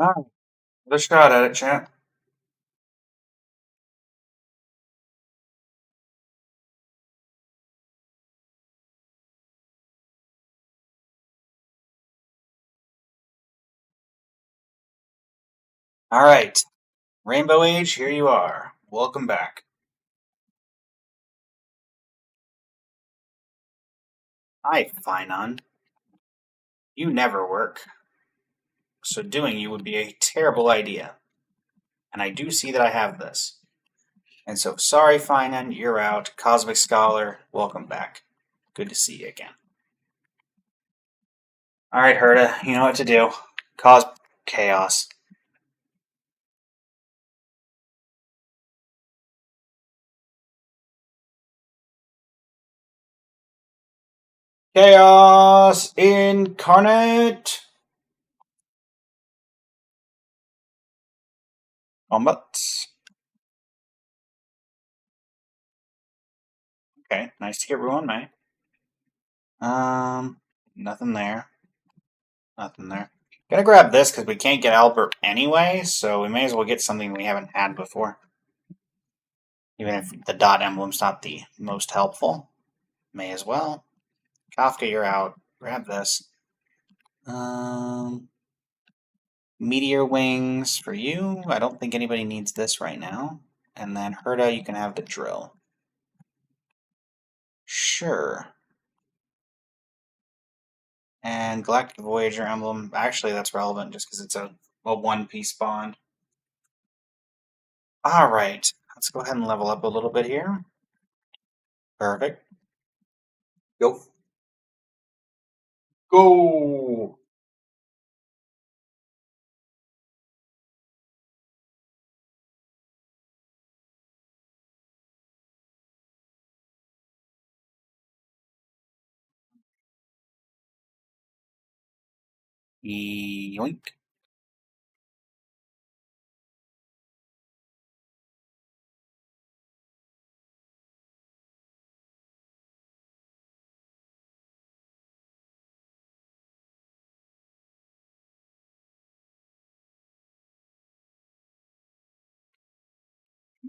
Alright. Another shot at it, chat. Alright. Rainbow Age, here you are. Welcome back. Hi, Finon. You never work. So doing you would be a terrible idea. And I do see that I have this. And so, sorry, Finon, you're out. Cosmic Scholar, welcome back. Good to see you again. Alright, Herta, you know what to do. Cause chaos. Chaos incarnate! Combat. Okay, nice to get Ruin May. Nothing there. Nothing there. Gonna grab this because we can't get Albert anyway, so we may as well get something we haven't had before. Even if the dot emblem's not the most helpful. May as well. Kafka, you're out. Grab this. Meteor wings for you. I don't think anybody needs this right now. And then Herda, you can have the drill. Sure. And Galactic Voyager emblem. Actually, that's relevant just because it's a one-piece bond. Alright. Let's go ahead and level up a little bit here. Perfect. Go. Go! Yoink.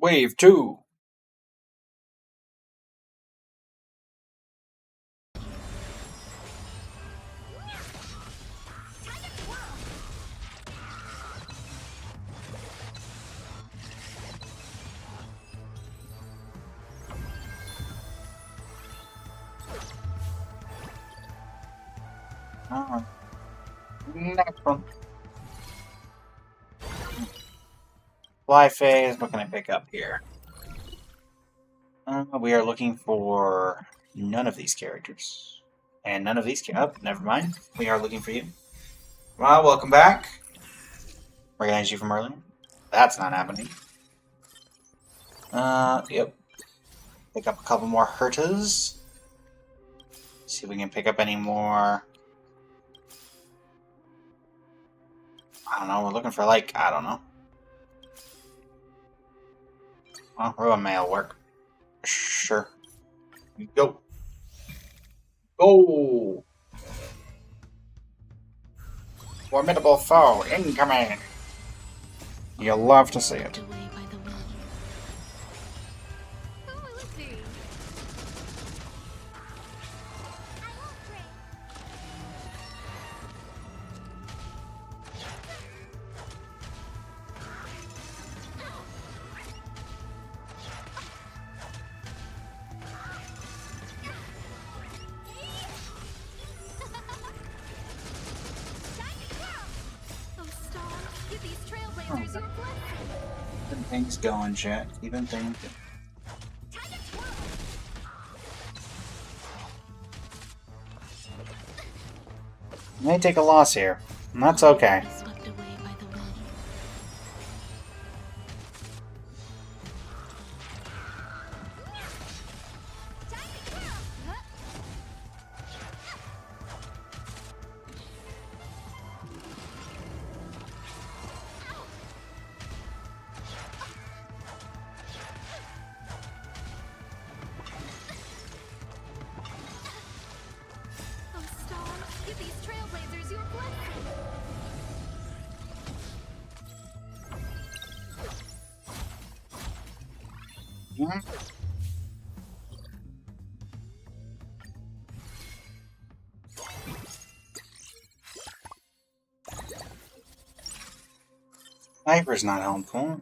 Wave 2. Next one. Fly phase, what can I pick up here? We are looking for none of these characters. And none of these oh, never mind. We are looking for you. Well, welcome back. Recognize you from earlier. That's not happening. Yep. Pick up a couple more Hertas. See if we can pick up any more. I don't know, we're looking for like, I don't know. Well, ruin mail work. Sure. Go. Go! Formidable foe incoming! You'll love to see it. Away by the wind. Oh, let's see. I won't break. Oh, Star, give these trailblazers your blessing. Keeping things going, chat. Keeping things going. Time to twirl. May take a loss here, and that's okay. Swept away by the wind. Time to twirl. Oh, Star, give these trailblazers your blessing. Mhm. Sniper's not helpful.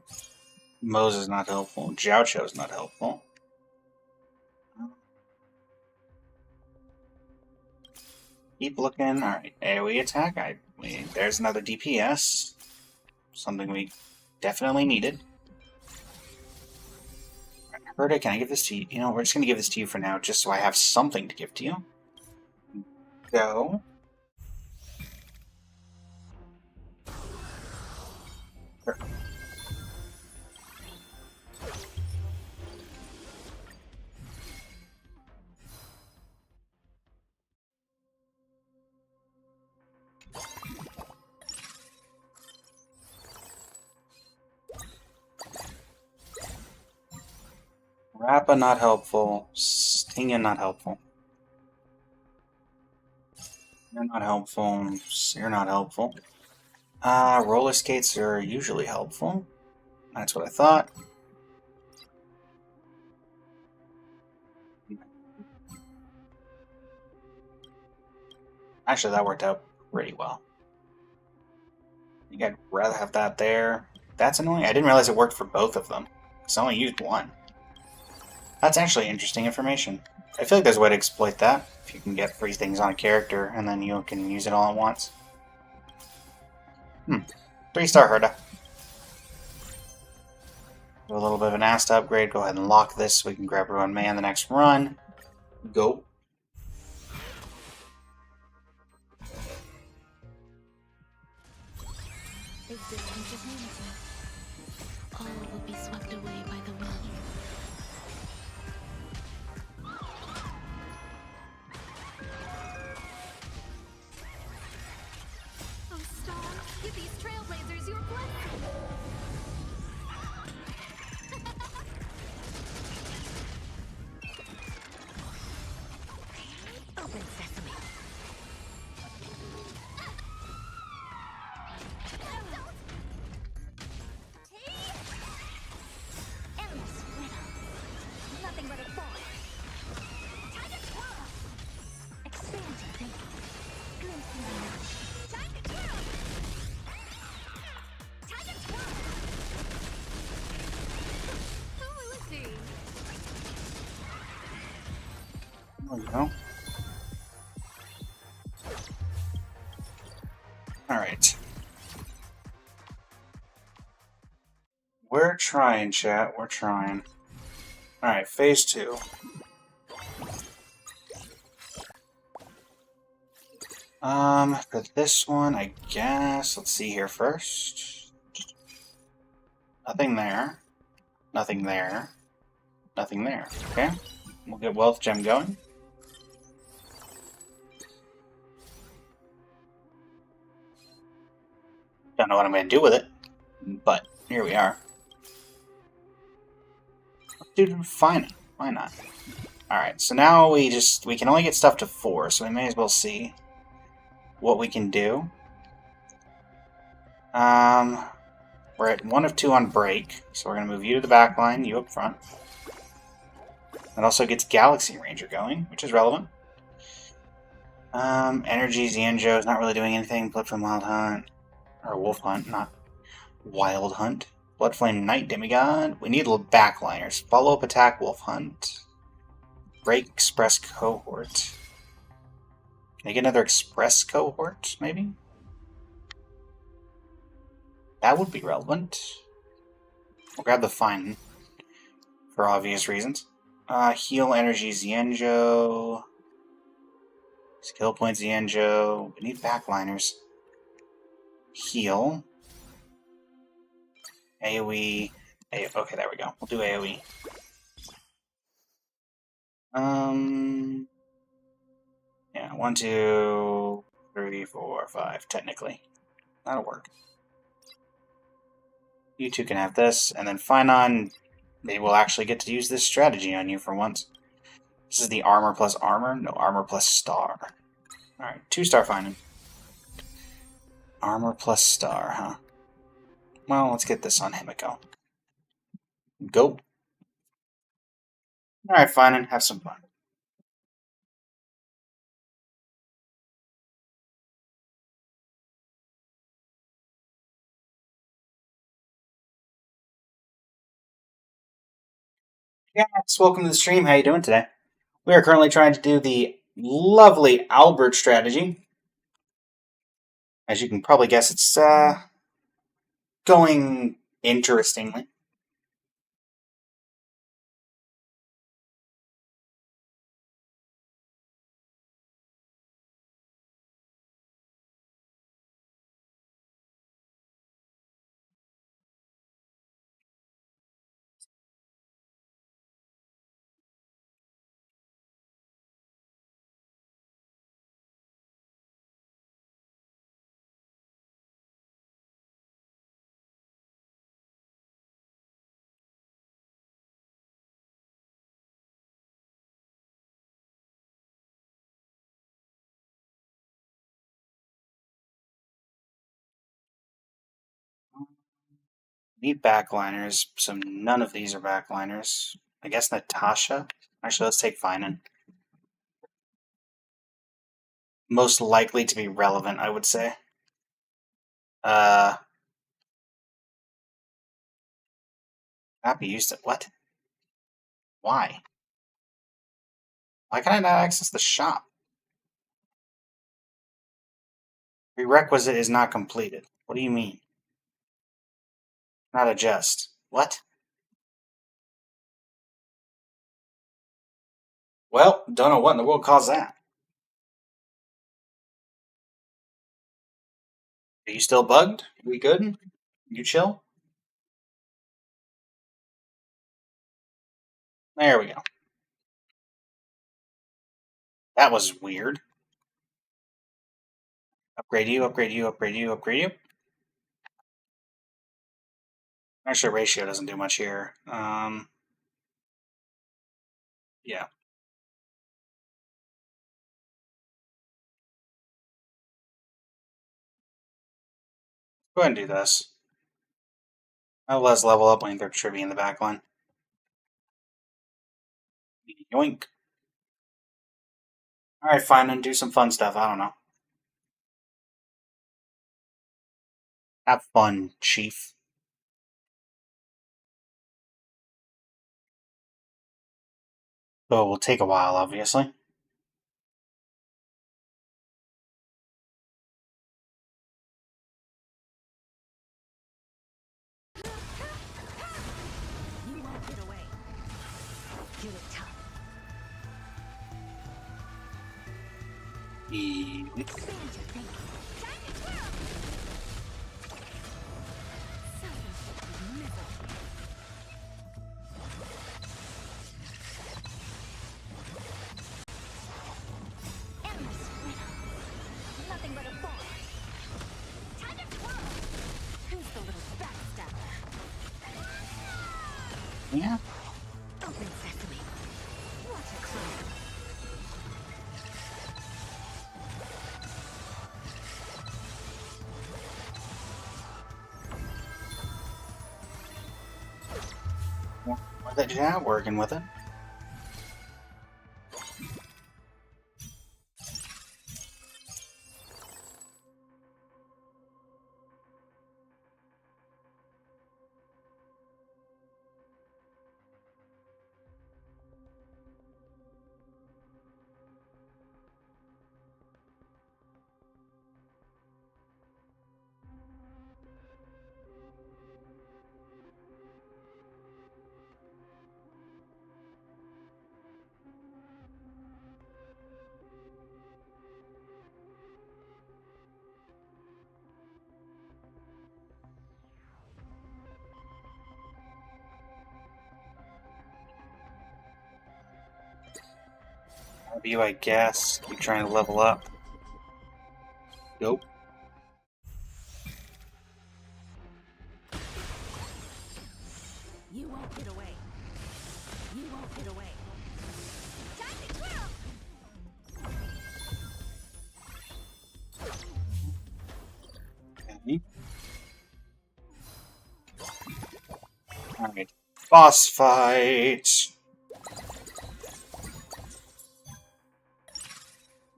Mose is not helpful. Jiaocho's not helpful. Keep looking. Alright, AoE attack. There's another DPS. Something we definitely needed. Herta, can I give this to you? You know, we're just going to give this to you for now, just so I have something to give to you. Go. Rappa not helpful. Stinga not helpful. You're not helpful. You're not helpful. Roller skates are usually helpful. That's what I thought. Actually, that worked out pretty well. I think I'd rather have that there. That's annoying. I didn't realize it worked for both of them. Because I only used one. That's actually interesting information. I feel like there's a way to exploit that. If you can get free things on a character, and then you can use it all at once. 3-star Herda. Do a little bit of an Asta upgrade. Go ahead and lock this so we can grab her on man the next run. Go. Existence is unity. All will be swept away by the wind. Oh, Star, give these trailblazers your blessing. Open sesame. Endless riddle. Nothing but a ball. Time to twirl. Expanding thinking. Glimpsing the night. Time to twirl. Time to twirl. Who will it be? There we go. Alright. We're trying, chat. We're trying. Alright, phase 2. For this one, I guess, let's see here first. Nothing there. Nothing there. Nothing there. Okay. We'll get Wealth Gem going. Don't know what I'm going to do with it, but here we are. Dude, fine. Why not? Alright, so now we can only get stuff to 4, so we may as well see what we can do. We're at 1 of 2 on break, so we're going to move you to the back line, you up front. That also gets Galaxy Ranger going, which is relevant. Energy Xianzhou is not really doing anything. Blood from Wild Hunt. Or Wolf Hunt, not Wild Hunt. Bloodflame Knight Demigod. We need backliners. Follow-up attack Wolf Hunt. Break Express Cohort. Can I get another Express Cohort, maybe? That would be relevant. We'll grab the Fine for obvious reasons. Heal Energy Xianzhou. Skill Points Xianzhou. We need backliners. Heal. AoE. Okay, there we go. We'll do AoE. Yeah, 1, 2, 3, 4, 5, technically. That'll work. You two can have this, and then Finon, maybe we'll actually get to use this strategy on you for once. This is the armor plus armor? No, armor plus star. Alright, 2-star Finon. Armor plus star, huh? Well, let's get this on Himiko. Go. Alright, Finon, have some fun. Yes, welcome to the stream. How you doing today? We are currently trying to do the lovely OWLBERT strategy. As you can probably guess, it's going interestingly. Need backliners, so none of these are backliners. I guess Natasha? Actually, let's take Finan. Most likely to be relevant, I would say. Not be used to what? Why? Why can I not access the shop? Prerequisite is not completed. What do you mean? Not adjust. What? Well, don't know what in the world caused that. Are you still bugged? We good? You chill? There we go. That was weird. Upgrade you, upgrade you, upgrade you, upgrade you. Actually, ratio doesn't do much here. Yeah. Go ahead and do this. I'll let us level up when they're trivia in the back line. Yoink. Alright, fine, and do some fun stuff. I don't know. Have fun, Chief. So it will take a while, obviously. You won't get away. Do it tough. Expand your thinking. Time to twirl! Self-inflicted misery. Endless riddle. Nothing but a ball. Time to twirl! Who's the little backstabber? Yeah. Open sesame. What a clown. Why that you're not working with it? You, I guess. Keep trying to level up. Nope. You won't get away. You won't get away. Time to twirl! Okay. Alright. Boss fight!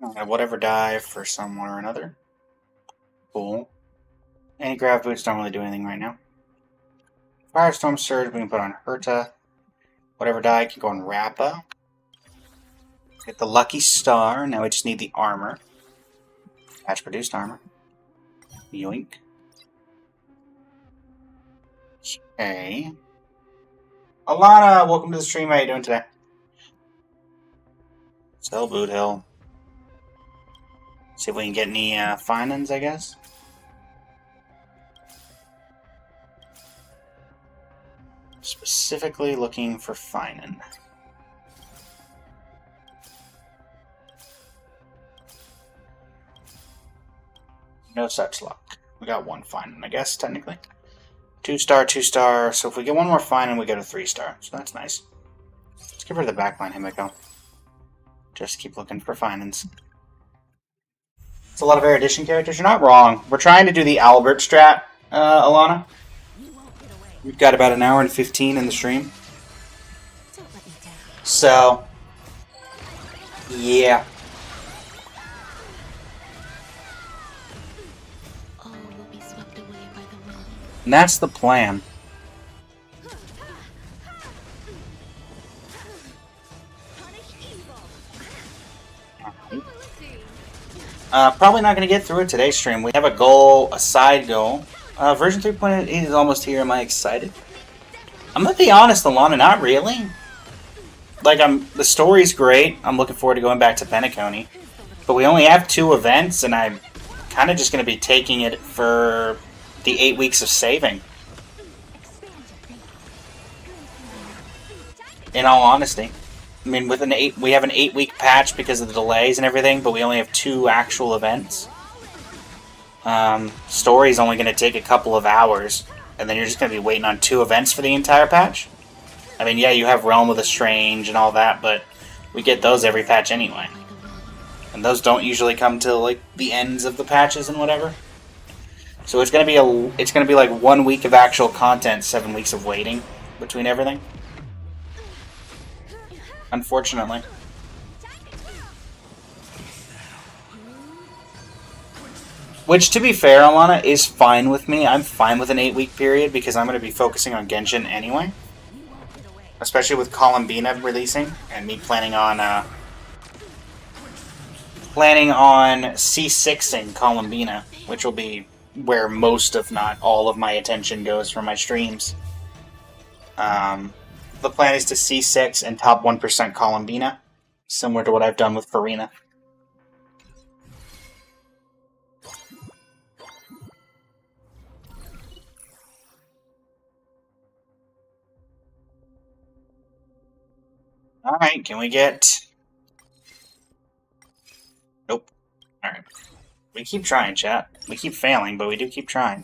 Alright, whatever dive for someone or another. Cool. Anti-grav boots don't really do anything right now. Firestorm Surge we can put on Herta. Whatever die can go on Rappa. Get the lucky star. Now we just need the armor. Patch produced armor. Yoink. Okay. Alana, welcome to the stream. How you doing today? Sell Boot Hill. See if we can get any finance, I guess. Specifically looking for Finan. No such luck. We got one Finan, I guess, technically. 2-star, 2-star. So if we get one more Finan, we get a 3-star. So that's nice. Let's get rid of the backline Himiko. Just keep looking for Finans. It's a lot of erudition characters. You're not wrong. We're trying to do the OWLBERT strat, Alana. You won't get away. We've got about an hour and 15 in the stream. Don't let me down. So, yeah. All will be swept away by the wind. And that's the plan. Punish evil. Probably not going to get through it today's stream. We have a goal, a side goal. Version 3.8 is almost here. Am I excited? I'm going to be honest, Alana, not really. Like, the story's great. I'm looking forward to going back to Penacony. But we only have 2 events, and I'm kind of just going to be taking it for the 8 weeks of saving. In all honesty. I mean, with we have an 8-week patch because of the delays and everything, but we only have 2 actual events. Story's only going to take a couple of hours, and then you're just going to be waiting on 2 events for the entire patch. I mean, yeah, you have Realm of the Strange and all that, but we get those every patch anyway. And those don't usually come till like the ends of the patches and whatever. So it's going to be like 1 week of actual content, 7 weeks of waiting between everything. Unfortunately. Which, to be fair, Alana, is fine with me. I'm fine with an 8-week period because I'm going to be focusing on Genshin anyway. Especially with Columbina releasing, and me planning on C6ing Columbina, which will be where most, if not all, of my attention goes for my streams. The plan is to C6 and top 1% Columbina, similar to what I've done with Farina. Alright, can we get... Nope. Alright. We keep trying, chat. We keep failing, but we do keep trying.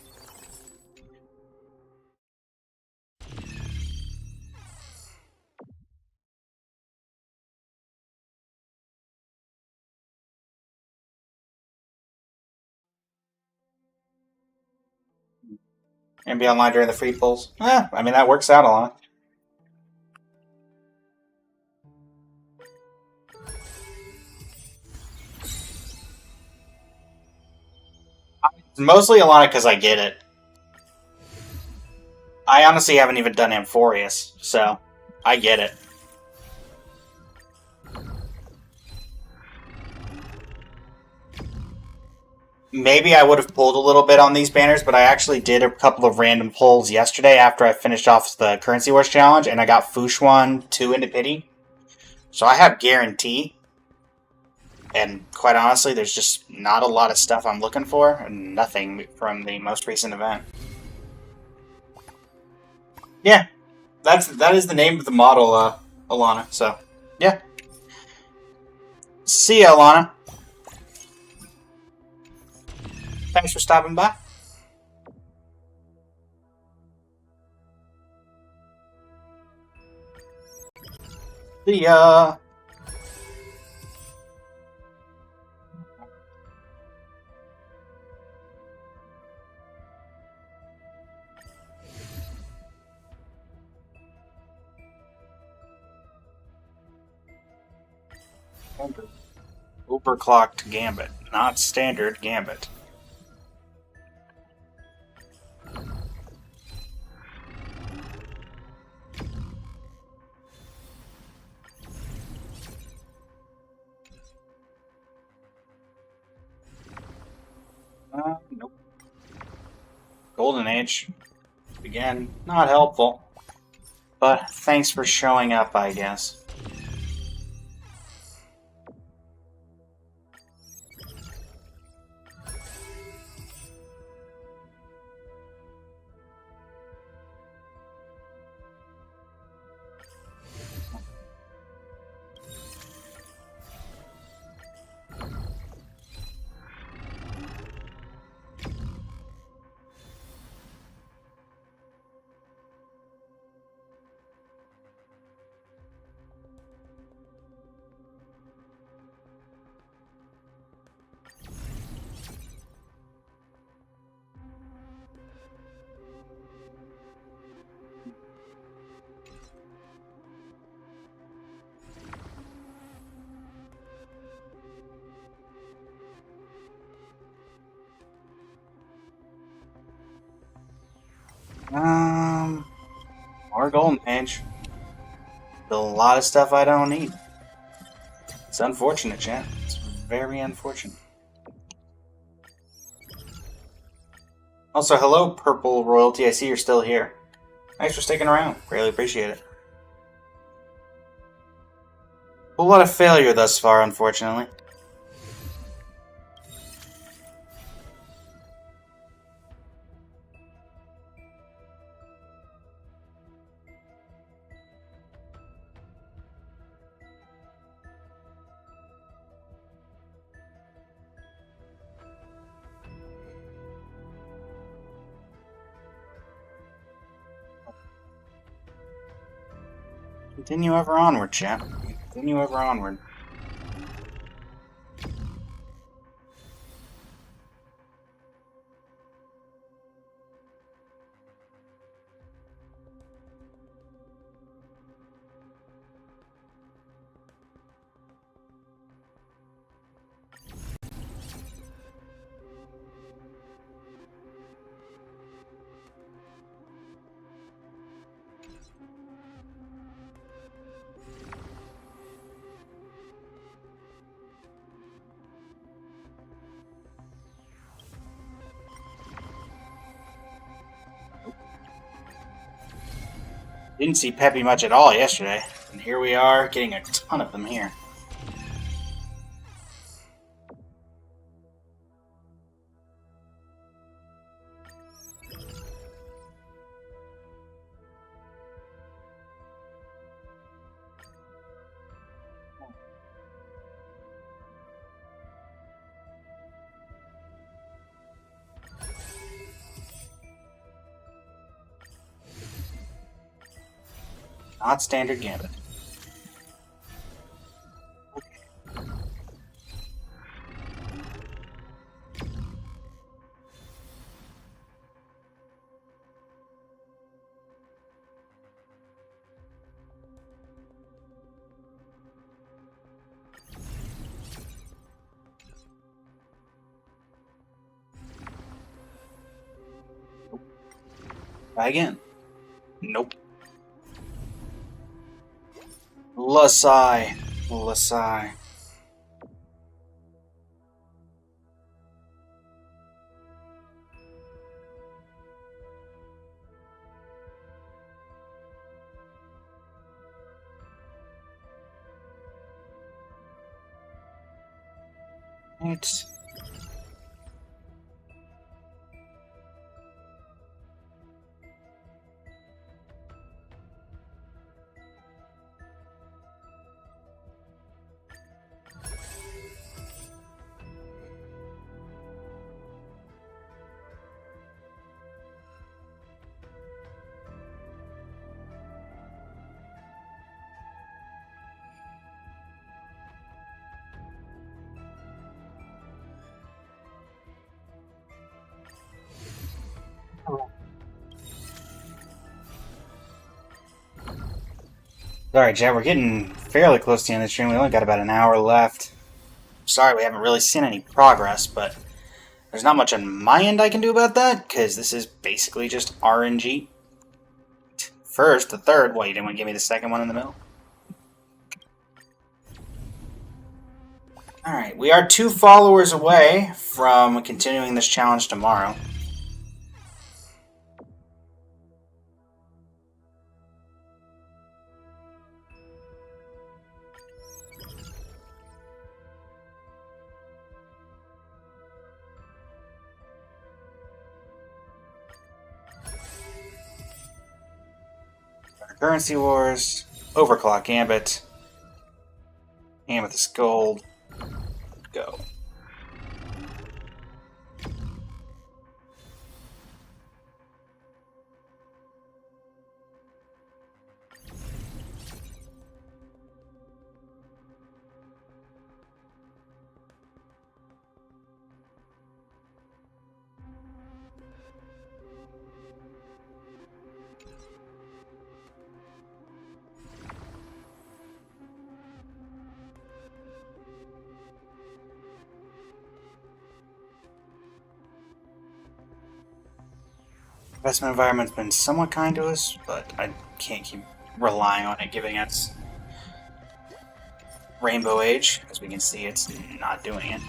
And be online during the free pulls. I mean, that works out a lot. Mostly a lot because I get it. I honestly haven't even done Amphorius, so I get it. Maybe I would have pulled a little bit on these banners, but I actually did a couple of random pulls yesterday after I finished off the Currency Wars Challenge, and I got Fushuan 2 into Pity. So I have Guarantee. And quite honestly, there's just not a lot of stuff I'm looking for, and nothing from the most recent event. Yeah, that is the name of the model, Alana. So, yeah. See ya, Alana. Thanks for stopping by. See ya. Overclocked Gambit, not standard Gambit. Nope. Golden Age. Again, not helpful. But thanks for showing up, I guess. More golden page. Still a lot of stuff I don't need. It's unfortunate, chat. It's very unfortunate. Also, hello, Purple Royalty. I see you're still here. Thanks for sticking around. Really appreciate it. A lot of failure thus far, unfortunately. Continue ever onward, chat. Continue ever onward. Didn't see Peppy much at all yesterday, and here we are getting a ton of them here. Not standard gambit. Try again. Nope. Lasai. Lasai. Right. Alright, Jet, we're getting fairly close to the end of the stream. We only got about an hour left. Sorry we haven't really seen any progress, but there's not much on my end I can do about that, because this is basically just RNG. First, the third. What, you didn't want to give me the second one in the middle? Alright, we are 2 followers away from continuing this challenge tomorrow. Currency Wars, Overclock Gambit, Amethyst Gold, go. Investment environment's been somewhat kind to us, but I can't keep relying on it giving us Rainbow Age. As we can see, it's not doing it.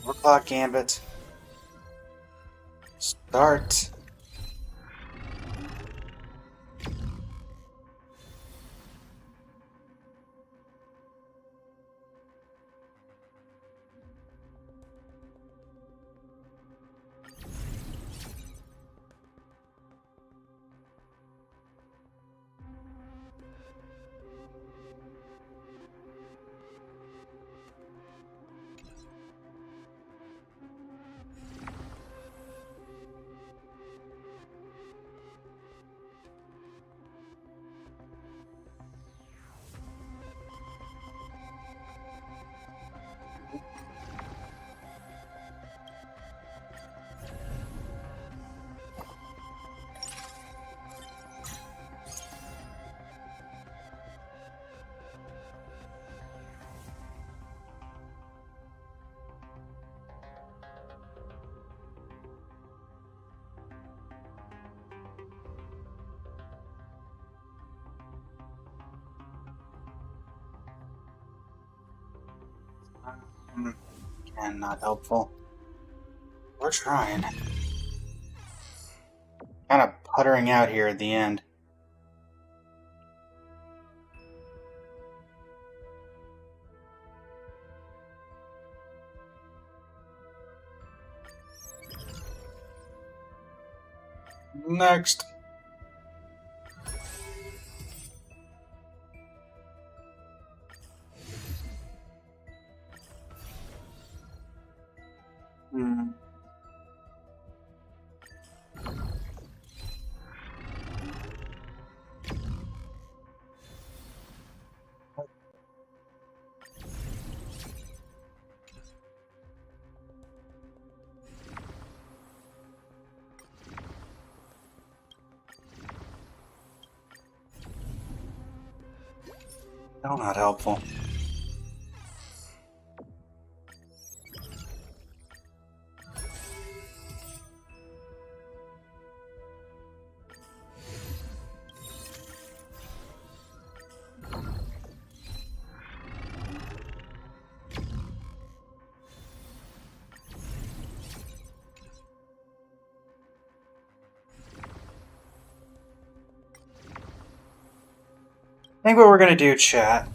Overclock Gambit. Start. And not helpful. We're trying. Kind of puttering out here at the end. Next. Still not helpful. I think what we're going to do, chat,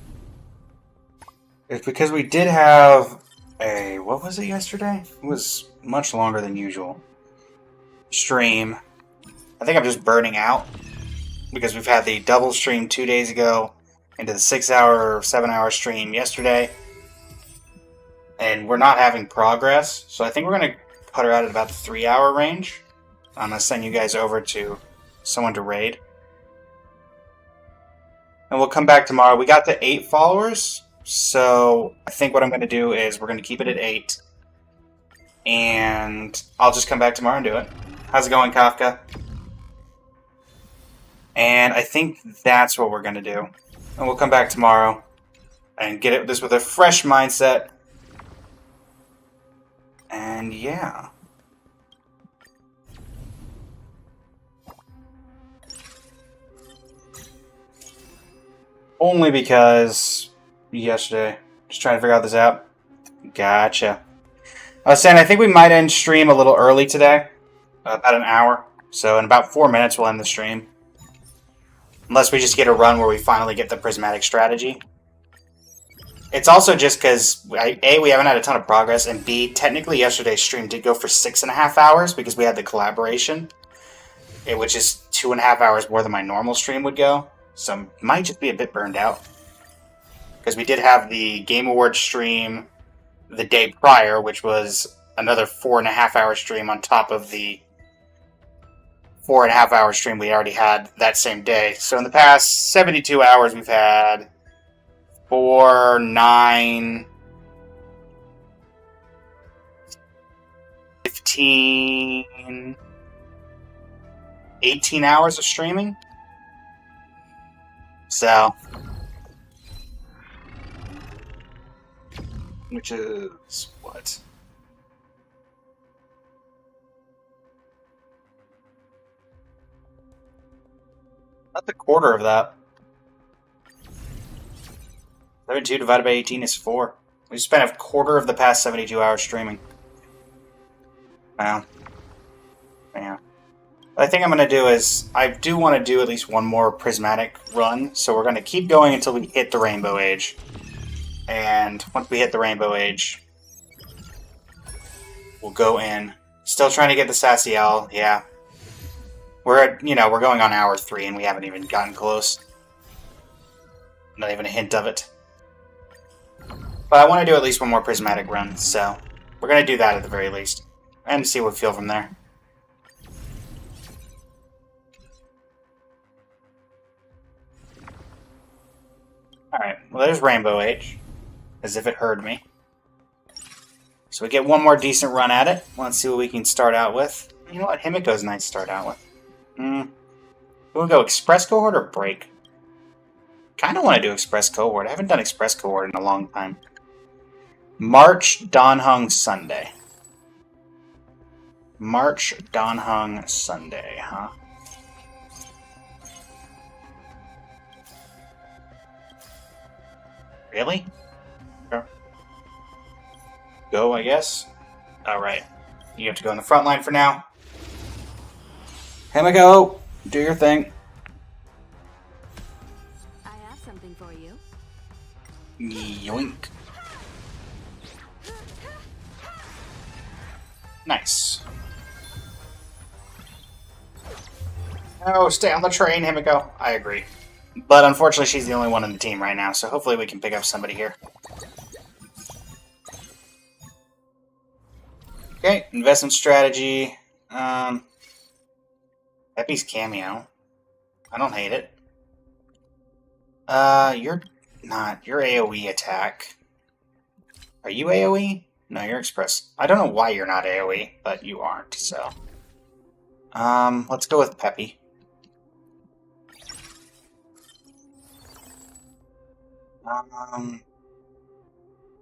is because we did have a, what was it yesterday? It was much longer than usual. Stream. I think I'm just burning out because we've had the double stream 2 days ago into the 6-hour or 7-hour stream yesterday. And we're not having progress. So I think we're going to put her out at about the 3-hour range. I'm going to send you guys over to someone to raid. And we'll come back tomorrow. We got to 8 followers, so I think what I'm going to do is we're going to keep it at 8. And I'll just come back tomorrow and do it. How's it going, Kafka? And I think that's what we're going to do. And we'll come back tomorrow and get this with a fresh mindset. And yeah. Only because yesterday, just trying to figure out this out. Gotcha. I was saying, I think we might end stream a little early today. About an hour. So in about 4 minutes, we'll end the stream. Unless we just get a run where we finally get the prismatic strategy. It's also just because, A, we haven't had a ton of progress, and B, technically yesterday's stream did go for 6.5 hours because we had the collaboration, which is 2.5 hours more than my normal stream would go. So might just be a bit burned out. Because we did have the Game Awards stream, the day prior, which was another 4.5 hour stream on top of the 4.5 hour stream we already had that same day. So in the past 72 hours, we've had 4, 9, 15, 18 hours of streaming. So, which is what? Not the quarter of that. 72 divided by 18 is 4. We spent a quarter of the past 72 hours streaming. Wow. Yeah. What I think I'm going to do is, I do want to do at least one more prismatic run, so we're going to keep going until we hit the Rainbow Age. And once we hit the Rainbow Age, we'll go in. Still trying to get the Sassy Owl, yeah. We're at, we're going on hour 3 and we haven't even gotten close. Not even a hint of it. But I want to do at least one more prismatic run, so we're going to do that at the very least. And see what we feel from there. Alright, well there's Rainbow Age. As if it heard me. So we get one more decent run at it. Let's see what we can start out with. You know what? Himiko's nice to start out with. We'll go Express Cohort or Break? Kind of want to do Express Cohort. I haven't done Express Cohort in a long time. March Danhung Sunday. March Danhung Sunday, huh? Really? Sure. Go, I guess. Alright. You have to go in the front line for now. Himiko, do your thing. I have something for you. Yoink. Nice. Oh, stay on the train, Himiko. I agree. But unfortunately, she's the only one on the team right now, so hopefully we can pick up somebody here. Okay, investment strategy. Peppy's cameo. I don't hate it. You're not. You're AoE attack. Are you AoE? No, you're Express. I don't know why you're not AoE, but you aren't, so. Let's go with Peppy. I'm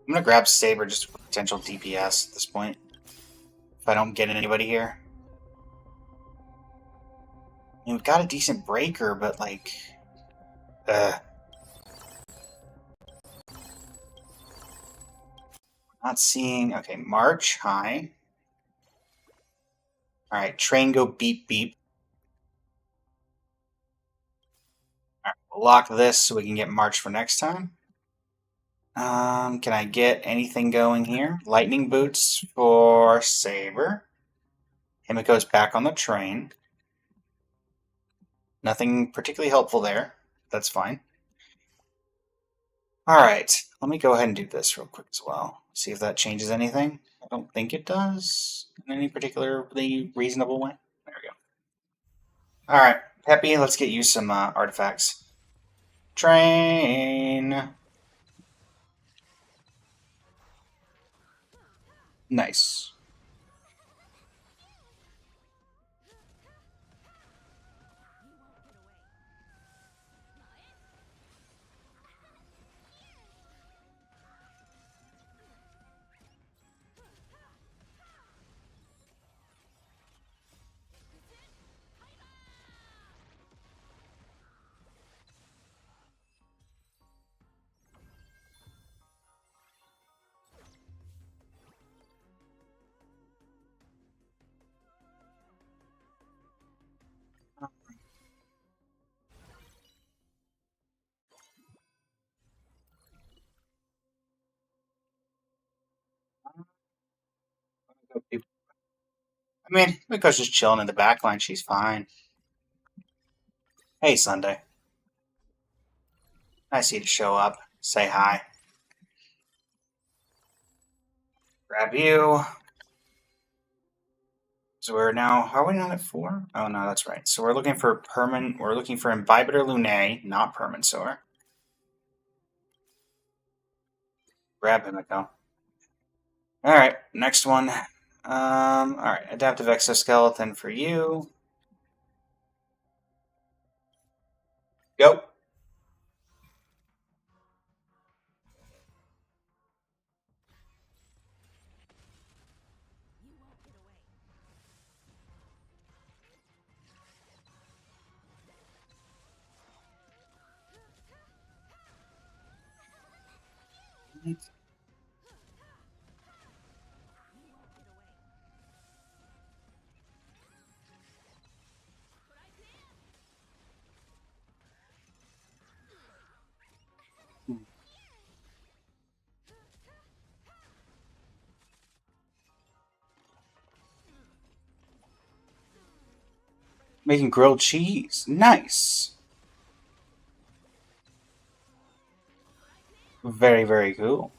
gonna grab Saber just for potential DPS at this point. If I don't get anybody here. I mean, we've got a decent breaker, but like... Not seeing... Okay, March, high. Alright, train go beep beep. Alright, we'll lock this so we can get March for next time. Can I get anything going here? Lightning boots for Saber. Himiko's back on the train. Nothing particularly helpful there. That's fine. Alright, let me go ahead and do this real quick as well. See if that changes anything. I don't think it does in any particularly reasonable way. There we go. Alright, Peppy, let's get you some artifacts. Train! Nice. I mean, Miko's just chilling in the back line. She's fine. Hey, Sunday. Nice of you to show up. Say hi. Grab you. So we're now, are we not at 4? Oh no, that's right. So we're looking for we're looking for Imbibitor Lunae, not Permansaur. Grab Himiko. Alright, next one. Alright, Adaptive Exoskeleton for you. Go. You won't get away. You won't get away. But I can. Making grilled cheese. Nice. Very, very cool.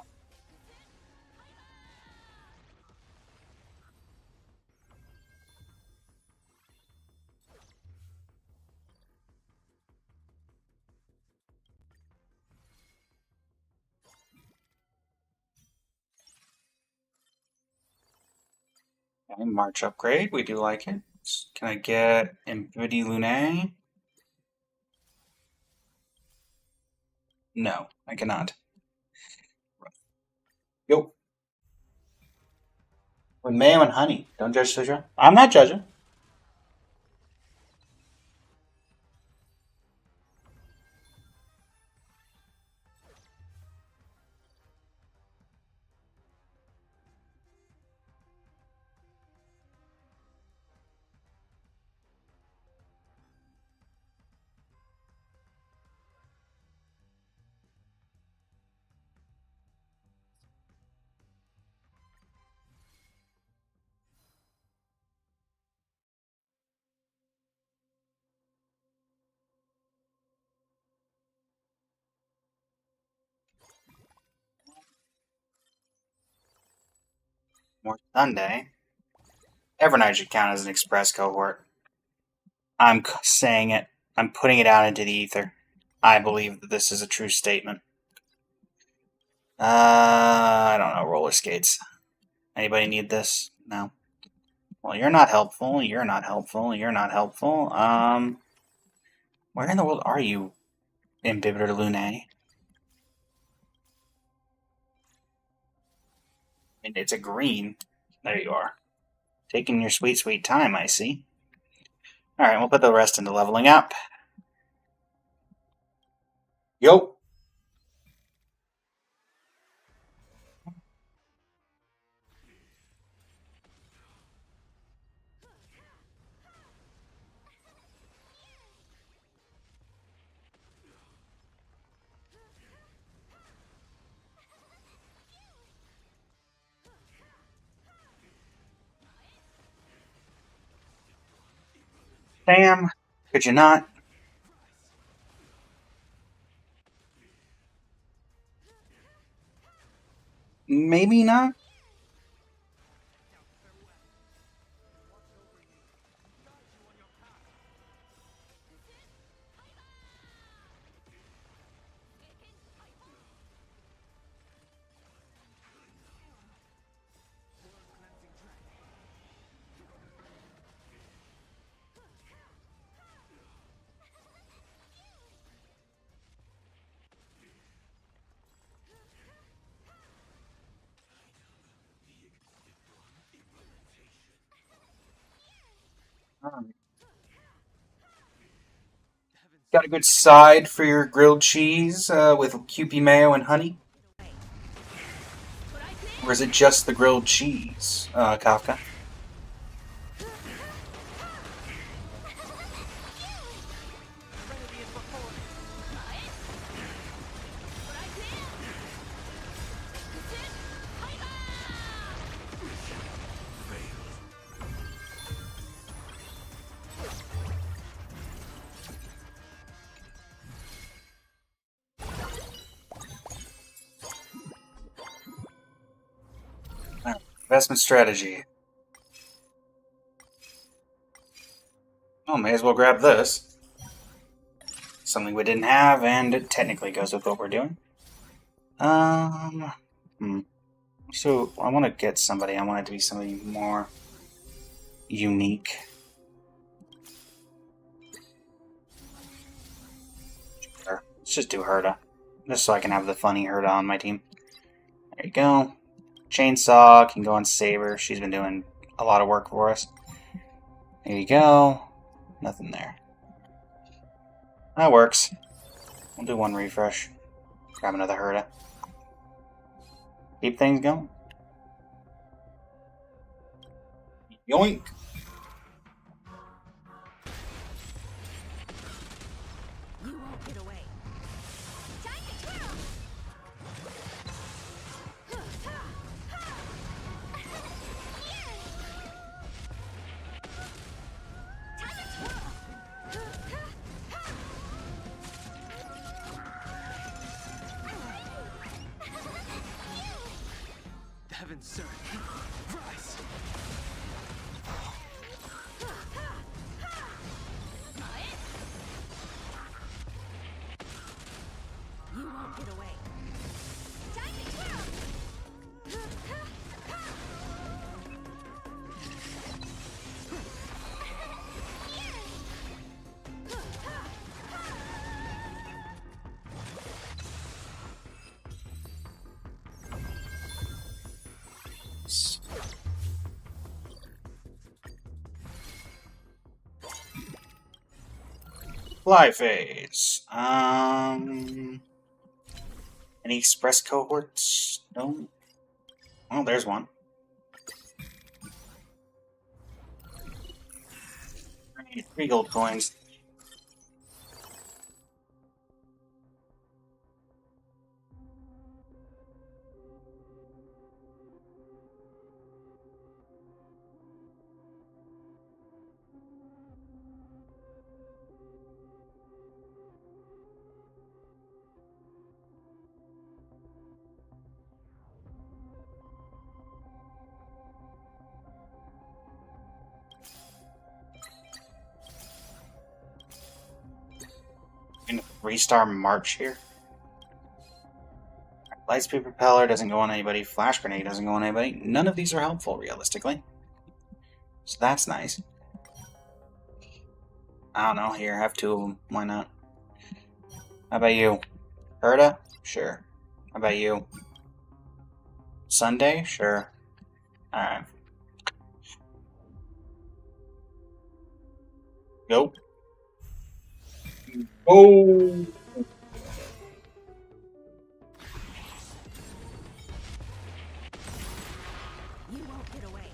Okay, March upgrade. We do like it. Can I get Imbibitor Lunae? No, I cannot. Yo. With mayo and honey. Don't judge Sutra. I'm not judging. More Sunday. Evernight should count as an express cohort. I'm saying it. I'm putting it out into the ether. I believe that this is a true statement. I don't know. Roller skates. Anybody need this? No. Well, you're not helpful. You're not helpful. You're not helpful. Where in the world are you, Imbibitor Lunae? And it's a green. There you are. Taking your sweet, sweet time, I see. Alright, we'll put the rest into leveling up. Yo! Damn! Could you not? Maybe not? Got a good side for your grilled cheese with Kewpie mayo and honey? Or is it just the grilled cheese, Kafka? Investment strategy. Oh, may as well grab this. Something we didn't have, and it technically goes with what we're doing. So I want to get somebody. I want it to be somebody more unique. Sure. Let's just do Herda. Just so I can have the funny Herda on my team. There you go. Chainsaw can go on Saber. She's been doing a lot of work for us. There you go. Nothing there. That works. We'll do one refresh. Grab another Herda. Keep things going. Yoink! You won't get away. Time to twirl! Time to twirl! Heaven, sir. Rise. You won't get away. Time to twirl! Fly phase. Any express cohorts? No. Oh, there's one. I need 3 gold coins. In 3-star March here. Lightspeed propeller doesn't go on anybody. Flash grenade doesn't go on anybody. None of these are helpful, realistically. So that's nice. I don't know. Here, have 2 of them. Why not? How about you? Herda? Sure. How about you? Sunday? Sure. Alright. Go. Oh! You won't get away.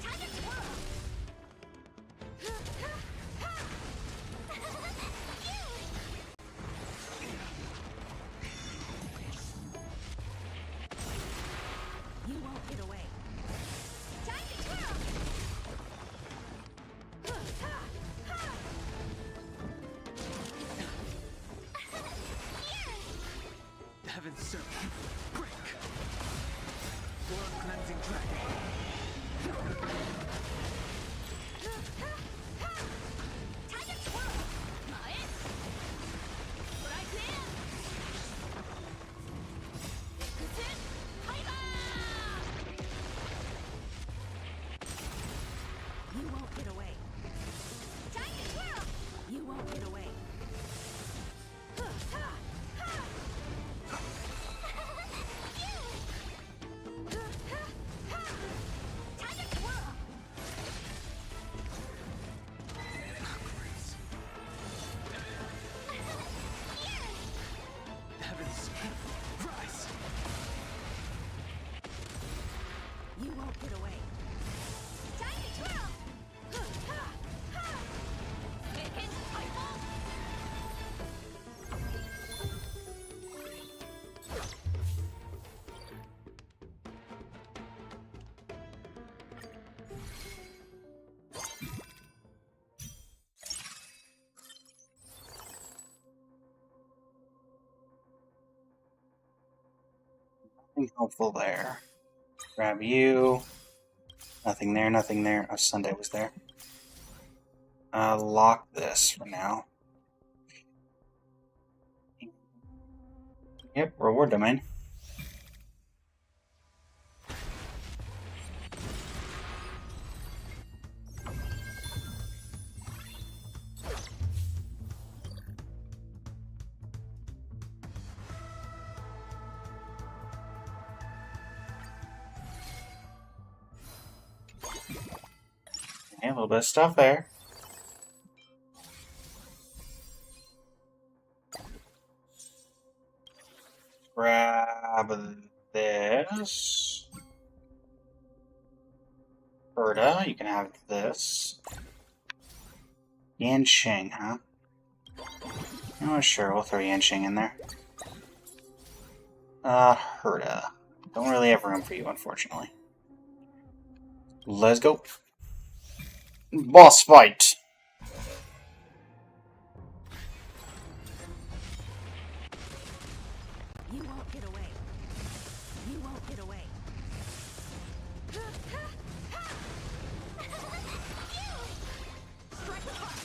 Time to twirl! You won't get away. Time to twirl! Heaven, sir. Break. World cleansing dragon. Time to twirl! You won't get away. Time to twirl! You won't get away. Time to twirl! Heaven, sir. Rise. You won't get away. Time to twirl! Nothing helpful there. Grab you. Nothing there, nothing there. Oh, Sunday was there. Lock this for now. Yep, reward domain. Okay, a little bit of stuff there. Grab this. Berta, you can have this. Yanqing, huh? Oh, sure, we'll throw Yanqing in there. Herda. Don't really have room for you, unfortunately. Let's go. Boss fight! You won't get away. You won't get away. Strike hard. You won't get away. Time to kill. Blended flash. Strike hard.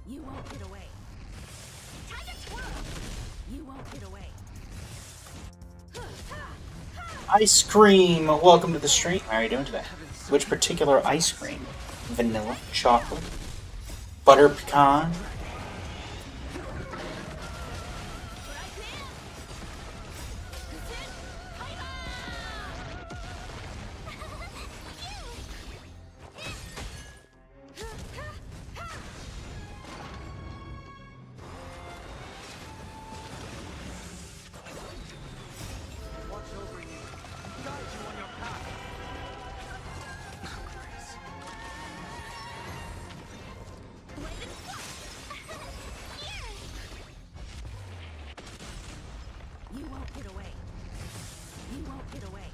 You won't get away. Time to twirl. You won't get away. Ice cream! Welcome to the stream. How are you doing today? Which particular ice cream? Vanilla? Chocolate? Butter pecan? Watch over you. Guide you on your path. Blended flash. You won't get away. You won't get away.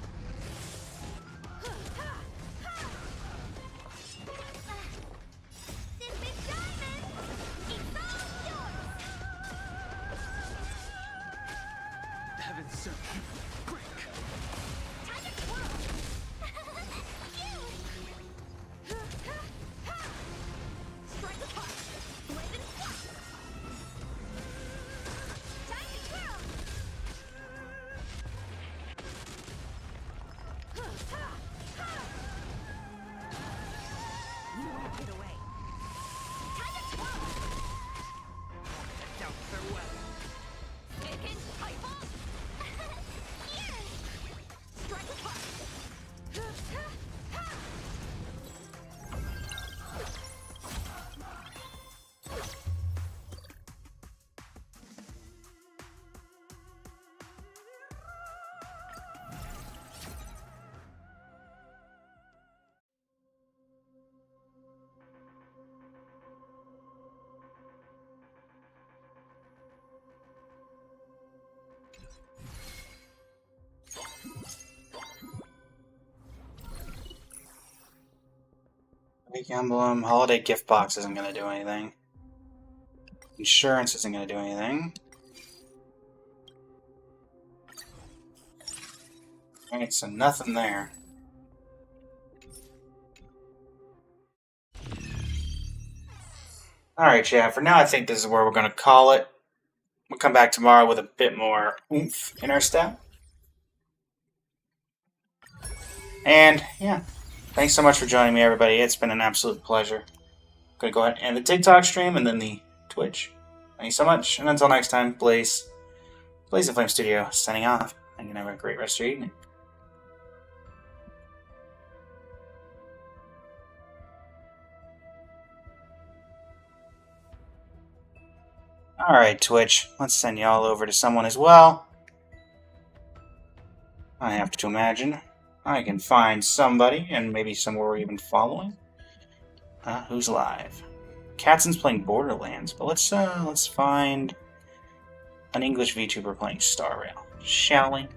Simply diamond. It's all yours. Heaven sent you. Break. Time to twirl. Strike apart. Blended flash. Time to twirl. You won't get away. Time to twirl. Down farewell. Taken eyeball. Strike apart. Week emblem. Holiday gift box isn't going to do anything. Insurance isn't going to do anything. Alright, so nothing there. Alright, yeah, for now I think this is where we're going to call it. We'll come back tomorrow with a bit more oomph in our step. And, yeah, thanks so much for joining me, everybody. It's been an absolute pleasure. I'm going to go ahead and end the TikTok stream and then the Twitch. Thanks so much, and until next time, Blaze and Flame Studio signing off. And you can have a great rest of your evening. Alright, Twitch. Let's send y'all over to someone as well. I have to imagine I can find somebody, and maybe somewhere we're even following. Who's live? Katson's playing Borderlands, but let's find an English VTuber playing Star Rail, shall we?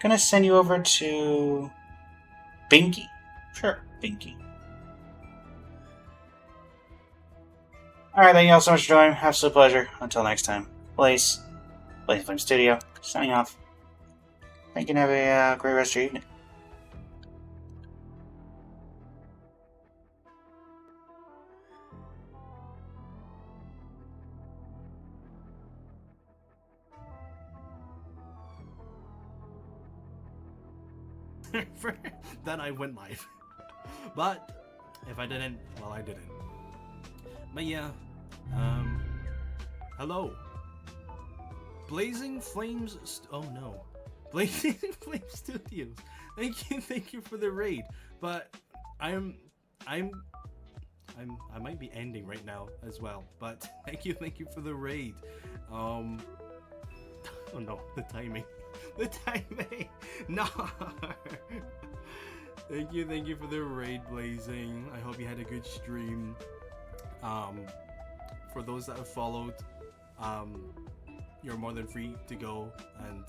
Gonna send you over to Binky. Sure, Binky. Alright, thank you all so much for joining. Absolute pleasure. Until next time. Blaze Flame Studio, signing off. Thank you and have a great rest of your evening. Then I went live. But if I didn't, well, I didn't. But yeah, hello. Blazing Flames. Oh no, Blazing Flame Studios. Thank you for the raid. But I might be ending right now as well. But thank you for the raid. Oh no, the timing. The timing! No! Thank you for the raid, Blazing. I hope you had a good stream. For those that have followed, you're more than free to go and